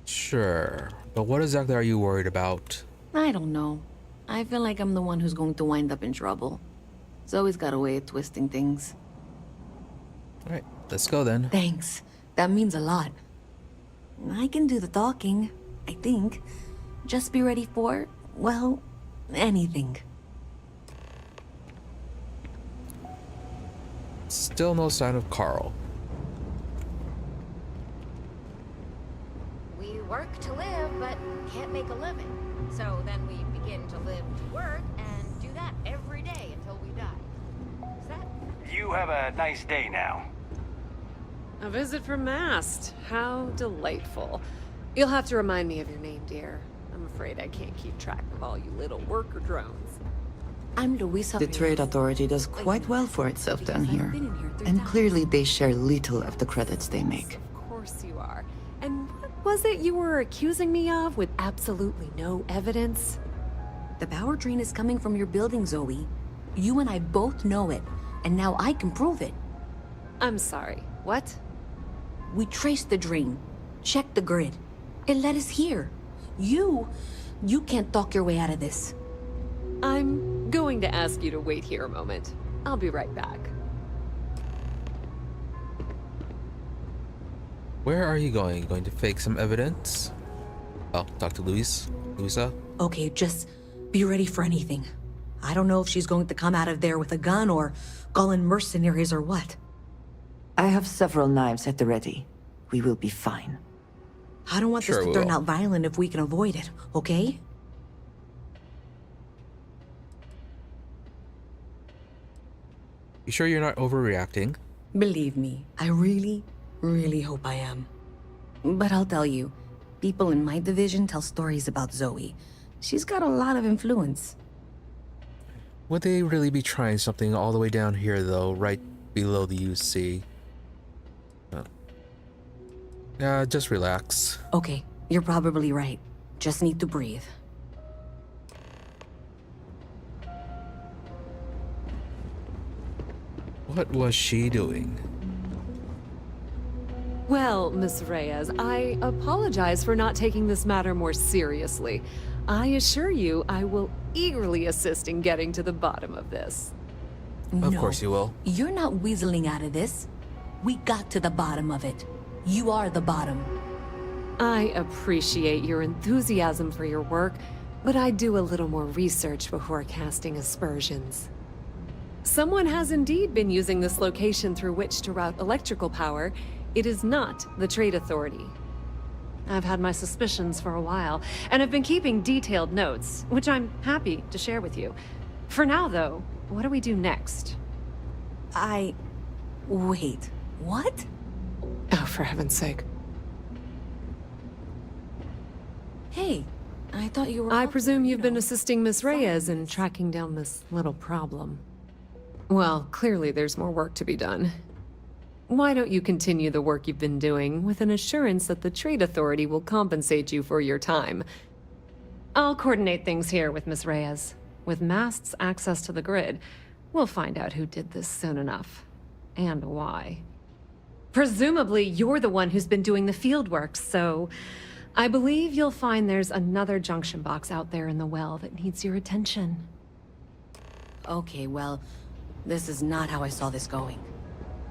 Sure. But what exactly are you worried about? I don't know. I feel like I'm the one who's going to wind up in trouble. Zoe's got a way of twisting things. All right, let's go then. Thanks. That means a lot. I can do the talking, I think. Just be ready for, well, anything. Still no sign of Carl. We work to live, but can't make a living. So then we begin to live to work and do that every day until we die. Is that... You have a nice day now. A visit from Mast. How delightful. You'll have to remind me of your name, dear. I'm afraid I can't keep track of all you little worker drones. I'm Luisa. The Trade Authority does quite well for itself down here. And clearly they share little of the credits they make. Of course you are. And what was it you were accusing me of with absolutely no evidence? The power drain is coming from your building, Zoe. You and I both know it, and now I can prove it. I'm sorry, what? We traced the drain, checked the grid. It led us here. You can't talk your way out of this. I'm going to ask you to wait here a moment. I'll be right back. Where are you going? Going to fake some evidence? Oh, talk to Luisa? Okay, just be ready for anything. I don't know if she's going to come out of there with a gun or call in mercenaries or what. I have several knives at the ready. We will be fine. I don't want this to turn out violent if we can avoid it, okay? You sure you're not overreacting? Believe me, I really, really hope I am. But I'll tell you, people in my division tell stories about Zoe. She's got a lot of influence. Would they really be trying something all the way down here, though, right below the UC? Just relax. Okay, you're probably right. Just need to breathe. What was she doing? Well, Miss Reyes, I apologize for not taking this matter more seriously. I assure you I will eagerly assist in getting to the bottom of this. Of course you will. You're not weaseling out of this. We got to the bottom of it. You are the bottom. I appreciate your enthusiasm for your work, but I'd do a little more research before casting aspersions. Someone has indeed been using this location through which to route electrical power. It is not the Trade Authority. I've had my suspicions for a while, and have been keeping detailed notes, which I'm happy to share with you. For now, though, what do we do next? Wait, what? Oh, for heaven's sake. Hey, I thought you were... I presume you've been assisting Miss Reyes in tracking down this little problem. Well, clearly there's more work to be done. Why don't you continue the work you've been doing with an assurance that the Trade Authority will compensate you for your time? I'll coordinate things here with Miss Reyes. With Mast's access to the grid, we'll find out who did this soon enough. And why. Presumably, you're the one who's been doing the field work, so I believe you'll find there's another junction box out there in the well that needs your attention. Okay, well, this is not how I saw this going.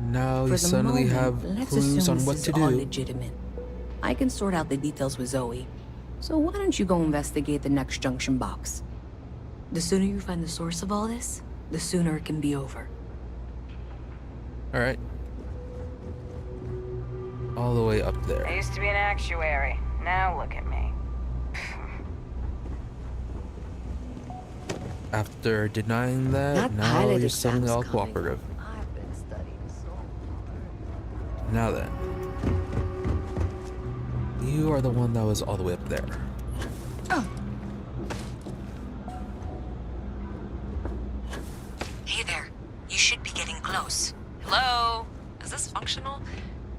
Now you suddenly have clues on what to do. All legitimate. I can sort out the details with Zoe. So why don't you go investigate the next junction box? The sooner you find the source of all this, the sooner it can be over. All right. All the way up there. I used to be an actuary. Now look at me. After denying that, now you're suddenly all cooperative. I've been studying so hard. Now then. You are the one that was all the way up there. Hey there. You should be getting close. Hello? Is this functional?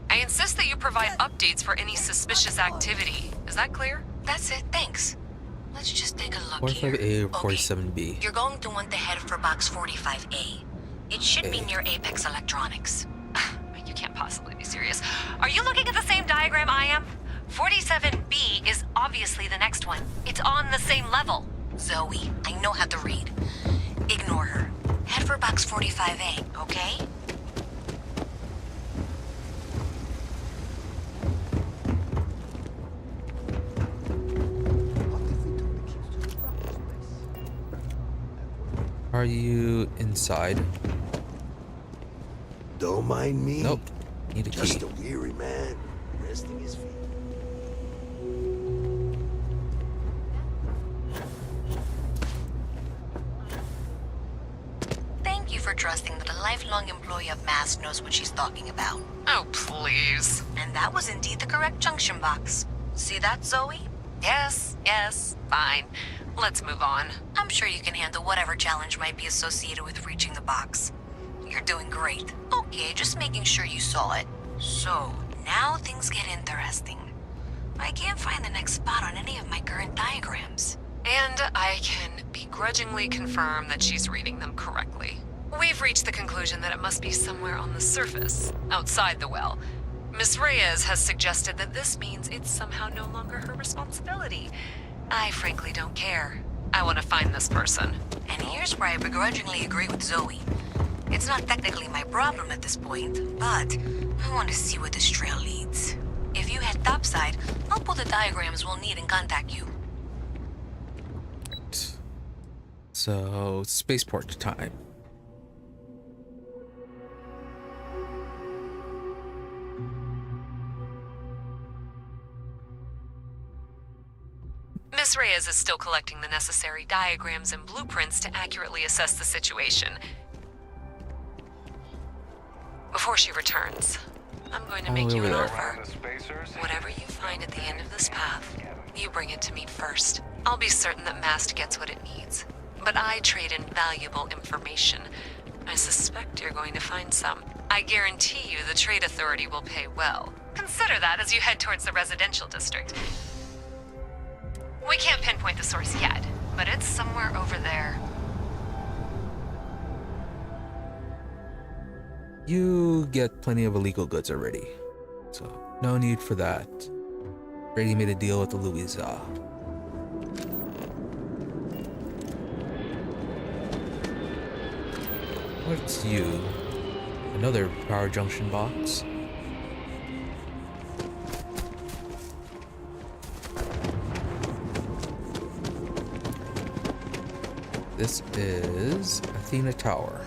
I insist that you provide updates for any suspicious activity. Is that clear? That's it, thanks. Let's just take a look here. 45A or 47B? You're going to want to head for box 45A. It should be near Apex Electronics. You can't possibly be serious. Are you looking at the same diagram I am? 47B is obviously the next one. It's on the same level. Zoe, I know how to read. Ignore her. Head for box 45A, okay? Are you inside? Don't mind me. Nope. Need a key. Just a weary man resting his feet. Thank you for trusting that a lifelong employee of Mask knows what she's talking about. Oh, please. And that was indeed the correct junction box. See that, Zoe? Yes, fine. Let's move on. I'm sure you can handle whatever challenge might be associated with reaching the box. You're doing great. Okay, just making sure you saw it. So, now things get interesting. I can't find the next spot on any of my current diagrams. And I can begrudgingly confirm that she's reading them correctly. We've reached the conclusion that it must be somewhere on the surface, outside the well. Miss Reyes has suggested that this means it's somehow no longer her responsibility. I frankly don't care. I want to find this person. And here's where I begrudgingly agree with Zoe. It's not technically my problem at this point, but I want to see where this trail leads. If you head topside, I'll pull the diagrams we'll need and contact you. So, spaceport time. Miss Reyes is still collecting the necessary diagrams and blueprints to accurately assess the situation. Before she returns, I'm going to make you an offer. Whatever you find at the end of this path, you bring it to me first. I'll be certain that Mast gets what it needs. But I trade in valuable information. I suspect you're going to find some. I guarantee you the Trade Authority will pay well. Consider that as you head towards the residential district. We can't pinpoint the source yet, but it's somewhere over there. You get plenty of illegal goods already, so no need for that. Already made a deal with the Louisa. What's you? Another power junction box. This is Athena Tower.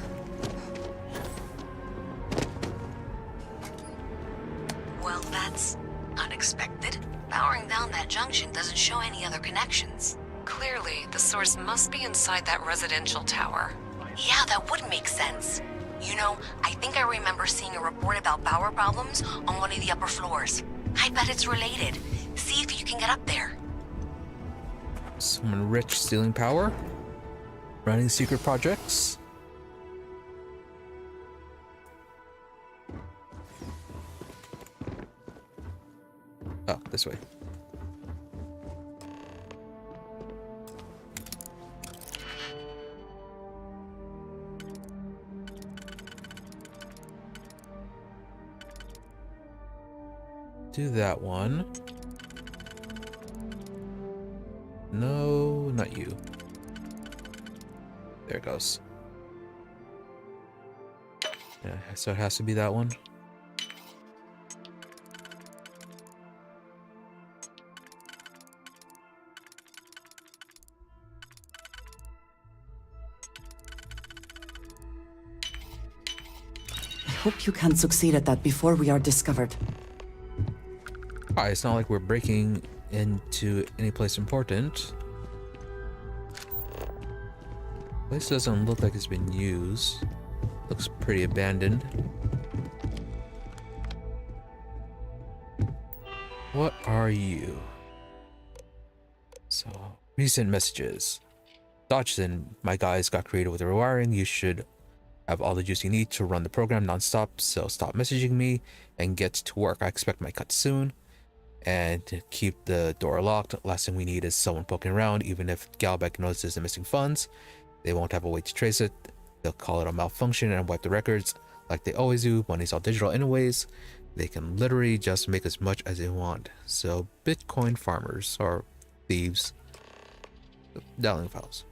Well, that's unexpected. Powering down that junction doesn't show any other connections. Clearly, the source must be inside that residential tower. Yeah, that would make sense. You know, I think I remember seeing a report about power problems on one of the upper floors. I bet it's related. See if you can get up there. Someone rich stealing power? Running secret projects? Oh, this way. Do that one. No, not you. There it goes. Yeah, so it has to be that one. I hope you can succeed at that before we are discovered. Alright, it's not like we're breaking into any place important. Place doesn't look like it's been used. Looks pretty abandoned. What are you? So, recent messages. Dodgson, my guys got creative with the rewiring. You should have all the juice you need to run the program nonstop, so stop messaging me and get to work. I expect my cut soon. And to keep the door locked. Last thing we need is someone poking around. Even if Galbeck notices the missing funds, they won't have a way to trace it. They'll call it a malfunction and wipe the records like they always do. Money's all digital anyways. They can literally just make as much as they want. So Bitcoin farmers or thieves. Dialing files.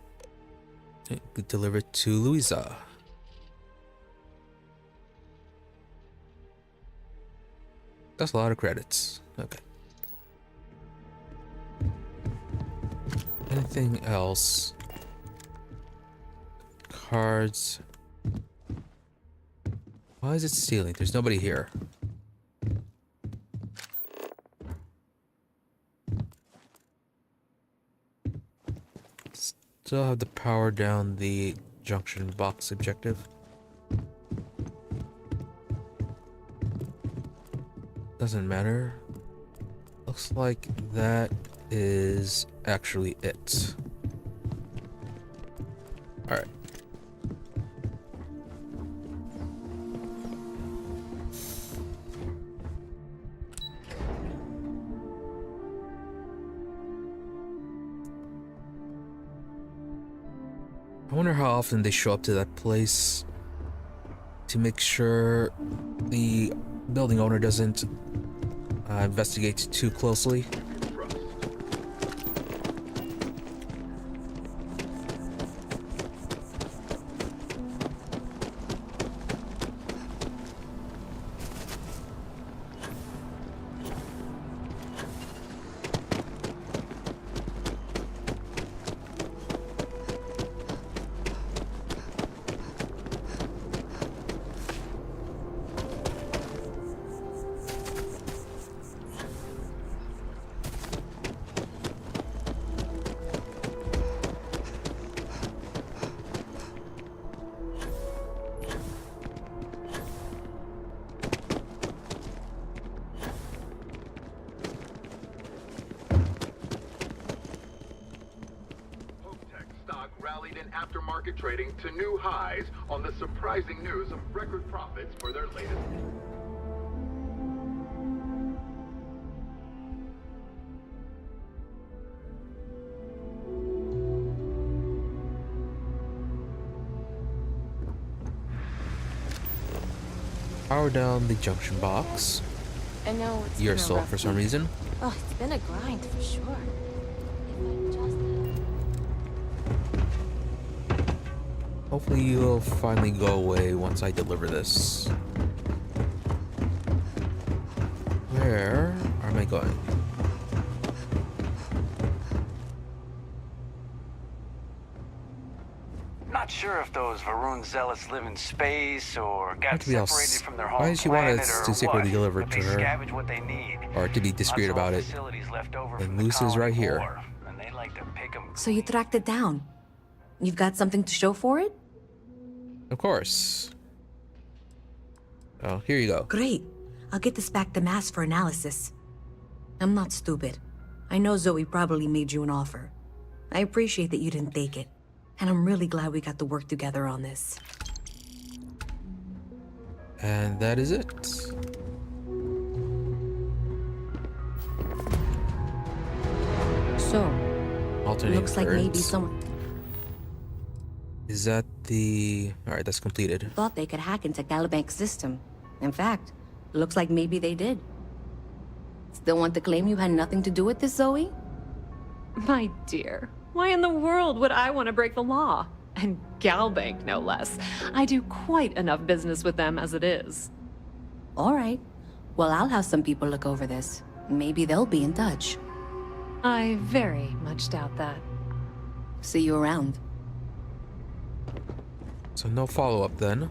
Deliver to Louisa. That's a lot of credits. Okay. Anything else? cards. Why is it stealing? There's nobody here. Still have to power down the junction box objective. Doesn't matter. Looks like that is actually it. Alright. I wonder how often they show up to that place to make sure the building owner doesn't investigate too closely. Rallied in aftermarket trading to new highs on the surprising news of record profits for their latest. Power down the junction box. I know it's You're been a slow rough for some week. reason. Oh, it's been a grind for sure. Hopefully you'll finally go away once I deliver this. Where am I going? Not sure if those Varun zealots live in space or got To be all separated from their home why does she want planet us or to secretly what, deliver it but to they her? scavenge what they need. Or to be discreet Lots of about it? facilities left over The from moose is colony right here. war, and they like to pick 'em. So you tracked it down. You've got something to show for it? Of course. Oh, here you go. Great. I'll get this back to Mass for analysis. I'm not stupid. I know Zoe probably made you an offer. I appreciate that you didn't take it. And I'm really glad we got to work together on this. And that is it. So, Alternating looks like maybe currents. someone Is that the... Alright, that's completed. thought they could hack into Galabank's system. In fact, looks like maybe they did. Still want to claim you had nothing to do with this, Zoe? My dear, why in the world would I want to break the law? And Galbank, no less. I do quite enough business with them as it is. All right. Well, I'll have some people look over this. Maybe they'll be in touch. I very much doubt that. See you around. So no follow-up then.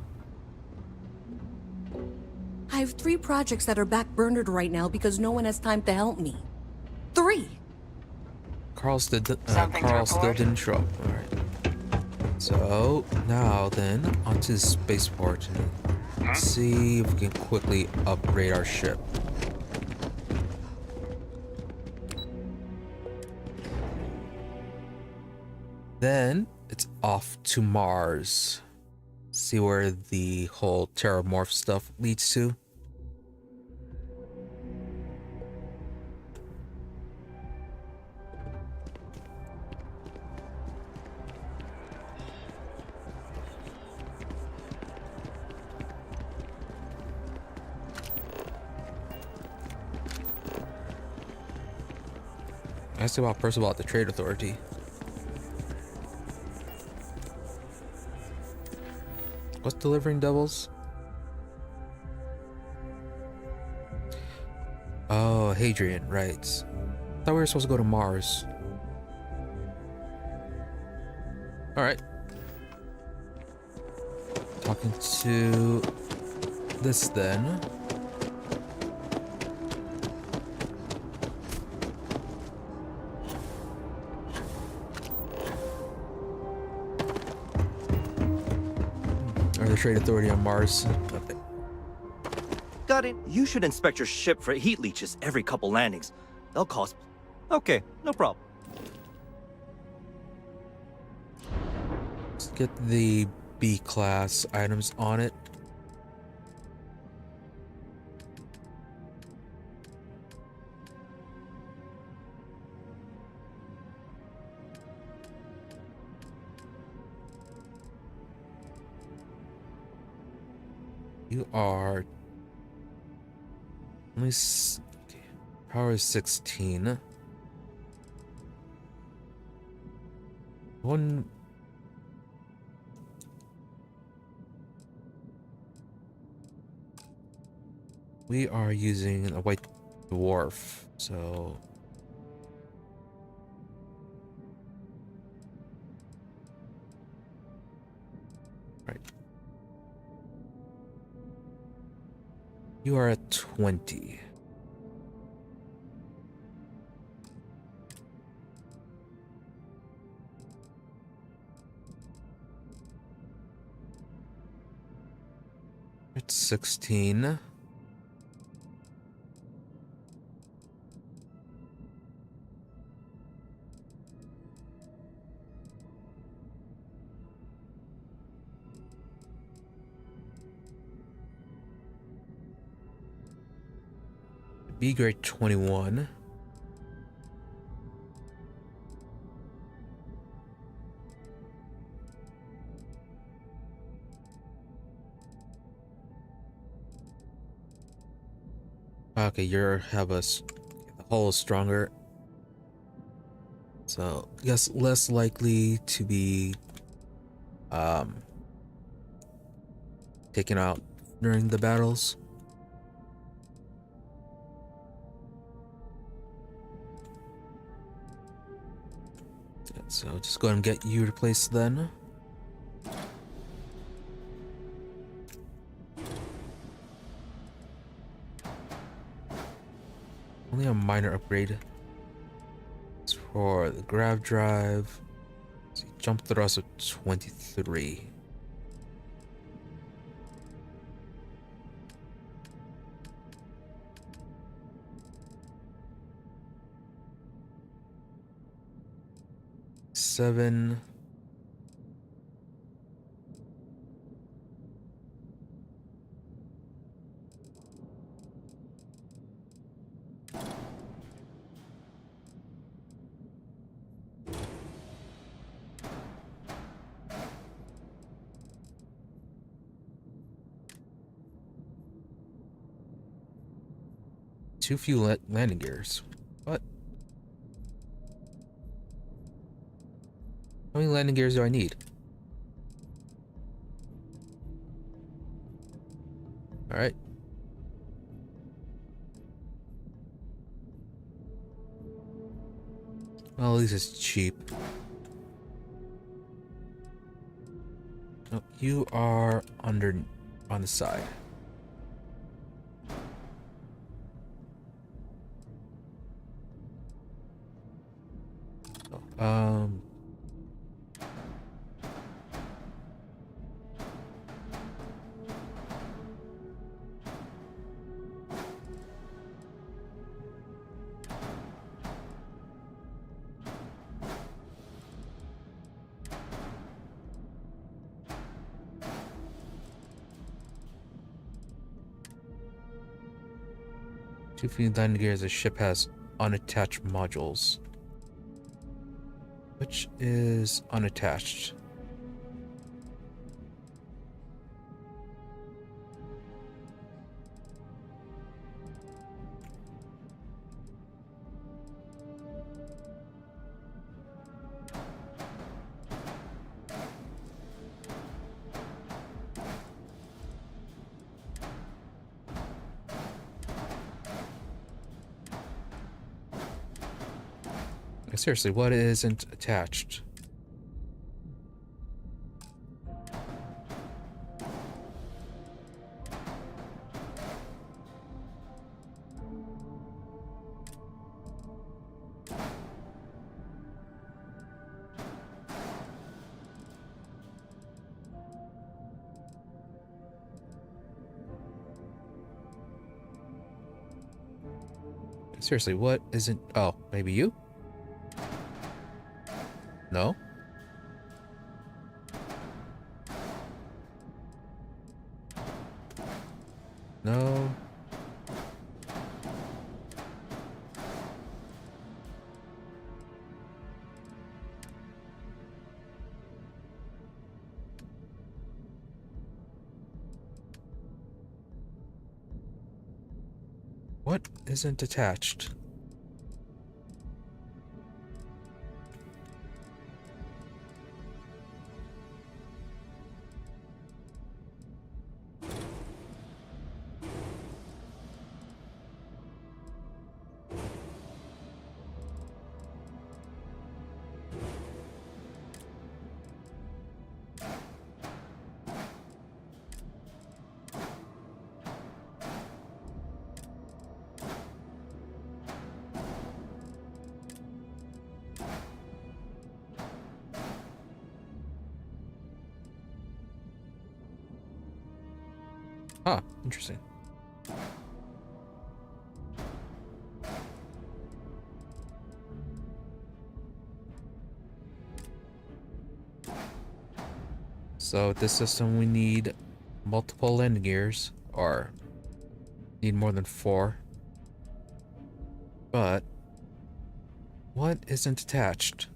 I have 3 projects that are backburnered right now because no one has time to help me. 3! Carl still didn't show up. Alright. So now then, onto the spaceport and see if we can quickly upgrade our ship. Then it's off to Mars. See where the whole terramorph stuff leads to. I asked about Percival at the Trade Authority. What's delivering devils? Oh, Hadrian, right. Thought we were supposed to go to Mars. Alright. into this then. Or the Trade Authority on Mars. Okay. Got it. You should inspect your ship for heat leeches every couple landings. They'll cost... Okay, no problem. Let's get the B-class items on it. You are only okay. Power is 16. One. We are using a white dwarf, so right. You are at 20. It's 16. B grade 21. Okay, the hull is stronger, so yes, less likely to be taken out during the battles. So just go ahead and get you replaced then. Only a minor upgrade. It's for the grav drive. So jump thrust of 23. Seven. Too few landing gears. What? How many landing gears do I need? All right. Well, at least it's cheap. Oh, you are on the side. Too few landing gears. The ship has unattached modules. Which is unattached? Seriously, what isn't attached? Seriously, what isn't... Oh, maybe you? No? No. What isn't attached? Huh, interesting. So with this system we need multiple landing gears, or need more than 4. But what isn't attached?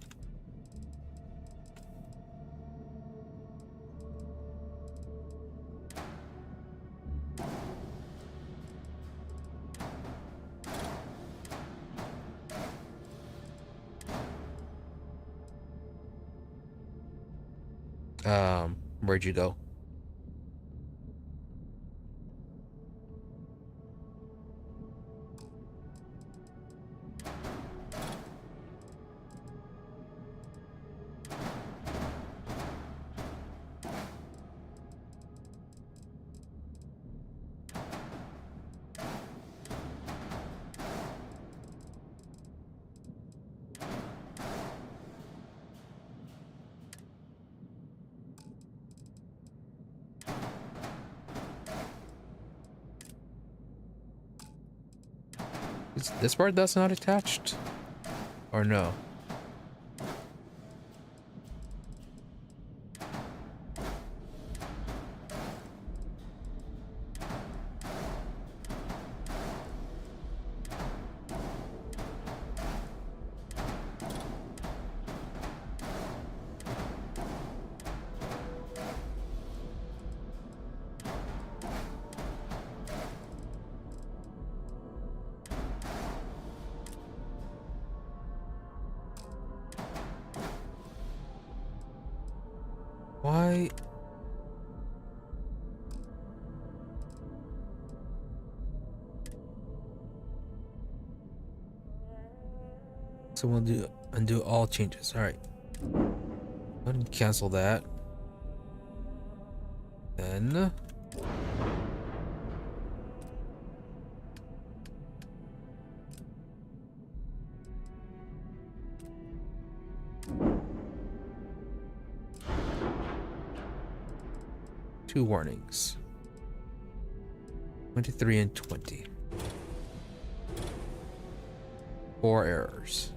Where'd you go? Is this part that's not attached? Or no? Why? So we'll undo all changes. All right. Go ahead and cancel that. Then two warnings. 23 and 20. 4 errors.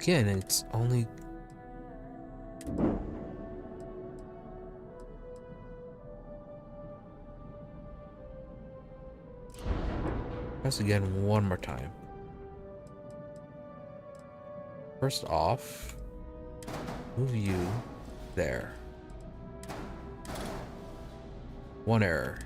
Again, it's only... Press again one more time. First off, move you there. One error.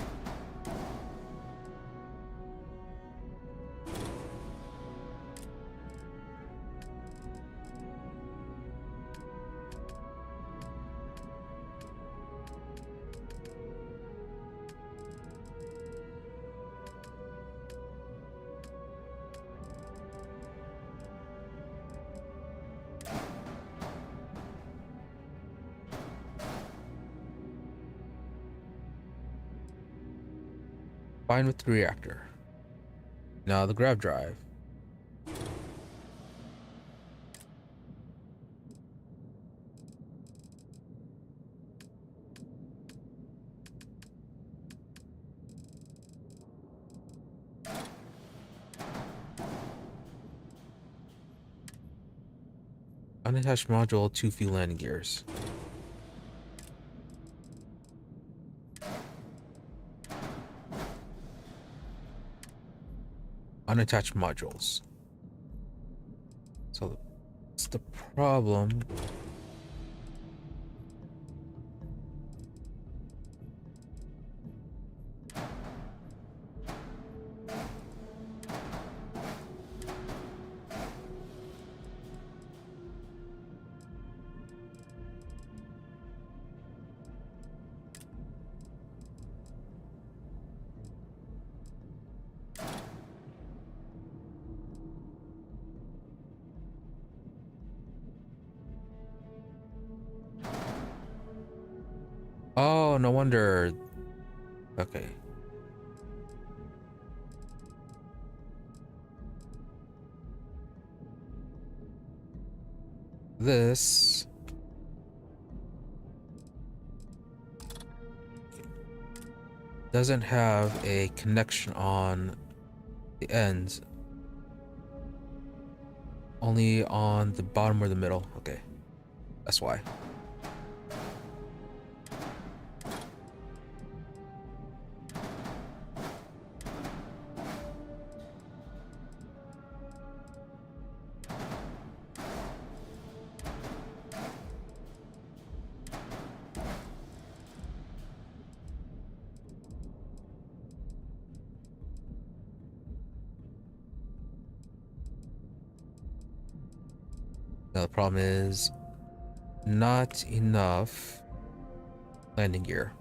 Fine with the reactor. Now the grav drive. Unattached module, 2 fuel landing gears. Unattached modules. So that's the problem. Oh, no wonder. Okay. This doesn't have a connection on the ends, only on the bottom or the middle. Okay, that's why. Now the problem is not enough landing gear.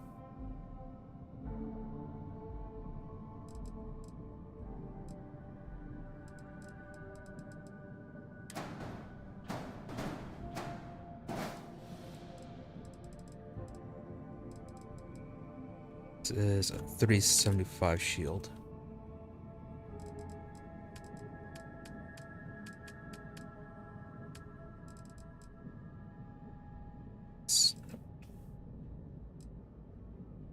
This is a 375 shield. It's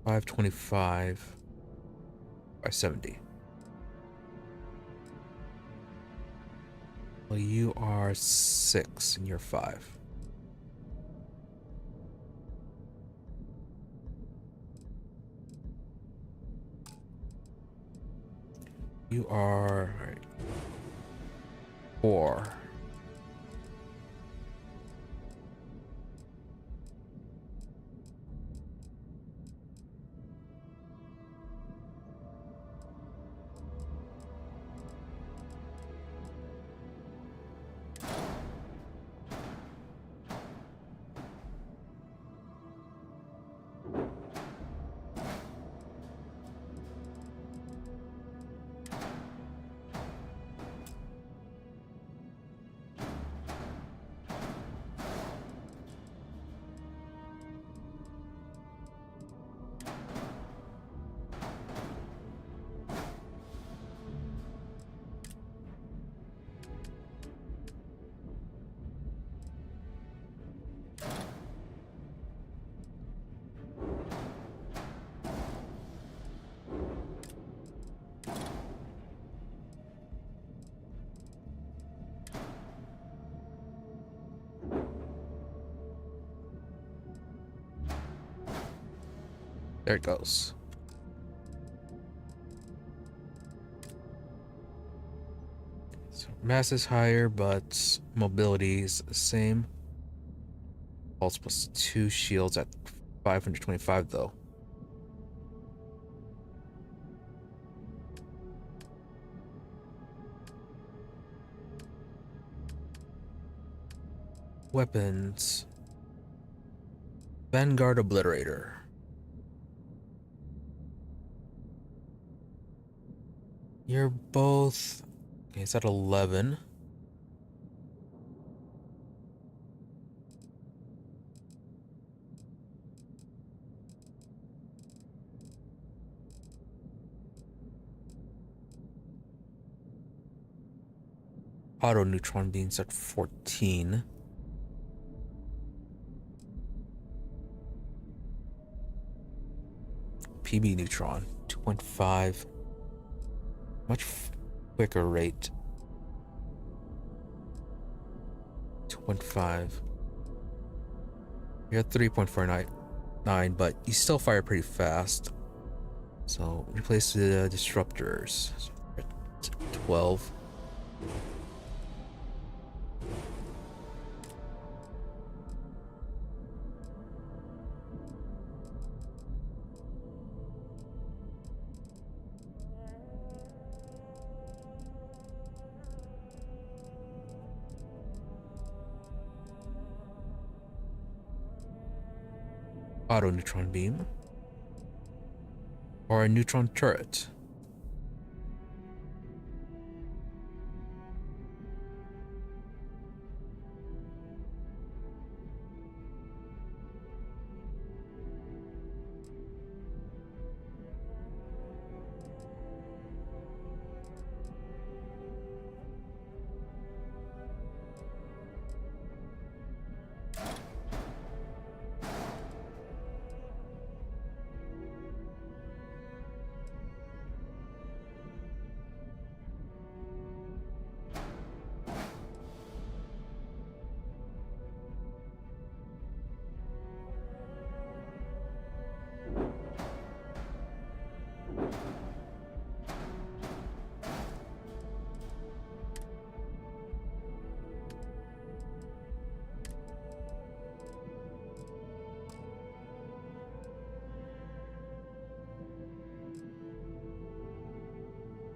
525 by 70. Well, you are 6 and you're 5. You are 4. There it goes. So mass is higher, but mobility is the same. Pulse plus 2 shields at 525 though. Weapons. Vanguard Obliterator. You're both... Okay, it's at 11. Auto neutron beams at 14. PB neutron 2.5. Much quicker rate. 2.5. You're at 3.49, but you still fire pretty fast. So replace the disruptors. So we're at 12. Auto neutron beam or a neutron turret.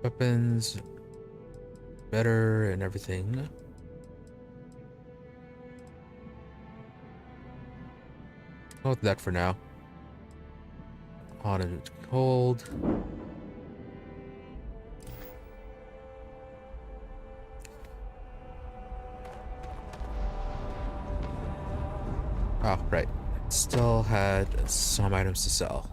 Weapons better and everything. Go with that for now. Hot and cold. Oh, right. Still had some items to sell.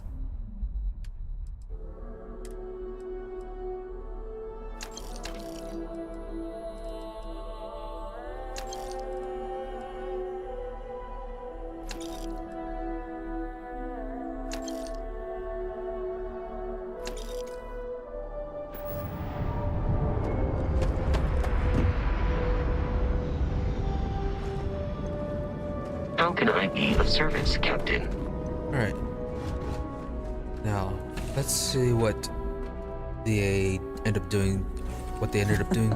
How can I be of service, Captain? Alright. Now, let's see what they ended up doing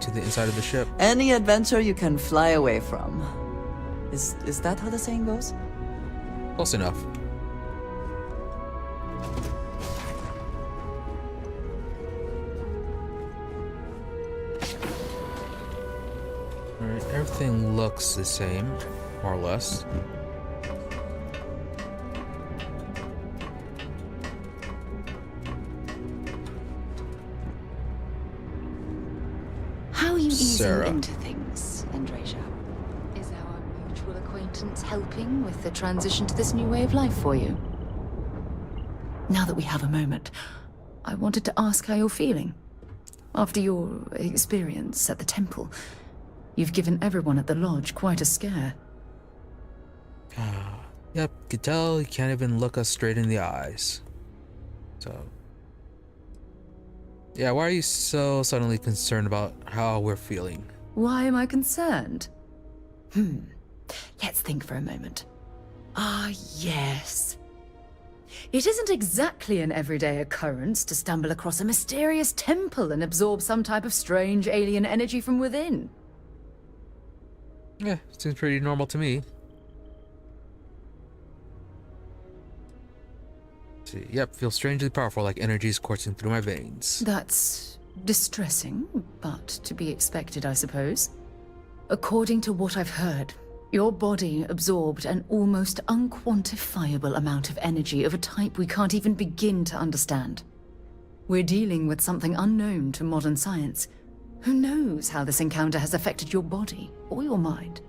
to the inside of the ship. Any adventure you can fly away from. Is that how the saying goes? Close enough. Alright, everything looks the same, more or less. How are you Sarah. easing into things, Andreja? Is our mutual acquaintance helping with the transition to this new way of life for you? Now that we have a moment, I wanted to ask how you're feeling. After your experience at the temple, you've given everyone at the lodge quite a scare. Yep, could tell he can't even look us straight in the eyes. So, yeah, why are you so suddenly concerned about how we're feeling? Why am I concerned? Let's think for a moment. Ah, yes. It isn't exactly an everyday occurrence to stumble across a mysterious temple and absorb some type of strange alien energy from within. Yeah, seems pretty normal to me. Let's see. Yep, feels strangely powerful, like energy's coursing through my veins. That's distressing, but to be expected, I suppose. According to what I've heard, your body absorbed an almost unquantifiable amount of energy of a type we can't even begin to understand. We're dealing with something unknown to modern science. Who knows how this encounter has affected your body or your mind?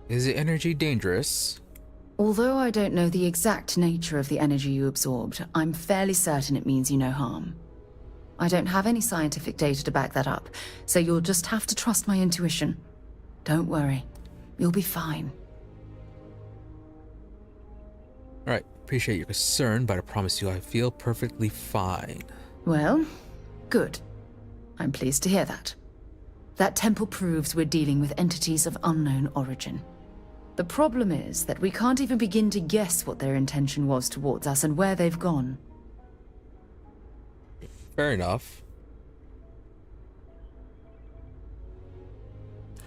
Is the energy dangerous? Although I don't know the exact nature of the energy you absorbed, I'm fairly certain it means you no harm. I don't have any scientific data to back that up, so you'll just have to trust my intuition. Don't worry. You'll be fine. Alright, appreciate your concern, but I promise you I feel perfectly fine. Well, good. I'm pleased to hear that. That temple proves we're dealing with entities of unknown origin. The problem is that we can't even begin to guess what their intention was towards us and where they've gone. Fair enough.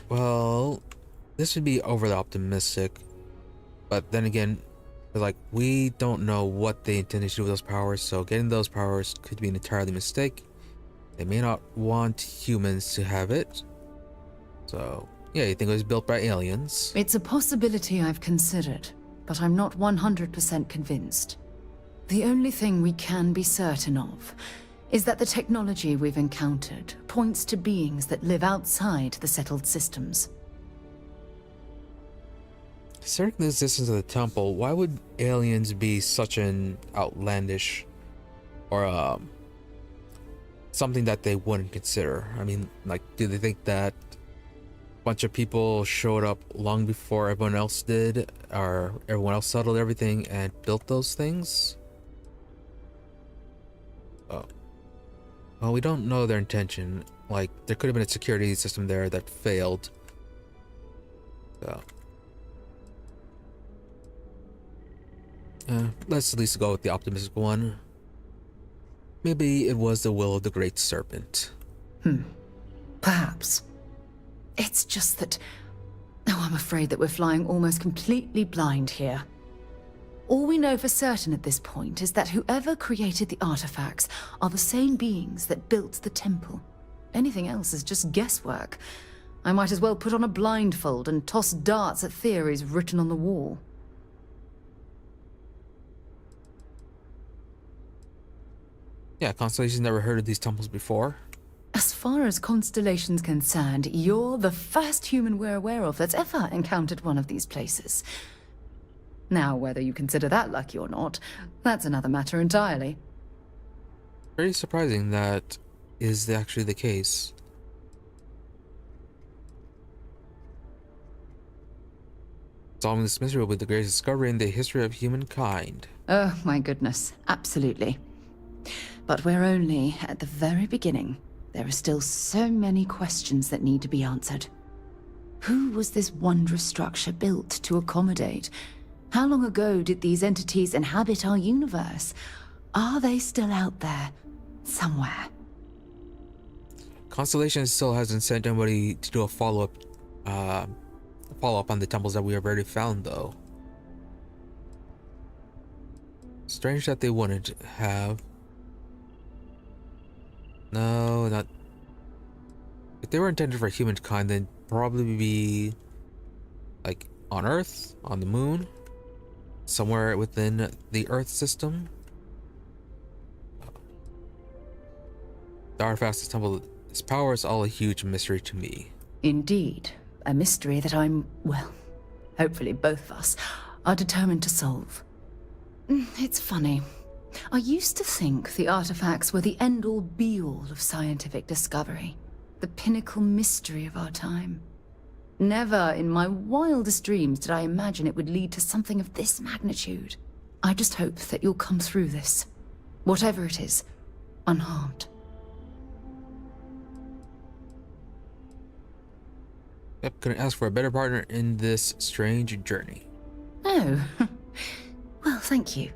Well, this would be overly optimistic, but then again, like, we don't know what they intended to do with those powers, so getting those powers could be an entirely mistake. They may not want humans to have it. So, yeah, you think it was built by aliens? It's a possibility I've considered, but I'm not 100% convinced. The only thing we can be certain of is that the technology we've encountered points to beings that live outside the settled systems. Considering the existence of the temple, why would aliens be such an outlandish or something that they wouldn't consider? I mean, like, do they think that a bunch of people showed up long before everyone else did, or everyone else settled everything and built those things? Oh. Well, we don't know their intention. Like, there could have been a security system there that failed. So, let's at least go with the optimistic one. Maybe it was the will of the Great Serpent. Perhaps. It's just that... Oh, I'm afraid that we're flying almost completely blind here. All we know for certain at this point is that whoever created the artifacts are the same beings that built the temple. Anything else is just guesswork. I might as well put on a blindfold and toss darts at theories written on the wall. Yeah, Constellation's never heard of these temples before. As far as Constellation's concerned, you're the first human we're aware of that's ever encountered one of these places. Now, whether you consider that lucky or not, that's another matter entirely. Very surprising that is actually the case. Solving this mystery will be the greatest discovery in the history of humankind. Oh, my goodness. Absolutely. But we're only at the very beginning. There are still so many questions that need to be answered. Who was this wondrous structure built to accommodate? How long ago did these entities inhabit our universe? Are they still out there, somewhere? Constellation still hasn't sent anybody to do a follow-up on the temples that we have already found, though. Strange that they wouldn't have. No, not... If they were intended for humankind, they'd probably be, like, on Earth, on the moon, somewhere within the Earth system. The artifacts temple, its power is all a huge mystery to me. Indeed. A mystery that I'm, well, hopefully both of us are determined to solve. It's funny. I used to think the artifacts were the end-all be-all of scientific discovery, the pinnacle mystery of our time. Never in my wildest dreams did I imagine it would lead to something of this magnitude. I just hope that you'll come through this, whatever it is, unharmed. Yep, couldn't ask for a better partner in this strange journey. Oh, well, thank you.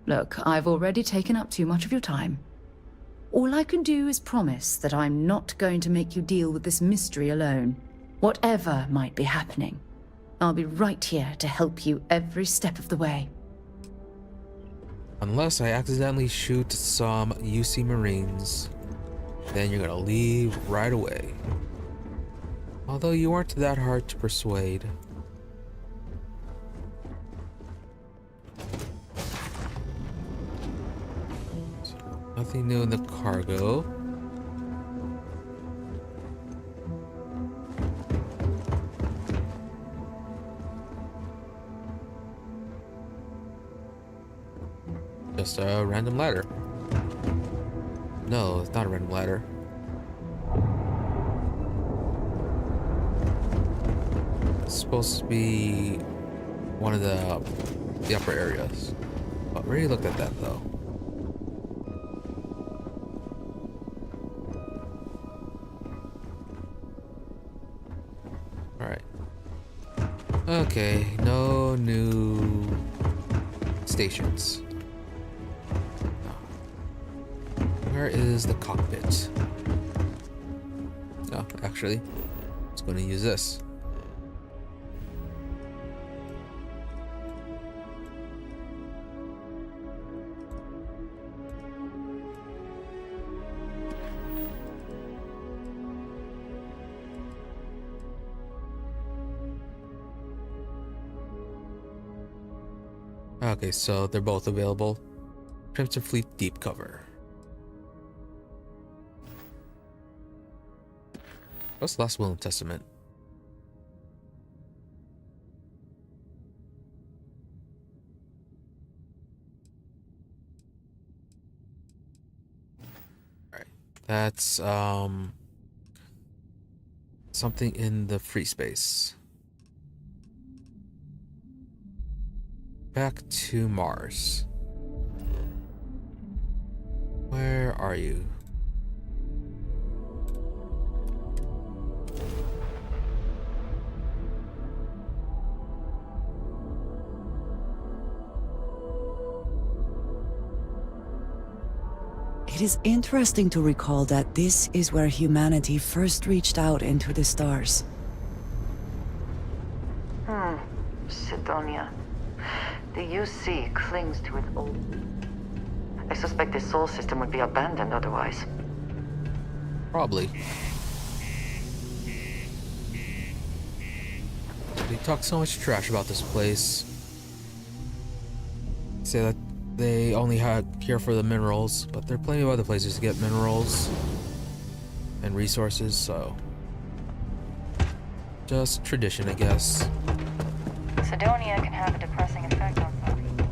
Look, I've already taken up too much of your time. All I can do is promise that I'm not going to make you deal with this mystery alone. Whatever might be happening, I'll be right here to help you every step of the way. Unless I accidentally shoot some UC Marines, then you're gonna leave right away. Although you weren't that hard to persuade. So, nothing new in the cargo. Just a random ladder. No, it's not a random ladder. It's supposed to be one of the upper areas. I already looked at that though. Alright. Okay, no new stations. Where is the cockpit? No, actually, it's going to use this. Okay, so they're both available. Crimson Fleet Deep Cover. What's the last will and testament? Alright. That's something in the free space. Back to Mars. Where are you? It is interesting to recall that this is where humanity first reached out into the stars. Sidonia. The UC clings to its old... I suspect the soul system would be abandoned otherwise. Probably. They talk so much trash about this place. Say that they only care for the minerals, but there are plenty of other places to get minerals and resources, so just tradition, I guess. Sidonia can have a depressing effect on some people.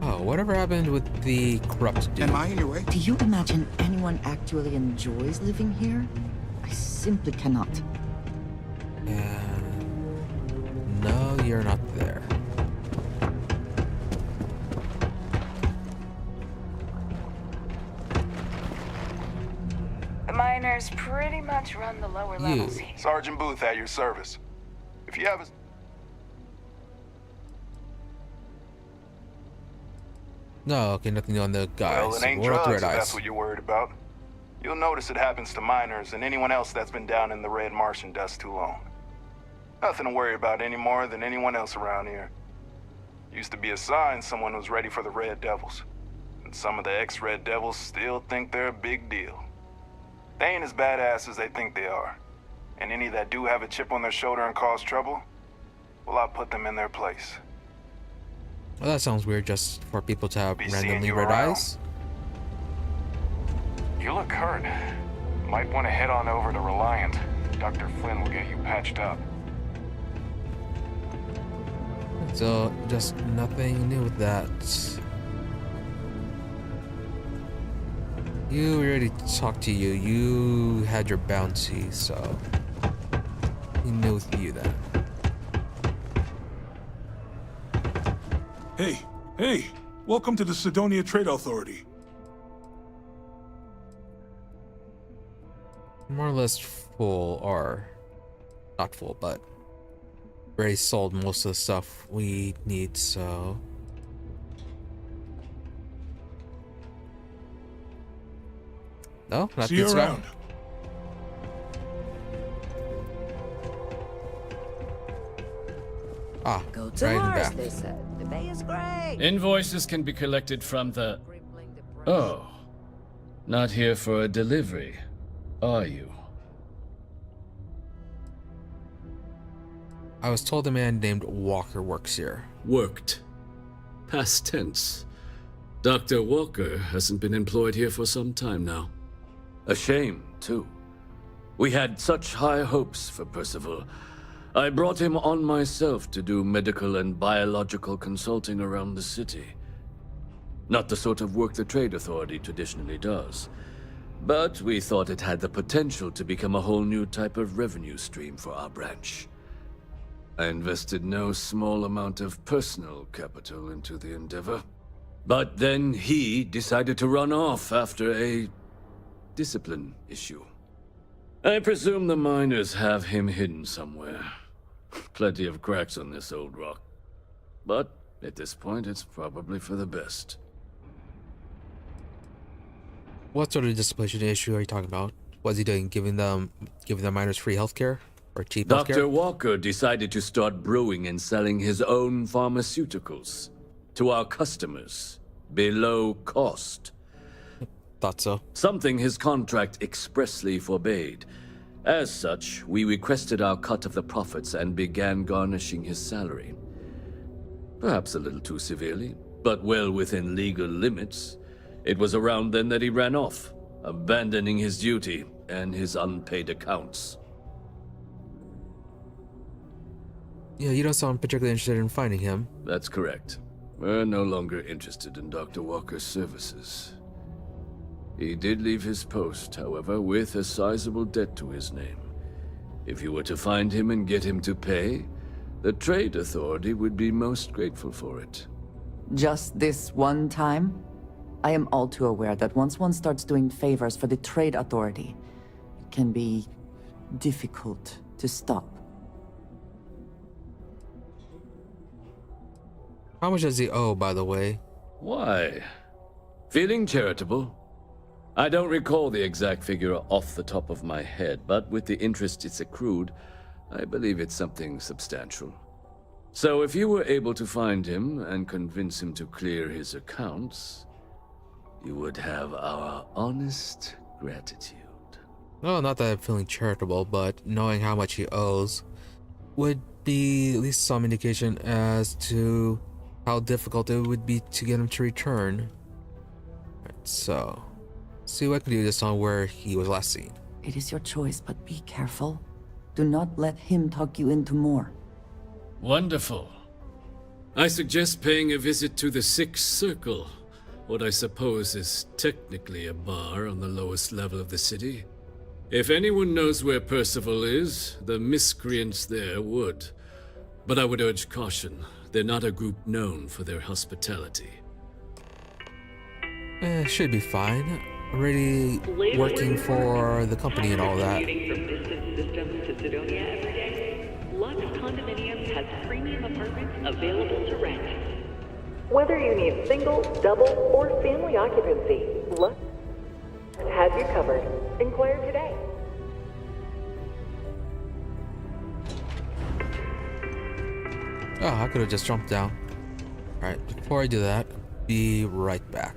Oh, whatever happened with the corrupt dude? Am I in your way? Do you imagine anyone actually enjoys living here? I simply cannot. No, you're not there. The miners pretty much run the lower levels here. Sergeant Booth at your service. If you have a... No, okay, nothing on the guys. Well, it ain't We're up drugs to if red that's eyes. what you're worried about. You'll notice it happens to miners and anyone else that's been down in the red Martian dust too long. Nothing to worry about any more than anyone else around here. Used to be a sign someone was ready for the Red Devils. And some of the ex-Red Devils still think they're a big deal. They ain't as badass as they think they are. And any that do have a chip on their shoulder and cause trouble, well, I'll put them in their place. Well, that sounds weird just for people to have Be seeing randomly you red around. eyes. You look hurt. Might want to head on over to Reliant. Dr. Flynn will get you patched up. So, just nothing new with that. You already talked to you. You had your bounty, so he knew with you then. Hey, welcome to the Sidonia Trade Authority. more or less full, or not full, but already sold most of the stuff we need, so no, not See you this around. guy. Ah, Go to right in the Mars, back. they said. The bay is great. Invoices can be collected from the... Oh. Not here for a delivery, are you? I was told a man named Walker works here. Worked. Past tense. Dr. Walker hasn't been employed here for some time now. A shame, too. We had such high hopes for Percival. I brought him on myself to do medical and biological consulting around the city. Not the sort of work the Trade Authority traditionally does. But we thought it had the potential to become a whole new type of revenue stream for our branch. I invested no small amount of personal capital into the endeavor. But then he decided to run off after a discipline issue. I presume the miners have him hidden somewhere. Plenty of cracks on this old rock. But at this point, it's probably for the best. What sort of discipline issue are you talking about? Was he doing giving the miners free healthcare or cheap healthcare? Dr. Walker decided to start brewing and selling his own pharmaceuticals to our customers below cost. Thought so. Something his contract expressly forbade. As such, we requested our cut of the profits and began garnishing his salary. Perhaps a little too severely, but well within legal limits. It was around then that he ran off, abandoning his duty and his unpaid accounts. Yeah, you don't sound particularly interested in finding him. That's correct. We're no longer interested in Dr. Walker's services. He did leave his post, however, with a sizable debt to his name. If you were to find him and get him to pay, the Trade Authority would be most grateful for it. Just this one time? I am all too aware that once one starts doing favors for the Trade Authority, it can be difficult to stop. How much does he owe, by the way? Why? Feeling charitable? I don't recall the exact figure off the top of my head, but with the interest it's accrued, I believe it's something substantial. So if you were able to find him and convince him to clear his accounts, you would have our honest gratitude. Well, not that I'm feeling charitable, but knowing how much he owes would be at least some indication as to how difficult it would be to get him to return. Right, so, see what I can do this on where he was last seen. It is your choice, but be careful. Do not let him talk you into more. Wonderful. I suggest paying a visit to the Sixth Circle, what I suppose is technically a bar on the lowest level of the city. If anyone knows where Percival is, the miscreants there would. But I would urge caution. They're not a group known for their hospitality. Should be fine. Already working for the company and all that. Commuting from distant systems to Sidonia every day, Lux Condominiums has premium apartments available to rent. Whether you need single, double, or family occupancy, Lux has you covered. Inquire today. Oh, I could have just jumped down. Alright, before I do that, be right back.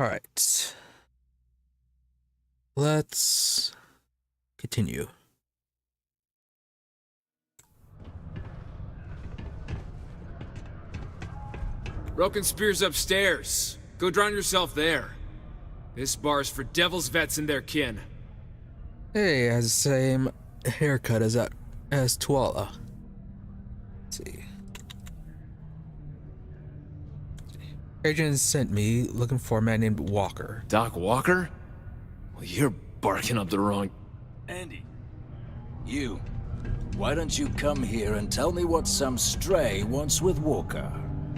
All right. Let's continue. Broken Spear's upstairs. Go drown yourself there. This bar's for devil's vets and their kin. Hey, has the same haircut as Tuala. Let's see. Agent sent me looking for a man named Walker. Doc Walker? Well, you're barking up the wrong... Andy, you. Why don't you come here and tell me what some stray wants with Walker?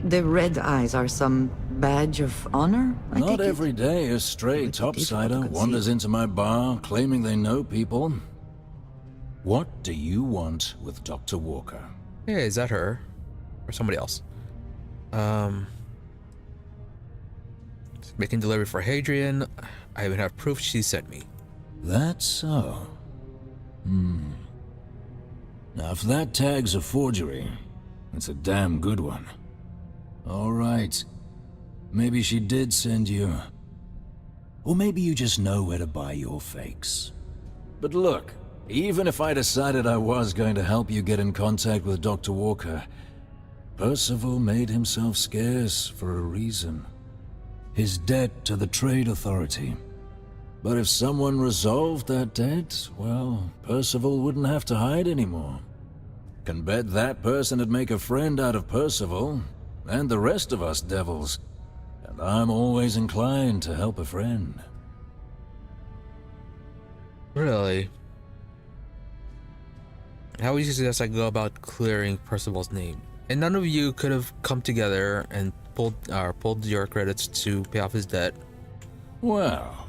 The red eyes are some badge of honor? Not every day a stray topsider wanders into my bar claiming they know people. What do you want with Dr. Walker? Hey, is that her? Or somebody else? Making delivery for Hadrian. I even have proof she sent me. That's so. Now, if that tag's a forgery, it's a damn good one. All right. Maybe she did send you. Or maybe you just know where to buy your fakes. But look, even if I decided I was going to help you get in contact with Dr. Walker, Percival made himself scarce for a reason. His debt to the Trade Authority. But if someone resolved that debt, well, Percival wouldn't have to hide anymore. Can bet that person would make a friend out of Percival, and the rest of us devils. And I'm always inclined to help a friend. Really? How would you suggest I go about clearing Percival's name? And none of you could have come together and pulled your credits to pay off his debt. Well,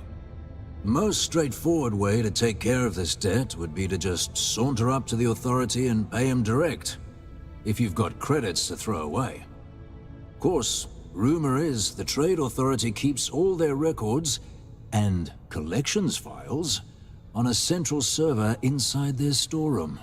most straightforward way to take care of this debt would be to just saunter up to the authority and pay him direct, if you've got credits to throw away. Of course, rumor is the Trade Authority keeps all their records and collections files on a central server inside their storeroom.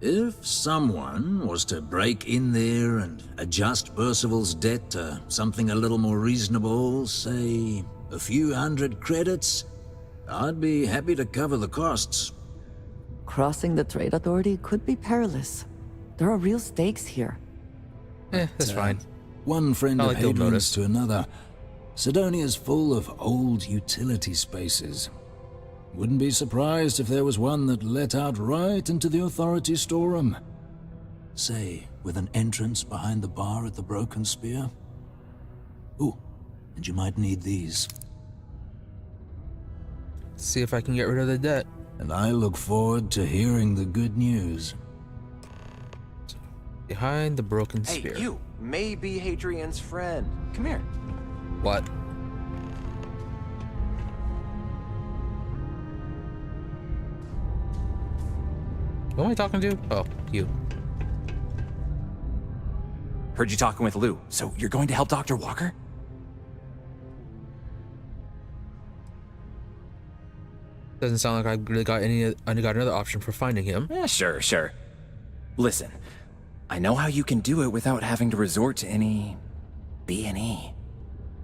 If someone was to break in there and adjust Percival's debt to something a little more reasonable, say a few hundred credits, I'd be happy to cover the costs. Crossing the Trade Authority could be perilous. There are real stakes here. That's fine. One friend Not of like they'll Hadrian's notice. to another. Sidonia's full of old utility spaces. Wouldn't be surprised if there was one that let out right into the authority storeroom. Say, with an entrance behind the bar at the Broken Spear. Ooh, and you might need these. See if I can get rid of the debt. And I look forward to hearing the good news. Behind the Broken Spear. Hey, you may be Hadrian's friend. Come here. What? Who am I talking to? Oh, you. Heard you talking with Lou. So you're going to help Dr. Walker? Doesn't sound like I really got another option for finding him. Yeah, sure. Listen, I know how you can do it without having to resort to any B&E.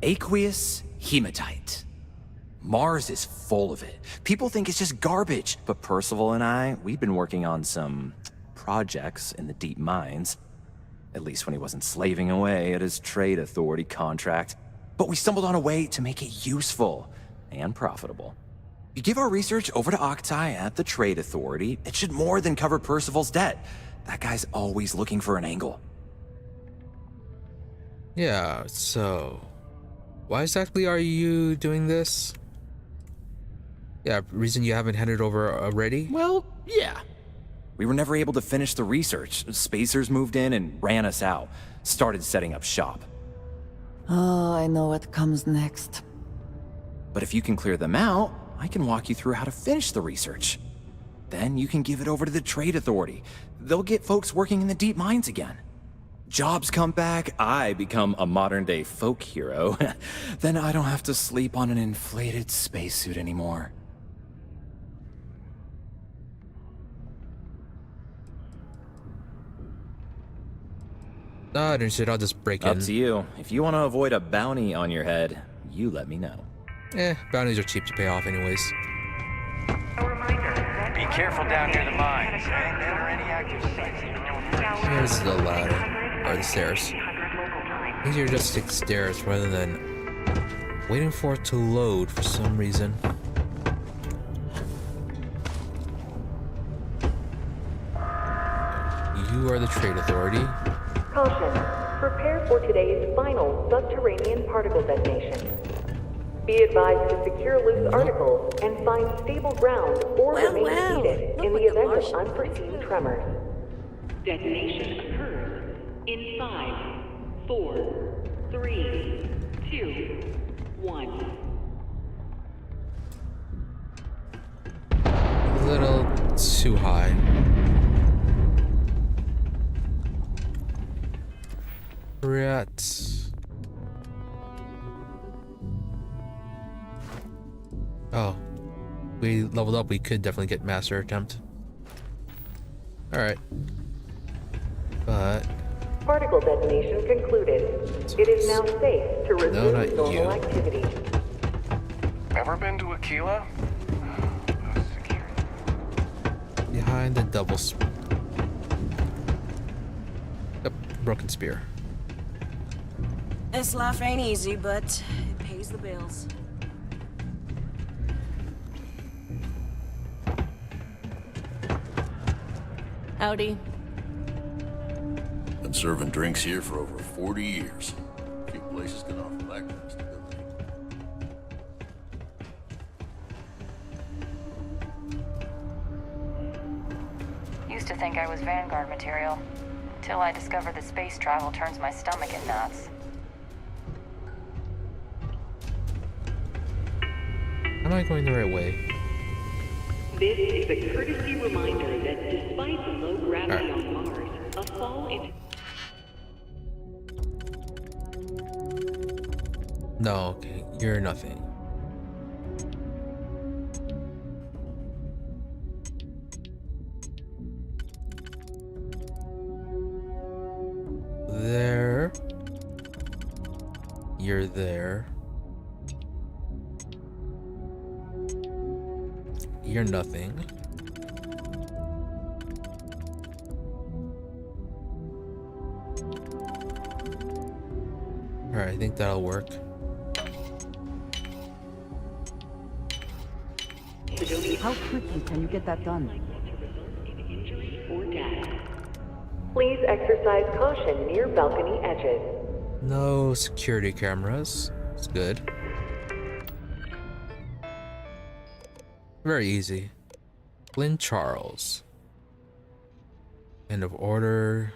Aqueous hematite. Mars is full of it. People think it's just garbage, but Percival and I, we've been working on some projects in the deep mines. At least when he wasn't slaving away at his Trade Authority contract. But we stumbled on a way to make it useful and profitable. You give our research over to Octai at the Trade Authority, it should more than cover Percival's debt. That guy's always looking for an angle. Yeah, so why exactly are you doing this? Yeah, reason you haven't handed over already? Well, yeah. We were never able to finish the research. Spacers moved in and ran us out. Started setting up shop. Oh, I know what comes next. But if you can clear them out, I can walk you through how to finish the research. Then you can give it over to the Trade Authority. They'll get folks working in the deep mines again. Jobs come back, I become a modern-day folk hero. Then I don't have to sleep on an inflated spacesuit anymore. I didn't shit, I'll just break in. Up to you. If you want to avoid a bounty on your head, you let me know. Bounties are cheap to pay off anyways. Be careful down near the mines. There ain't never any active sites. Here's the ladder, or the stairs. Easier just to take stairs rather than waiting for it to load for some reason. You are the trade authority. Caution. Prepare for today's final subterranean particle detonation. Be advised to secure loose articles and find stable ground or remain seated in the event of unforeseen tremors. Detonation occurs in 5, 4, 3, 2, 1. A little too high. Rats. Oh, we leveled up. We could definitely get master attempt. All right, but Particle detonation concluded. It is now safe to resume normal activity. Ever been to Aquila? behind the double broken spear. This life ain't easy, but it pays the bills. Howdy. Been serving drinks here for over 40 years. Few places can offer that kind of stability. Used to think I was Vanguard material, until I discovered that space travel turns my stomach in knots. Am I going the right way? This is a courtesy reminder that despite the low gravity on Mars, a fall into... No, okay, you're nothing. There. You're there. You're nothing. Alright, I think that'll work. How quickly can you get that done? Please exercise caution near balcony edges. No security cameras. It's good. Very easy. Lynn Charles. End of order.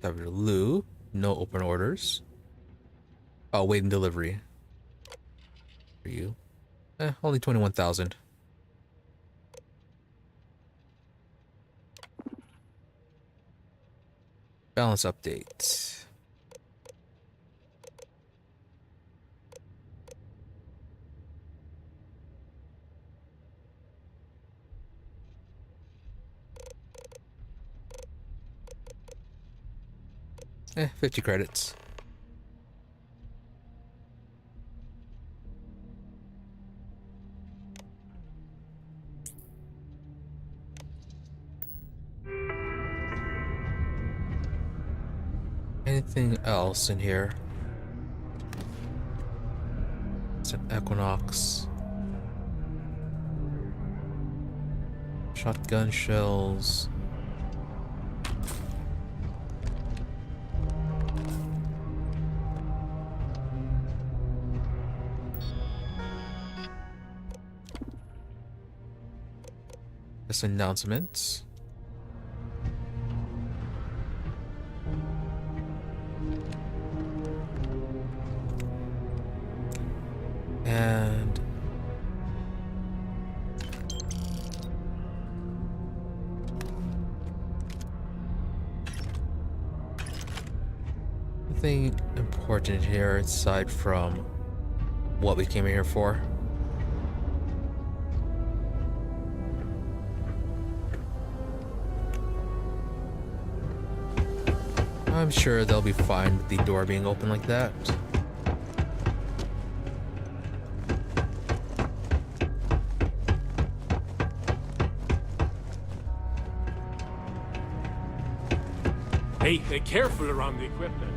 W. Lou. No open orders. Oh, waiting delivery. For you. Only 21,000. Balance update. 50 credits. Anything else in here? Some Equinox. Shotgun shells. Just announcements. And nothing important here aside from what we came here for. I'm sure they'll be fine with the door being open like that. Hey, be careful around the equipment.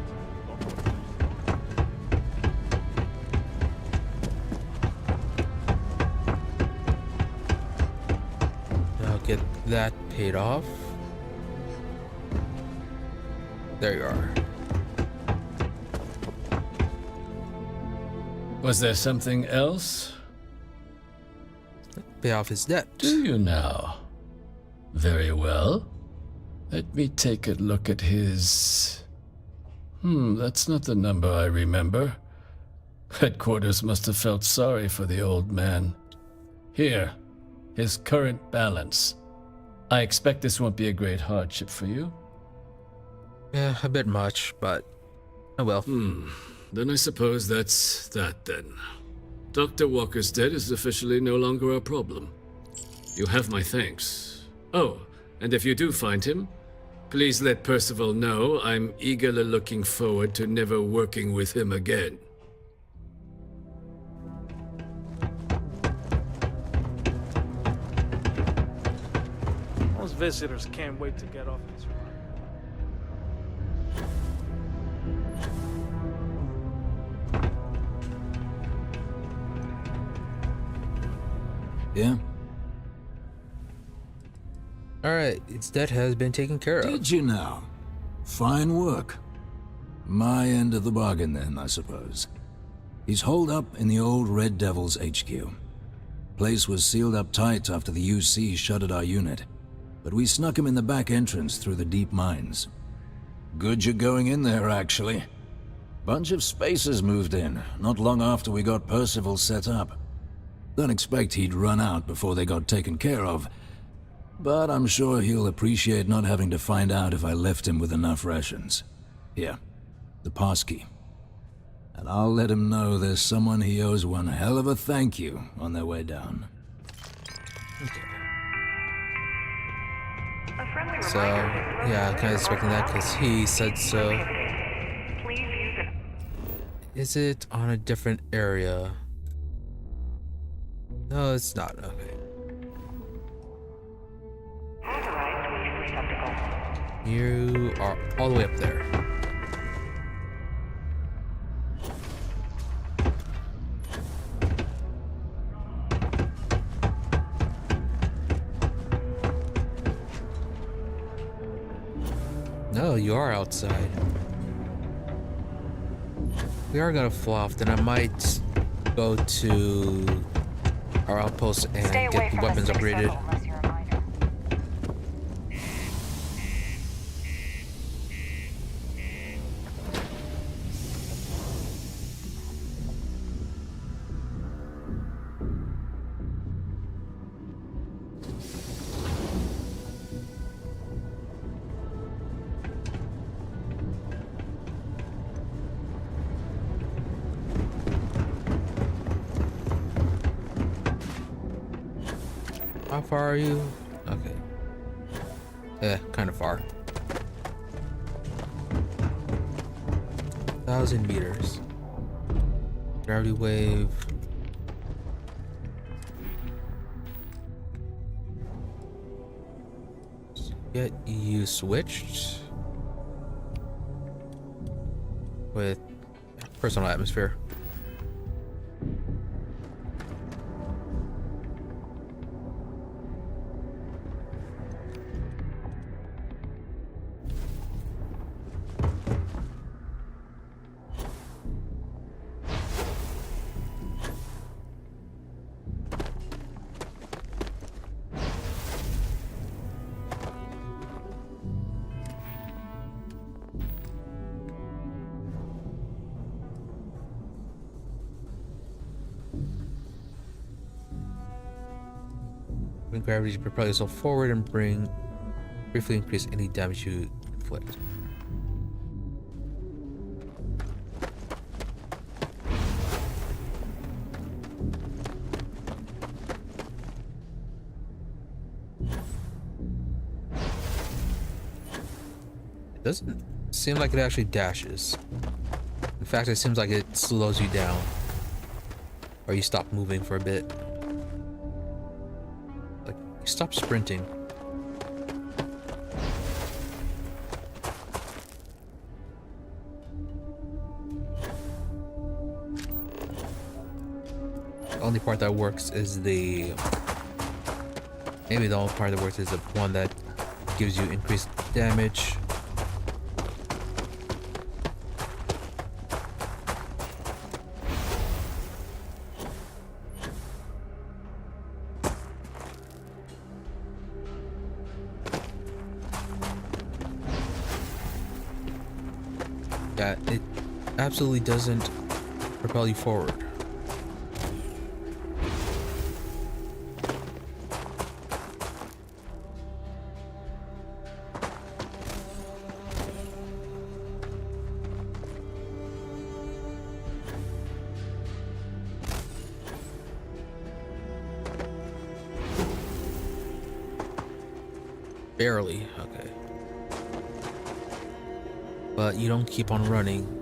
I'll get that paid off. There you are. Was there something else? Pay off his debt. Do you now? Very well. Let me take a look at his... that's not the number I remember. Headquarters must have felt sorry for the old man. Here, his current balance. I expect this won't be a great hardship for you. Yeah, a bit much, but oh well. Then I suppose that's that then. Dr. Walker's debt is officially no longer a problem. You have my thanks. Oh, and if you do find him, please let Percival know I'm eagerly looking forward to never working with him again. Most visitors can't wait to get off this ride. Yeah? Alright, its debt has been taken care of. Did you now? Fine work. My end of the bargain then, I suppose. He's holed up in the old Red Devil's HQ. Place was sealed up tight after the UC shuttered our unit, but we snuck him in the back entrance through the deep mines. Good you're going in there, actually. Bunch of spacers moved in, not long after we got Percival set up. Don't expect he'd run out before they got taken care of, but I'm sure he'll appreciate not having to find out if I left him with enough rations. Here, the passkey. And I'll let him know there's someone he owes one hell of a thank you on their way down. So, yeah, kind of expecting that because he said so. Is it on a different area? No, it's not. Okay. You are all the way up there. No, you are outside. We are gonna fly off, then I might go to our outpost and get the weapons upgraded. How far are you? Okay. Yeah, kind of far. 1,000 meters. Gravity wave. Get you switched with personal atmosphere. Bring gravity to propel yourself forward and briefly increase any damage you inflict. It doesn't seem like it actually dashes. In fact, it seems like it slows you down. Or you stop moving for a bit. Like, you stop sprinting. The only part that works is the... Maybe the only part that works is the one that gives you increased damage. Yeah, it absolutely doesn't propel you forward. Barely, okay. But you don't keep on running.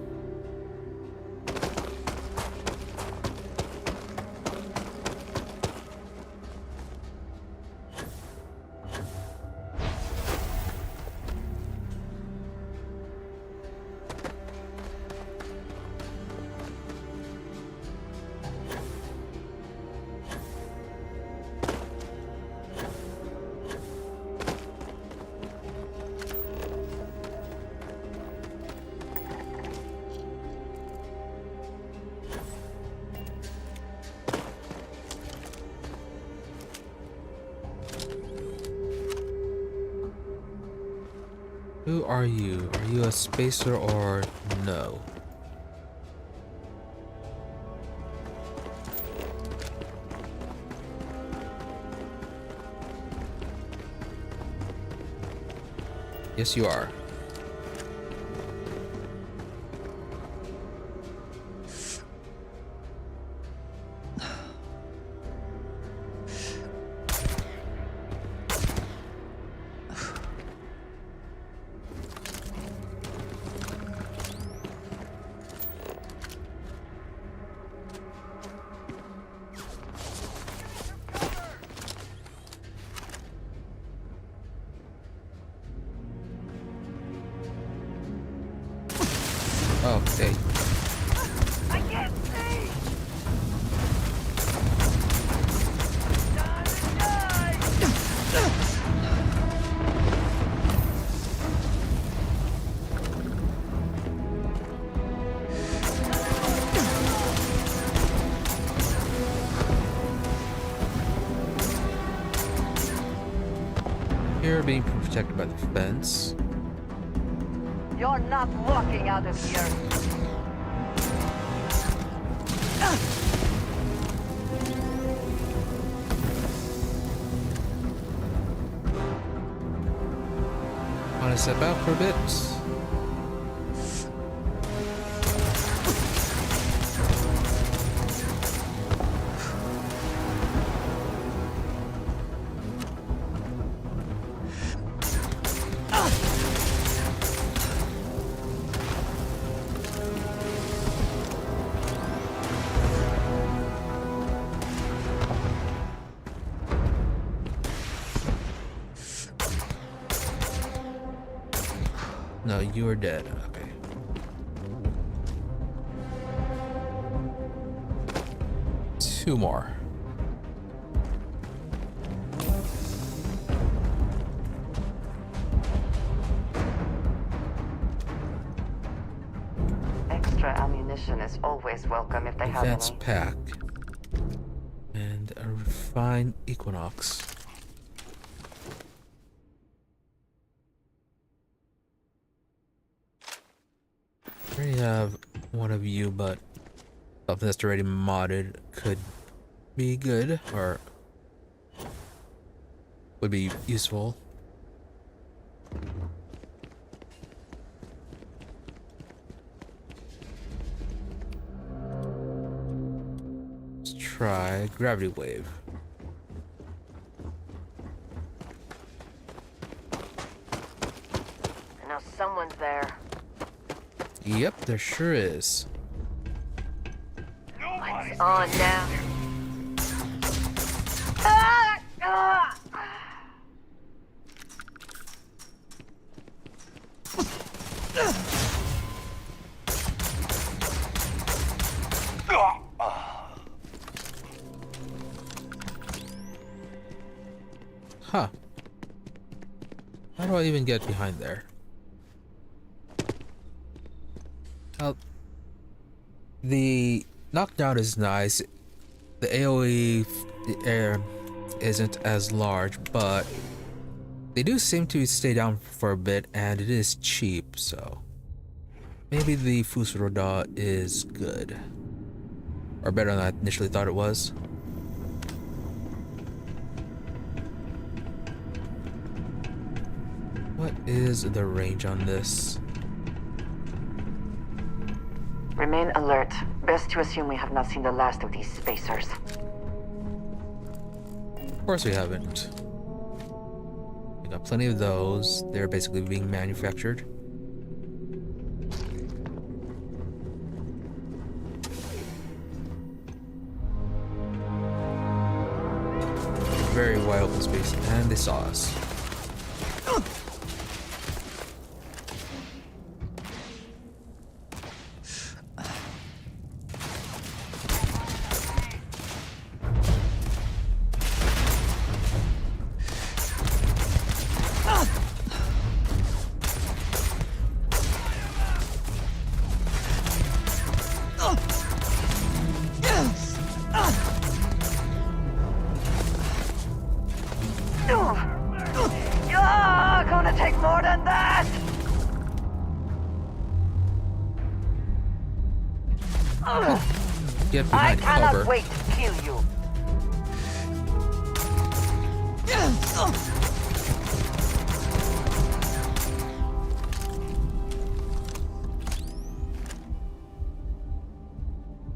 Who are you? Are you a spacer or no? Yes, you are. Okay. I can't see! You're being protected by the fence. You're not walking out of here. Want to step out for a bit? No, you are dead. Okay. Two more. Extra ammunition is always welcome if they have any. Advanced pack. And a refined Equinox. I already have one of you, but something that's already modded could be good, or would be useful. Let's try gravity wave. I know someone's there. Yep, there sure is. Lights on now. Ah! Ah! Huh. How do I even get behind there? Well, the knockdown is nice. The AoE isn't as large, but they do seem to stay down for a bit, and it is cheap, so maybe the Fusuroda is good. Or better than I initially thought it was. What is the range on this? Remain alert. Best to assume we have not seen the last of these spacers. Of course we haven't. We got plenty of those. They're basically being manufactured. Very wide open space, and they saw us. Gonna take more than that! Get I behind cannot cover. wait to kill you.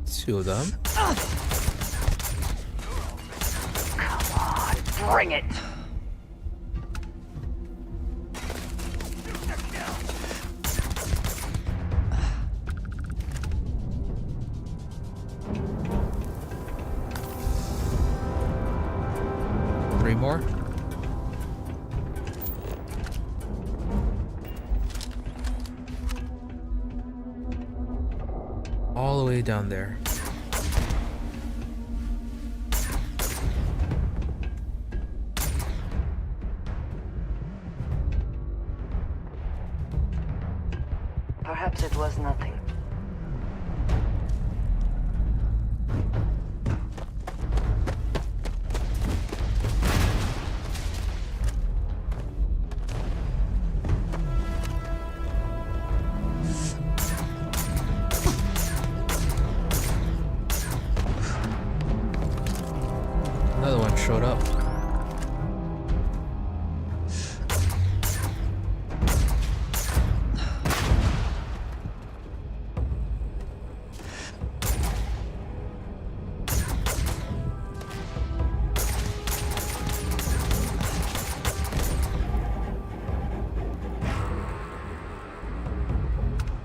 Two of them. Come on, bring it. 3 more. All the way down there. Perhaps it was nothing. Another one showed up.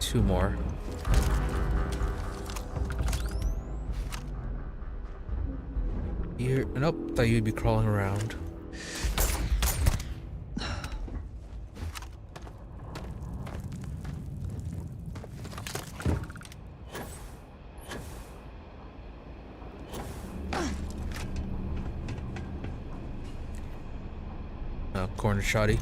Two more. Here, nope, thought you'd be crawling around. Corner shoddy.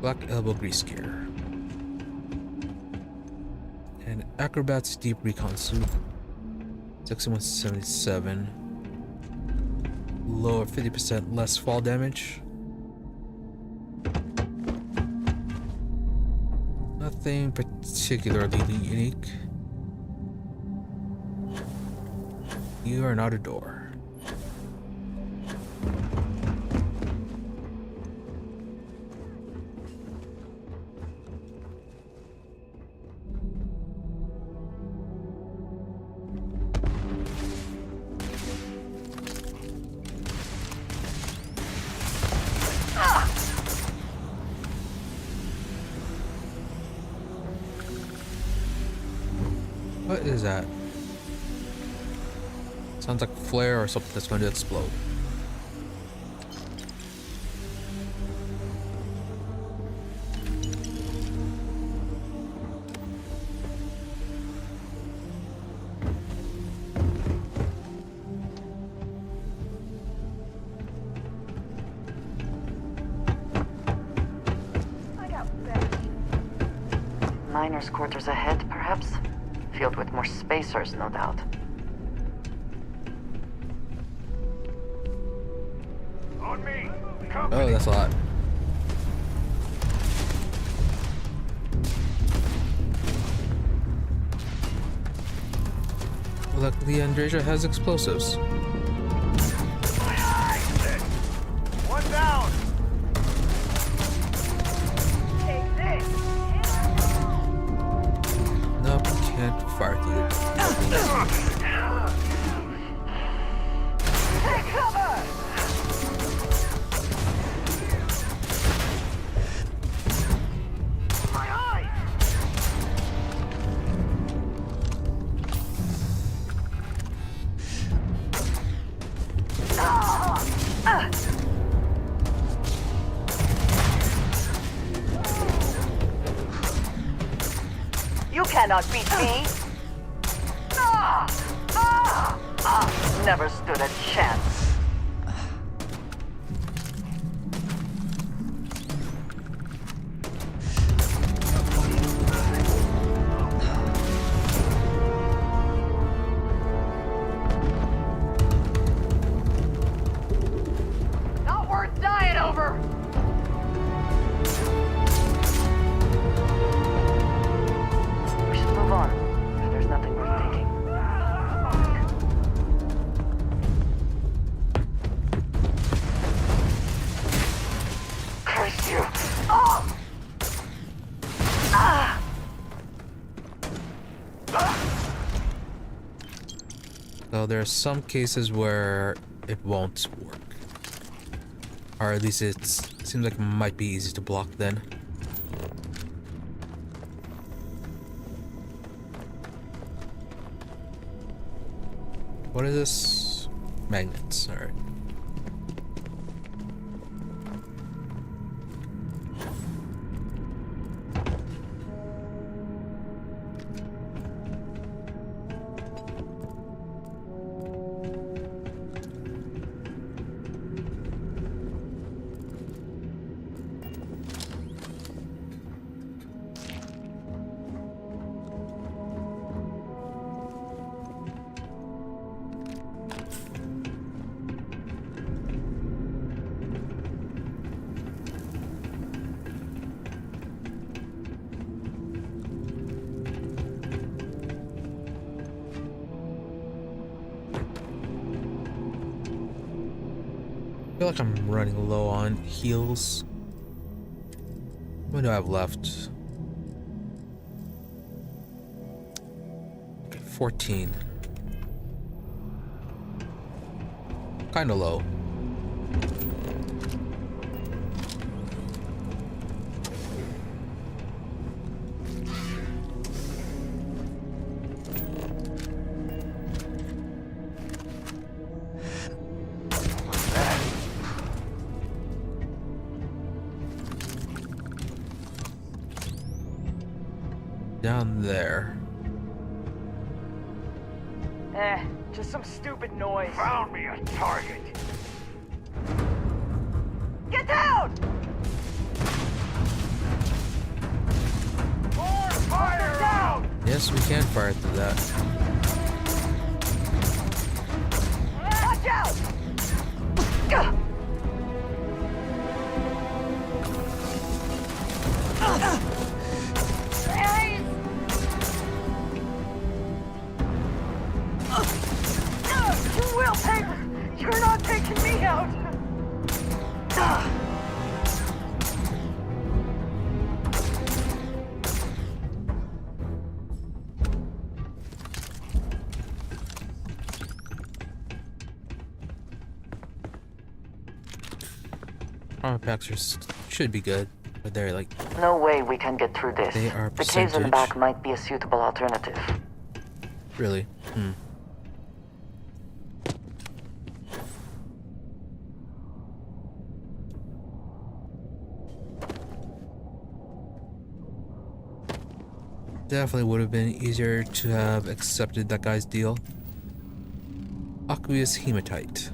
Black elbow grease gear. And acrobat's deep recon suit. 6177. Lower 50% less fall damage. Nothing particularly unique. You are not a door. What is that? Sounds like a flare or something that's going to explode. Miners' quarters ahead, perhaps? Filled with more spacers, no doubt. On me. Oh, that's a lot. Luckily, Andreja has explosives. One down. Nope, can't fire through it. Take cover. My eye. You cannot beat me! Never stood a chance. Not worth dying over. We should move on. There's nothing worth taking. Curse you! Oh! Ah! So there are some cases where it won't work. Or at least it seems like it might be easy to block then. What is this? Magnets, alright. I feel like I'm running low on heals. What do I have left? Okay, 14. Kinda low. Down there. Just some stupid noise. Found me a target. Get down! More fire down! Yes, we can fire through that. Watch out! Gah! You will, Paper! You're not taking me out! Armor packs should be good, but they're like... No way we can get through this. They are the caves in the percentage. back might be a suitable alternative. Really? Definitely would have been easier to have accepted that guy's deal. Aqueous hematite.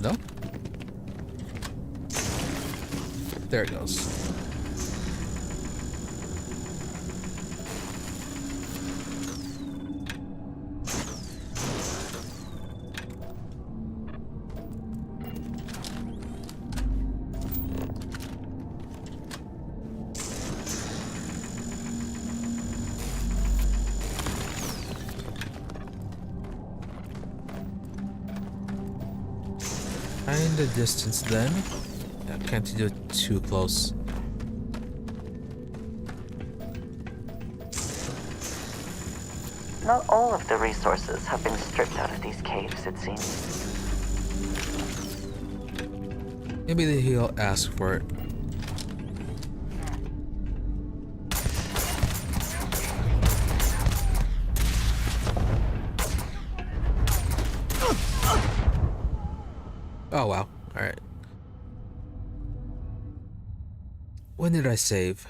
No? There it goes. Find the distance then. Yeah, can't do it too close. Not all of the resources have been stripped out of these caves, it seems. Maybe he'll ask for it. Oh wow, alright. When did I save?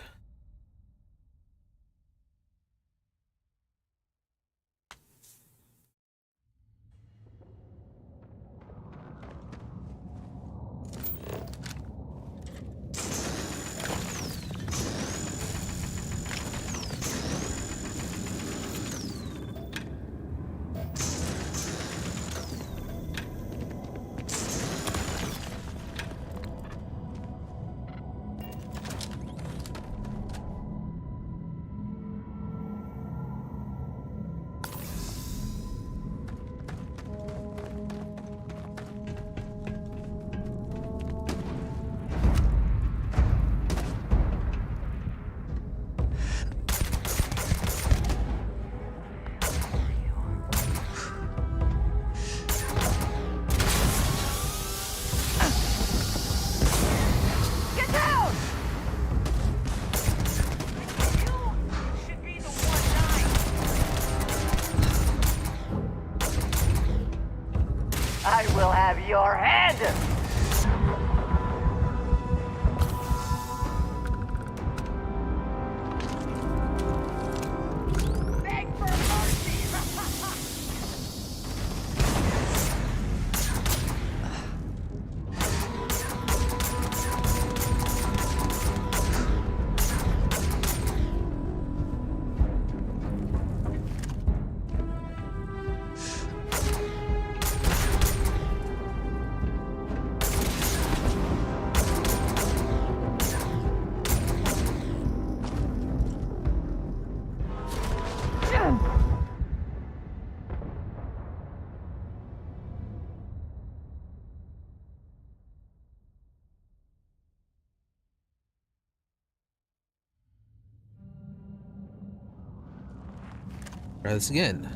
I will have your head! Try this again.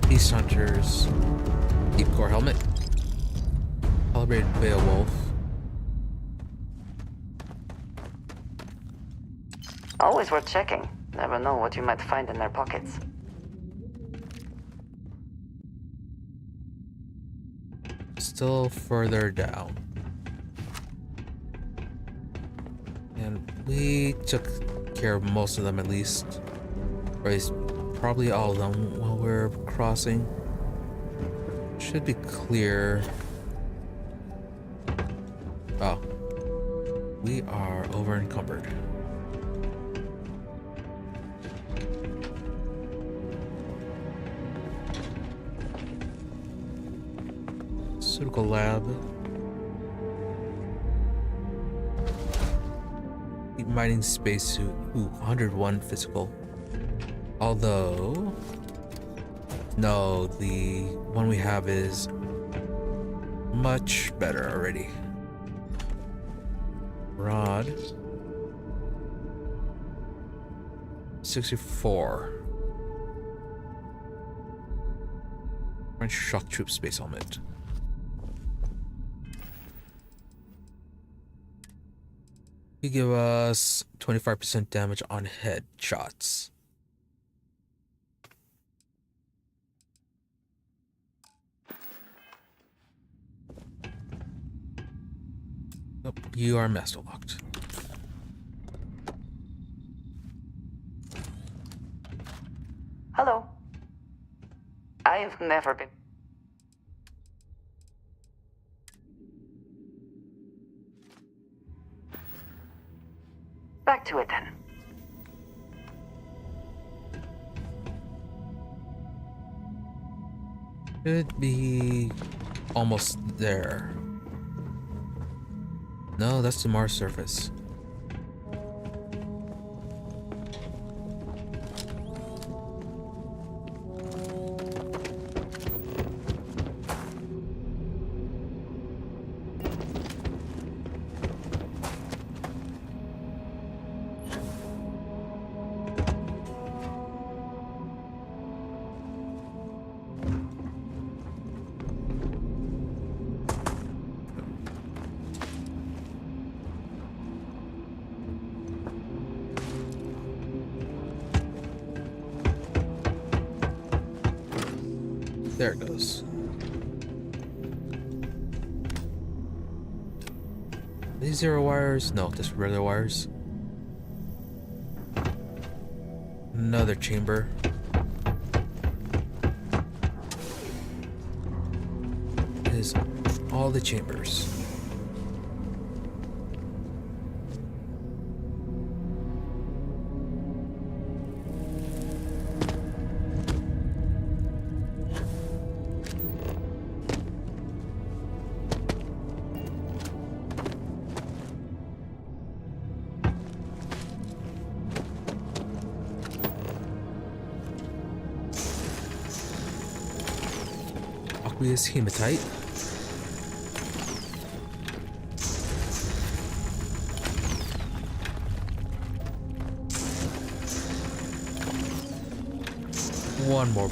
Beast Hunters, Deep Core Helmet, Calibrated Beowulf, Always worth checking. Never know what you might find in their pockets. Still further down. And we took care of most of them at least. Or at least probably all of them while we're crossing. Should be clear. Oh. We are over encumbered. Pharmaceutical lab. Deep mining spacesuit. Ooh, 101 physical. Although, no, the one we have is much better already. Rod. 64. French shock troop space helmet. You give us 25% damage on headshots. Oh, you are master locked. Hello. I have never been. Back to it then. Should be almost there. No, that's the Mars surface. There it goes. These zero wires? No, just regular wires. Another chamber. Is all the chambers. Aqueous hematite. One more.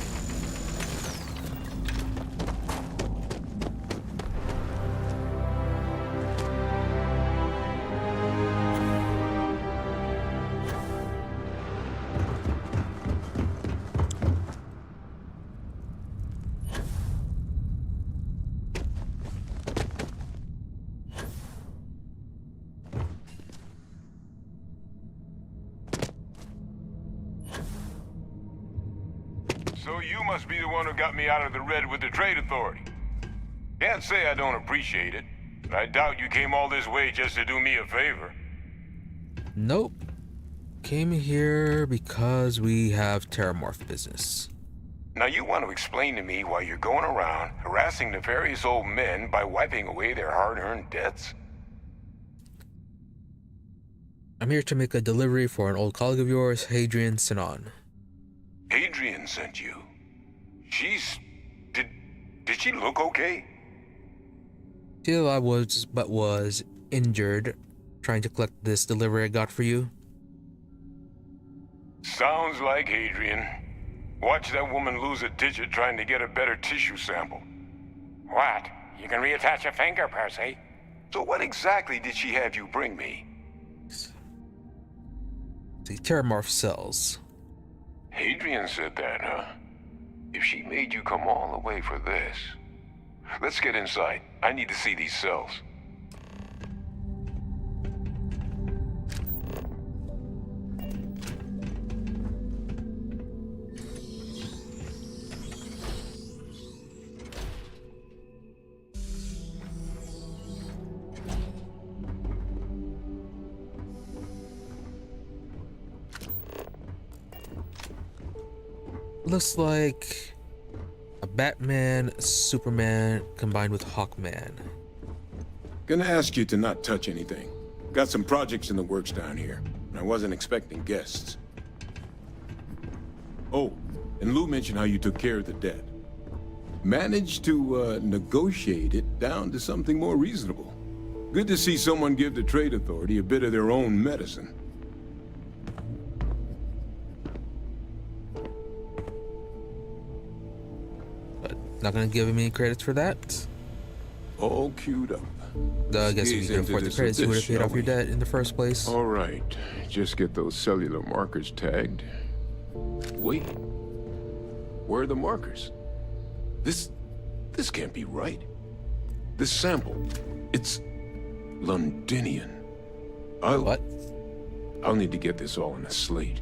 So you must be the one who got me out of the red with the trade authority. Can't say I don't appreciate it, but I doubt you came all this way just to do me a favor. Nope. Came here because we have terramorph business. Now you want to explain to me why you're going around harassing nefarious old men by wiping away their hard-earned debts? I'm here to make a delivery for an old colleague of yours, Hadrian Sinon. Adrian sent you. Did she look okay? Still, I was injured trying to collect this delivery I got for you. Sounds like Adrian. Watch that woman lose a digit trying to get a better tissue sample. What? You can reattach a finger, Percy. So what exactly did she have you bring me? The Terramorph cells. Hadrian said that, huh? If she made you come all the way for this. Let's get inside. I need to see these cells. Looks like a Batman, Superman combined with Hawkman. Gonna ask you to not touch anything. Got some projects in the works down here, and I wasn't expecting guests. Oh, and Lou mentioned how you took care of the debt. Managed to negotiate it down to something more reasonable. Good to see someone give the Trade Authority a bit of their own medicine. Not gonna give him any credits for that. All queued up. I guess if you could afford the credits, you would have paid off your debt in the first place. All right, just get those cellular markers tagged. Wait, where are the markers? This can't be right. This sample, it's Londinian. I'll need to get this all in a slate.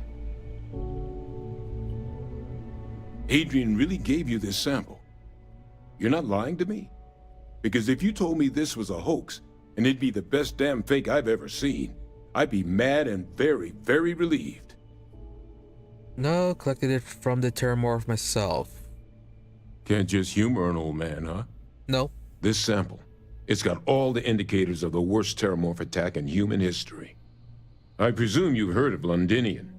Adrian really gave you this sample. You're not lying to me? Because if you told me this was a hoax, and it'd be the best damn fake I've ever seen, I'd be mad and very, very relieved. No, collected it from the Terramorph myself. Can't just humor an old man, huh? No. This sample, it's got all the indicators of the worst Terramorph attack in human history. I presume you've heard of Londinian.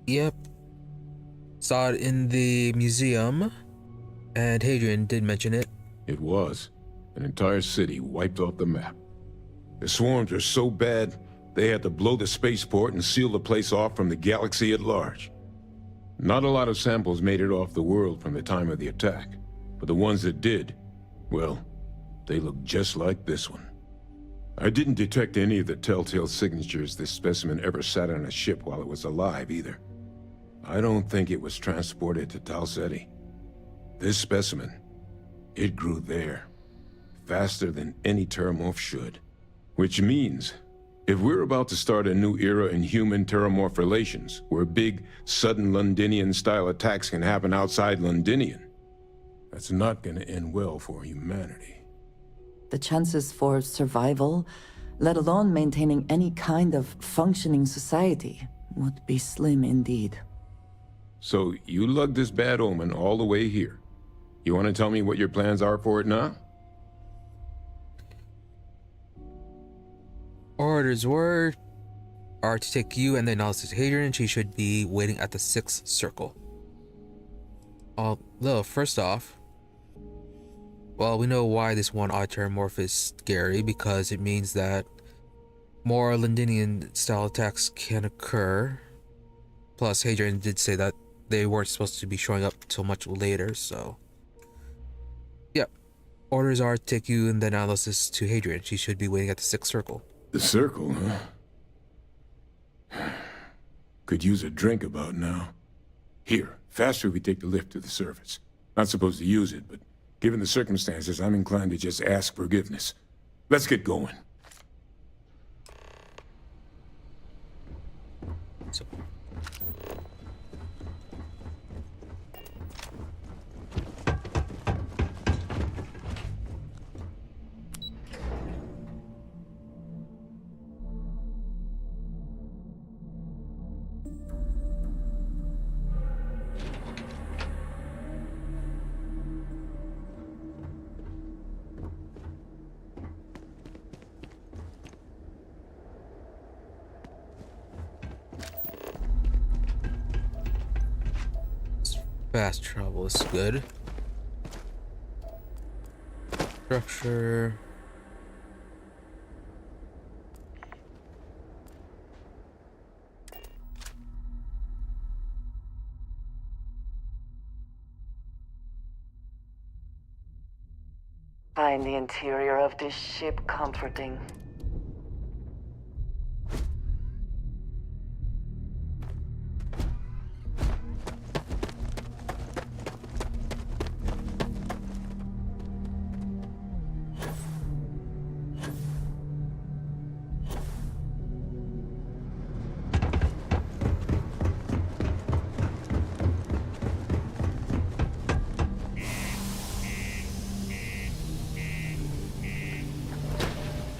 Yep. Saw it in the museum, and Hadrian did mention it. It was. An entire city wiped off the map. The swarms were so bad, they had to blow the spaceport and seal the place off from the galaxy at large. Not a lot of samples made it off the world from the time of the attack, but the ones that did, well, they look just like this one. I didn't detect any of the telltale signatures this specimen ever sat on a ship while it was alive, either. I don't think it was transported to Tal Ceti. This specimen, it grew there, faster than any Terramorph should. Which means, if we're about to start a new era in human-Terramorph relations, where big, sudden Londinian-style attacks can happen outside Londinian, that's not gonna end well for humanity. The chances for survival, let alone maintaining any kind of functioning society, would be slim indeed. So, you lugged this bad omen all the way here. You want to tell me what your plans are for it now? Orders are to take you and the analysis to Hadrian. She should be waiting at the 6th circle. Although, first off, well, we know why this one odd Terramorph is scary, because it means that more Londinian style attacks can occur. Plus, Hadrian did say that they weren't supposed to be showing up till much later, so yep. Orders are to take you and the analysis to Hadrian. She should be waiting at the 6th circle. The circle, huh? Could use a drink about now. Here, faster we take the lift to the surface. Not supposed to use it, but given the circumstances, I'm inclined to just ask forgiveness. Let's get going. So fast travel is good. Structure. Find the interior of this ship comforting.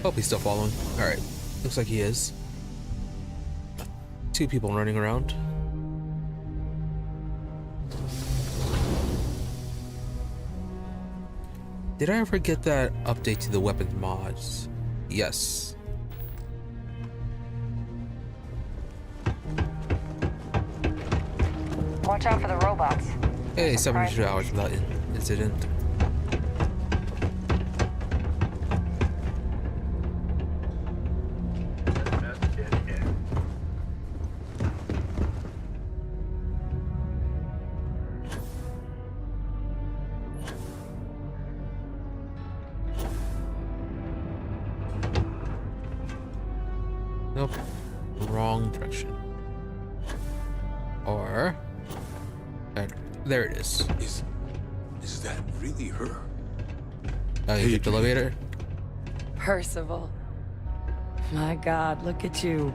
Hope he's still following. Alright. Looks like he is. 2 people running around. Did I ever get that update to the weapons mods? Yes. Watch out for the robots. Hey, 72 hours without incident. Nope. Wrong direction. Or... there it is. Is that really her? Oh, you hit the elevator? Percival. My God, look at you.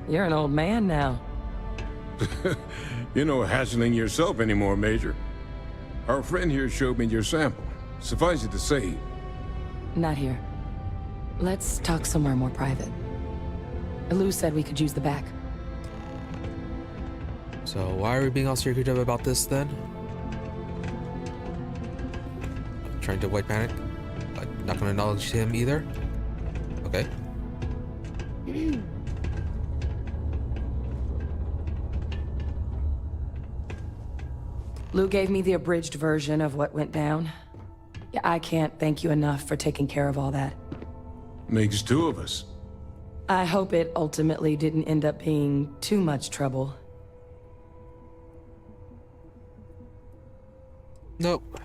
You're an old man now. You're no hassling yourself anymore, Major. Our friend here showed me your sample. Suffice it to say... Not here. Let's talk somewhere more private. Lou said we could use the back. So why are we being all secretive about this then? Trying to avoid panic? Not gonna acknowledge him either? Okay. Lou gave me the abridged version of what went down. Yeah, I can't thank you enough for taking care of all that. Makes 2 of us. I hope it ultimately didn't end up being too much trouble. Nope.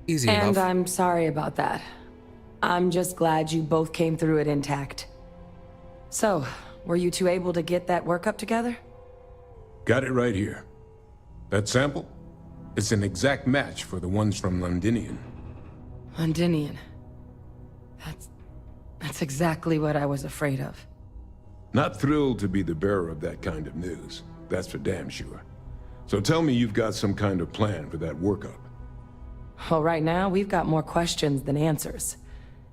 Easy enough. And I'm sorry about that. I'm just glad you both came through it intact. So, were you 2 able to get that workup together? Got it right here. That sample? It's an exact match for the ones from Londinian. Londinian. That's exactly what I was afraid of. Not thrilled to be the bearer of that kind of news. That's for damn sure. So tell me you've got some kind of plan for that workup. Well, right now, we've got more questions than answers.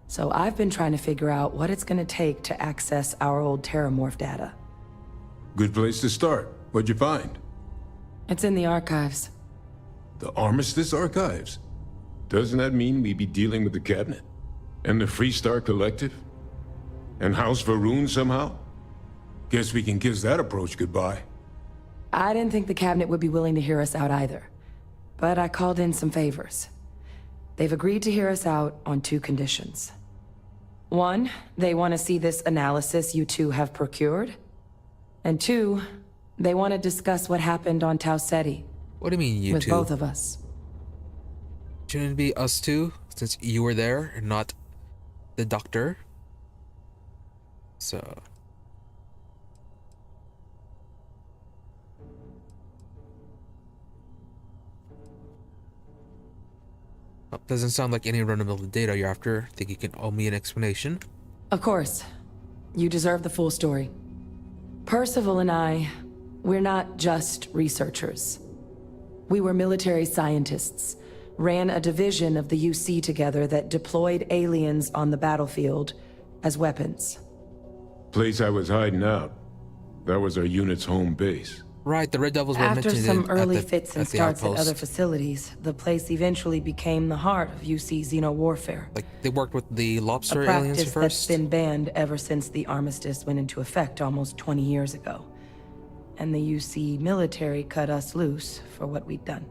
So I've been trying to figure out what it's gonna take to access our old Terramorph data. Good place to start. What'd you find? It's in the archives. The Armistice Archives? Doesn't that mean we'd be dealing with the Cabinet? And the Freestar Collective? And House Varun somehow? Guess we can kiss that approach goodbye. I didn't think the Cabinet would be willing to hear us out either. But I called in some favors. They've agreed to hear us out on 2 conditions. 1, they want to see this analysis you 2 have procured. And 2, they want to discuss what happened on Tau Ceti. What do you mean, you 2? With both of us. Shouldn't it be us 2, since you were there, and not the doctor? So... Well, doesn't sound like any run-of-the-mill data you're after. Think you can owe me an explanation? Of course. You deserve the full story. Percival and I, we're not just researchers. We were military scientists, ran a division of the UC together that deployed aliens on the battlefield as weapons. Place I was hiding out. That was our unit's home base. Right, the Red Devils were After mentioned some early at the, fits and at the starts at outpost. other facilities, the place eventually became the heart of UC xeno-warfare. Like, they worked with the lobster A aliens practice first? that's been banned ever since the armistice went into effect almost 20 years ago. And the UC military cut us loose for what we'd done.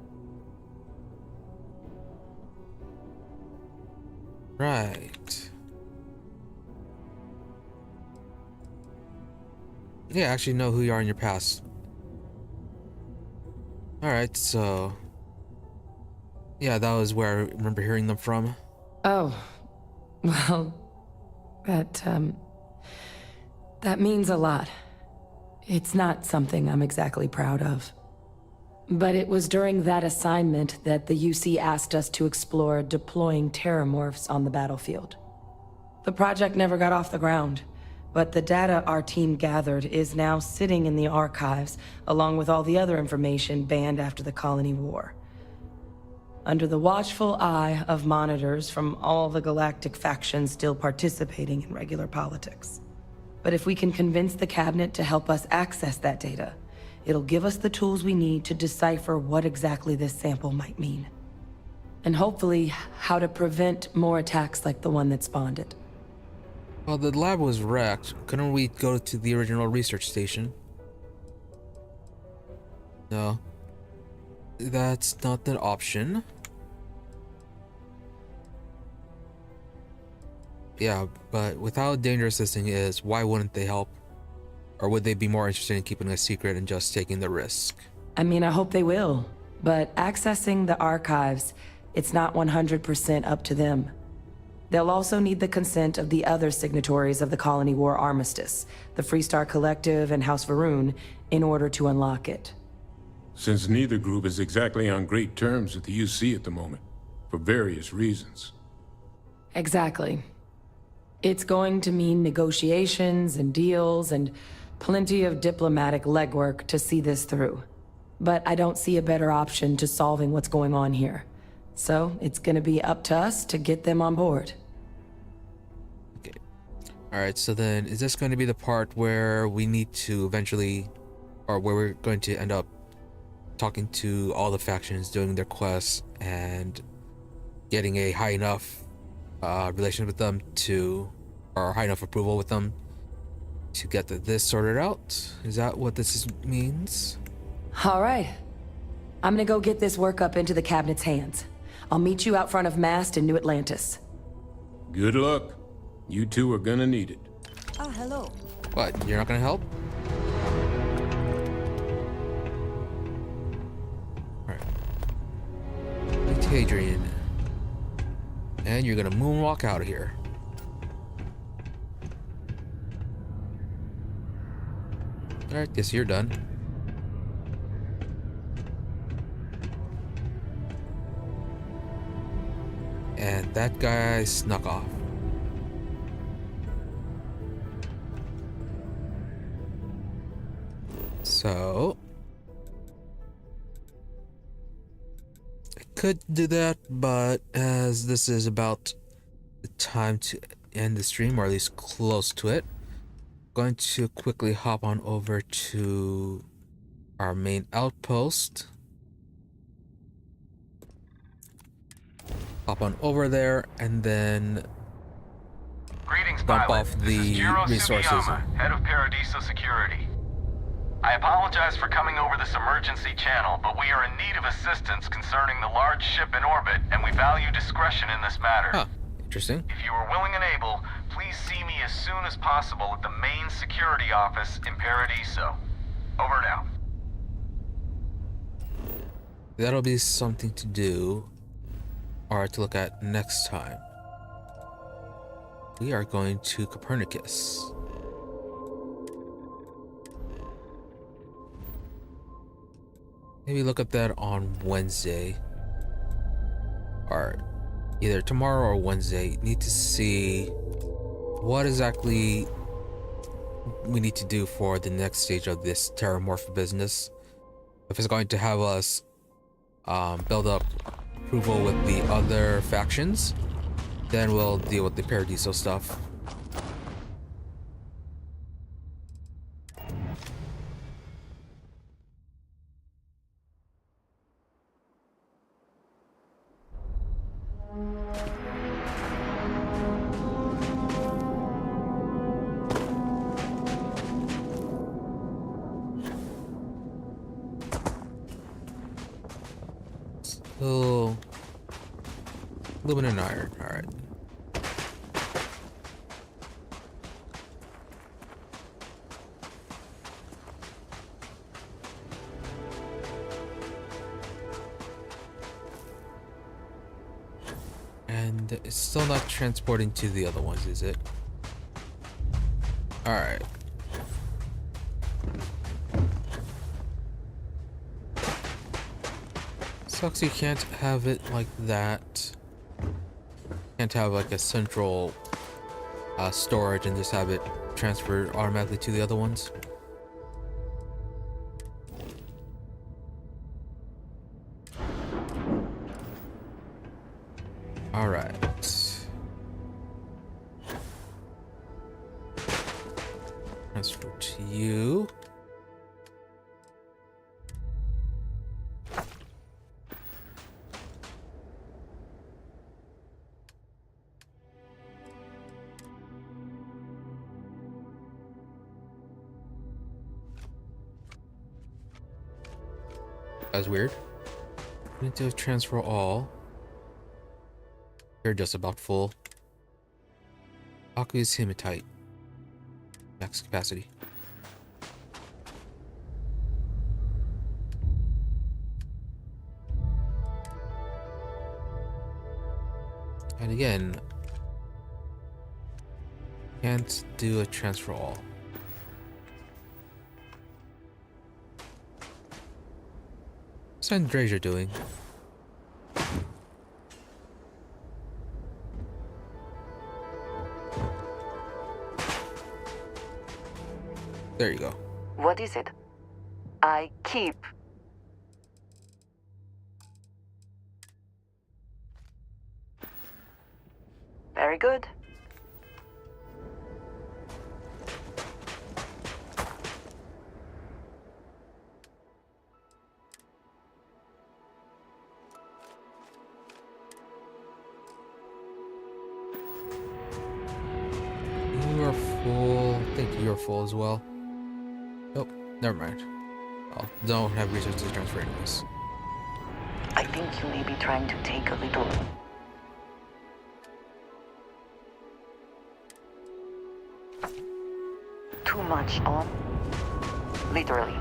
Right. Yeah, I actually know who you are in your past. Alright, so... yeah, that was where I remember hearing them from. Oh, well, that means a lot. It's not something I'm exactly proud of. But it was during that assignment that the UC asked us to explore deploying terramorphs on the battlefield. The project never got off the ground, but the data our team gathered is now sitting in the archives, along with all the other information banned after the Colony War. under the watchful eye of monitors from all the galactic factions still participating in regular politics. But if we can convince the cabinet to help us access that data, it'll give us the tools we need to decipher what exactly this sample might mean. And hopefully, how to prevent more attacks like the one that spawned it. Well, the lab was wrecked. Couldn't we go to the original research station? No. That's not an option. Yeah, but with how dangerous this thing is, why wouldn't they help? Or would they be more interested in keeping a secret and just taking the risk? I mean, I hope they will. But accessing the archives, it's not 100% up to them. They'll also need the consent of the other signatories of the Colony War Armistice, the Freestar Collective and House Varun, in order to unlock it. Since neither group is exactly on great terms with the UC at the moment, for various reasons. Exactly. It's going to mean negotiations and deals and plenty of diplomatic legwork to see this through. But I don't see a better option to solving what's going on here. So it's gonna be up to us to get them on board. Okay. Alright, so then is this going to be the part where we need to eventually, or where we're going to end up talking to all the factions, doing their quests, and getting a high enough relation with them to, or high enough approval with them to get this sorted out? Is that what this means? All right. I'm gonna go get this work up into the cabinet's hands. I'll meet you out front of Mast in New Atlantis. Good luck. You two are gonna need it. Ah, hello. What, you're not gonna help? Alright. Meet Hadrian. And you're gonna moonwalk out of here. Alright, guess you're done. And that guy snuck off. So I could do that, but as this is about the time to end the stream, or at least close to it, I'm going to quickly hop on over to our main outpost. Hop on over there and then Greetings, dump pilot. off the resources. Sugiyama, head of Paradiso Security. I apologize for coming over this emergency channel, but we are in need of assistance concerning the large ship in orbit, and we value discretion in this matter. Huh, interesting. If you are willing and able, please see me as soon as possible at the main security office in Paradiso. Over now. That'll be something to do, or to look at next time. We are going to Copernicus. Maybe look at that on Wednesday, or either tomorrow or Wednesday. Need to see what exactly we need to do for the next stage of this terramorph business. If it's going to have us build up approval with the other factions, then we'll deal with the Paradiso stuff. So, aluminum and iron, alright. And it's still not transporting to the other ones, is it? Alright. Sucks you can't have it like that. Can't have like a central storage and just have it transferred automatically to the other ones. All right. Transfer to you. That's weird. Need to transfer all. They're just about full. Aqueous hematite. Max capacity. And again, can't do a transfer all. What's Andrasia doing? There you go. What is it? I keep. Very good. You are full. I think you're full as well. Nope, never mind. Oh, don't have resources to transfer anyways. I think you may be trying to take a little. Too much on. Literally.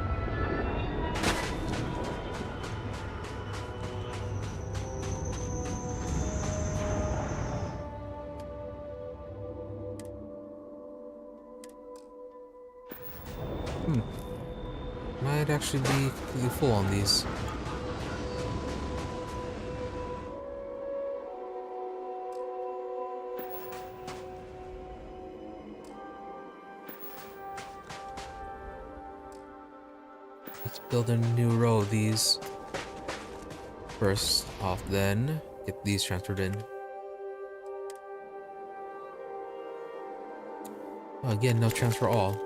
Might actually be completely full on these. Let's build a new row of these. First off, then get these transferred in. Oh, again, no transfer all.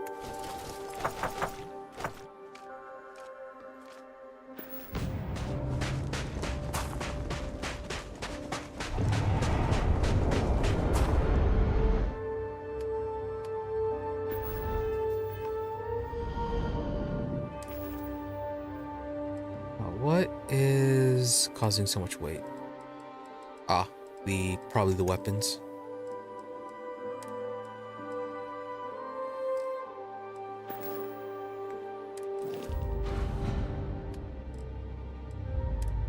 What is causing so much weight? Ah, probably the weapons.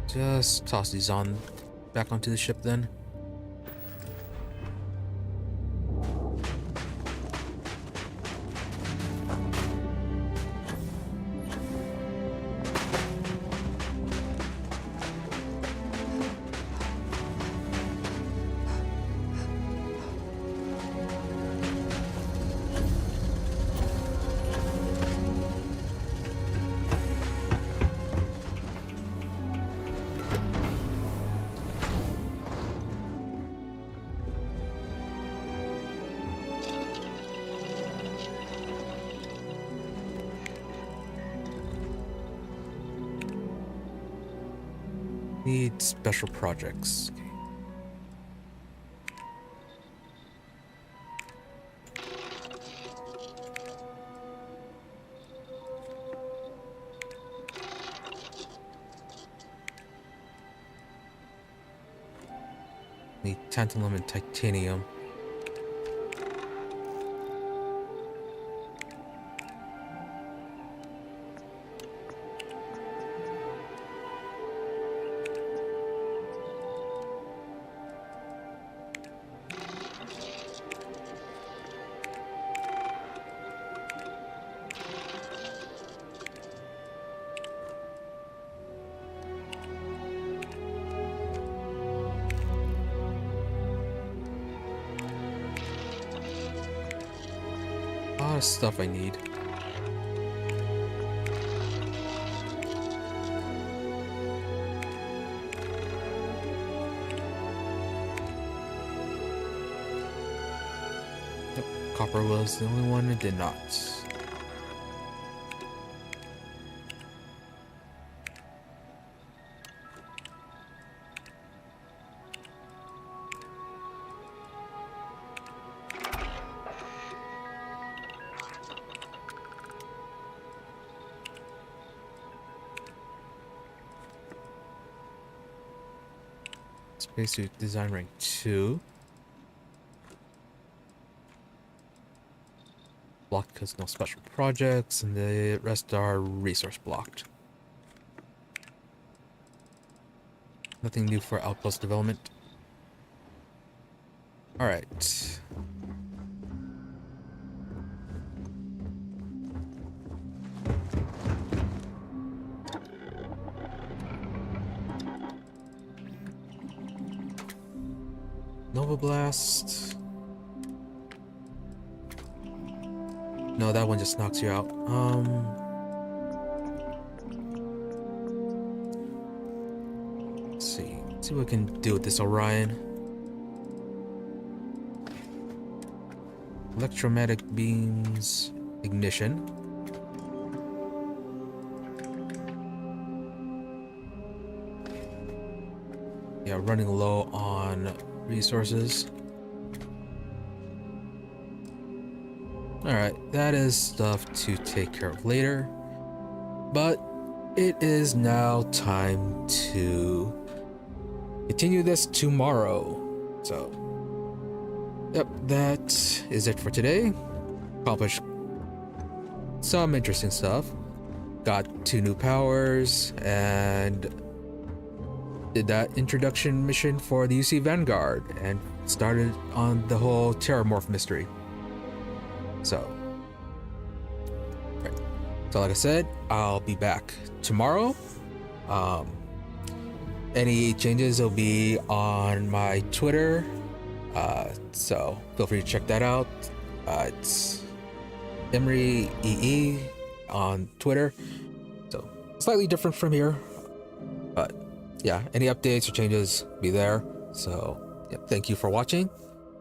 Just toss these back onto the ship then. Need special projects. Okay. Need tantalum and titanium. A lot of stuff I need. copper was the only one that did not. Spacesuit design rank 2. Blocked because no special projects, and the rest are resource blocked. Nothing new for outpost development. Alright. Nova Blast. No, that one just knocks you out. Let's see. Let's see what we can do with this Orion. Electromagnetic beams, ignition. Yeah, running low on resources. Alright, that is stuff to take care of later. But it is now time to continue this tomorrow. So, yep, that is it for today. Accomplished some interesting stuff. Got 2 new powers and did that introduction mission for the UC Vanguard and started on the whole Terramorph mystery. So, right. So like I said, I'll be back tomorrow. Any changes will be on my Twitter. So feel free to check that out. It's Emery EE on Twitter. So slightly different from here, but yeah, any updates or changes be there. So yeah, thank you for watching.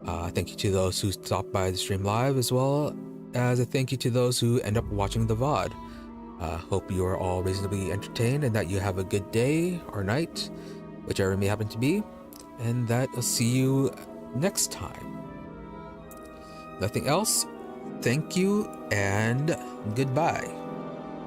Thank you to those who stopped by the stream live, as well as a thank you to those who end up watching the VOD. Hope you are all reasonably entertained and that you have a good day or night, whichever it may happen to be, and that I'll see you next time. Nothing else. Thank you and goodbye.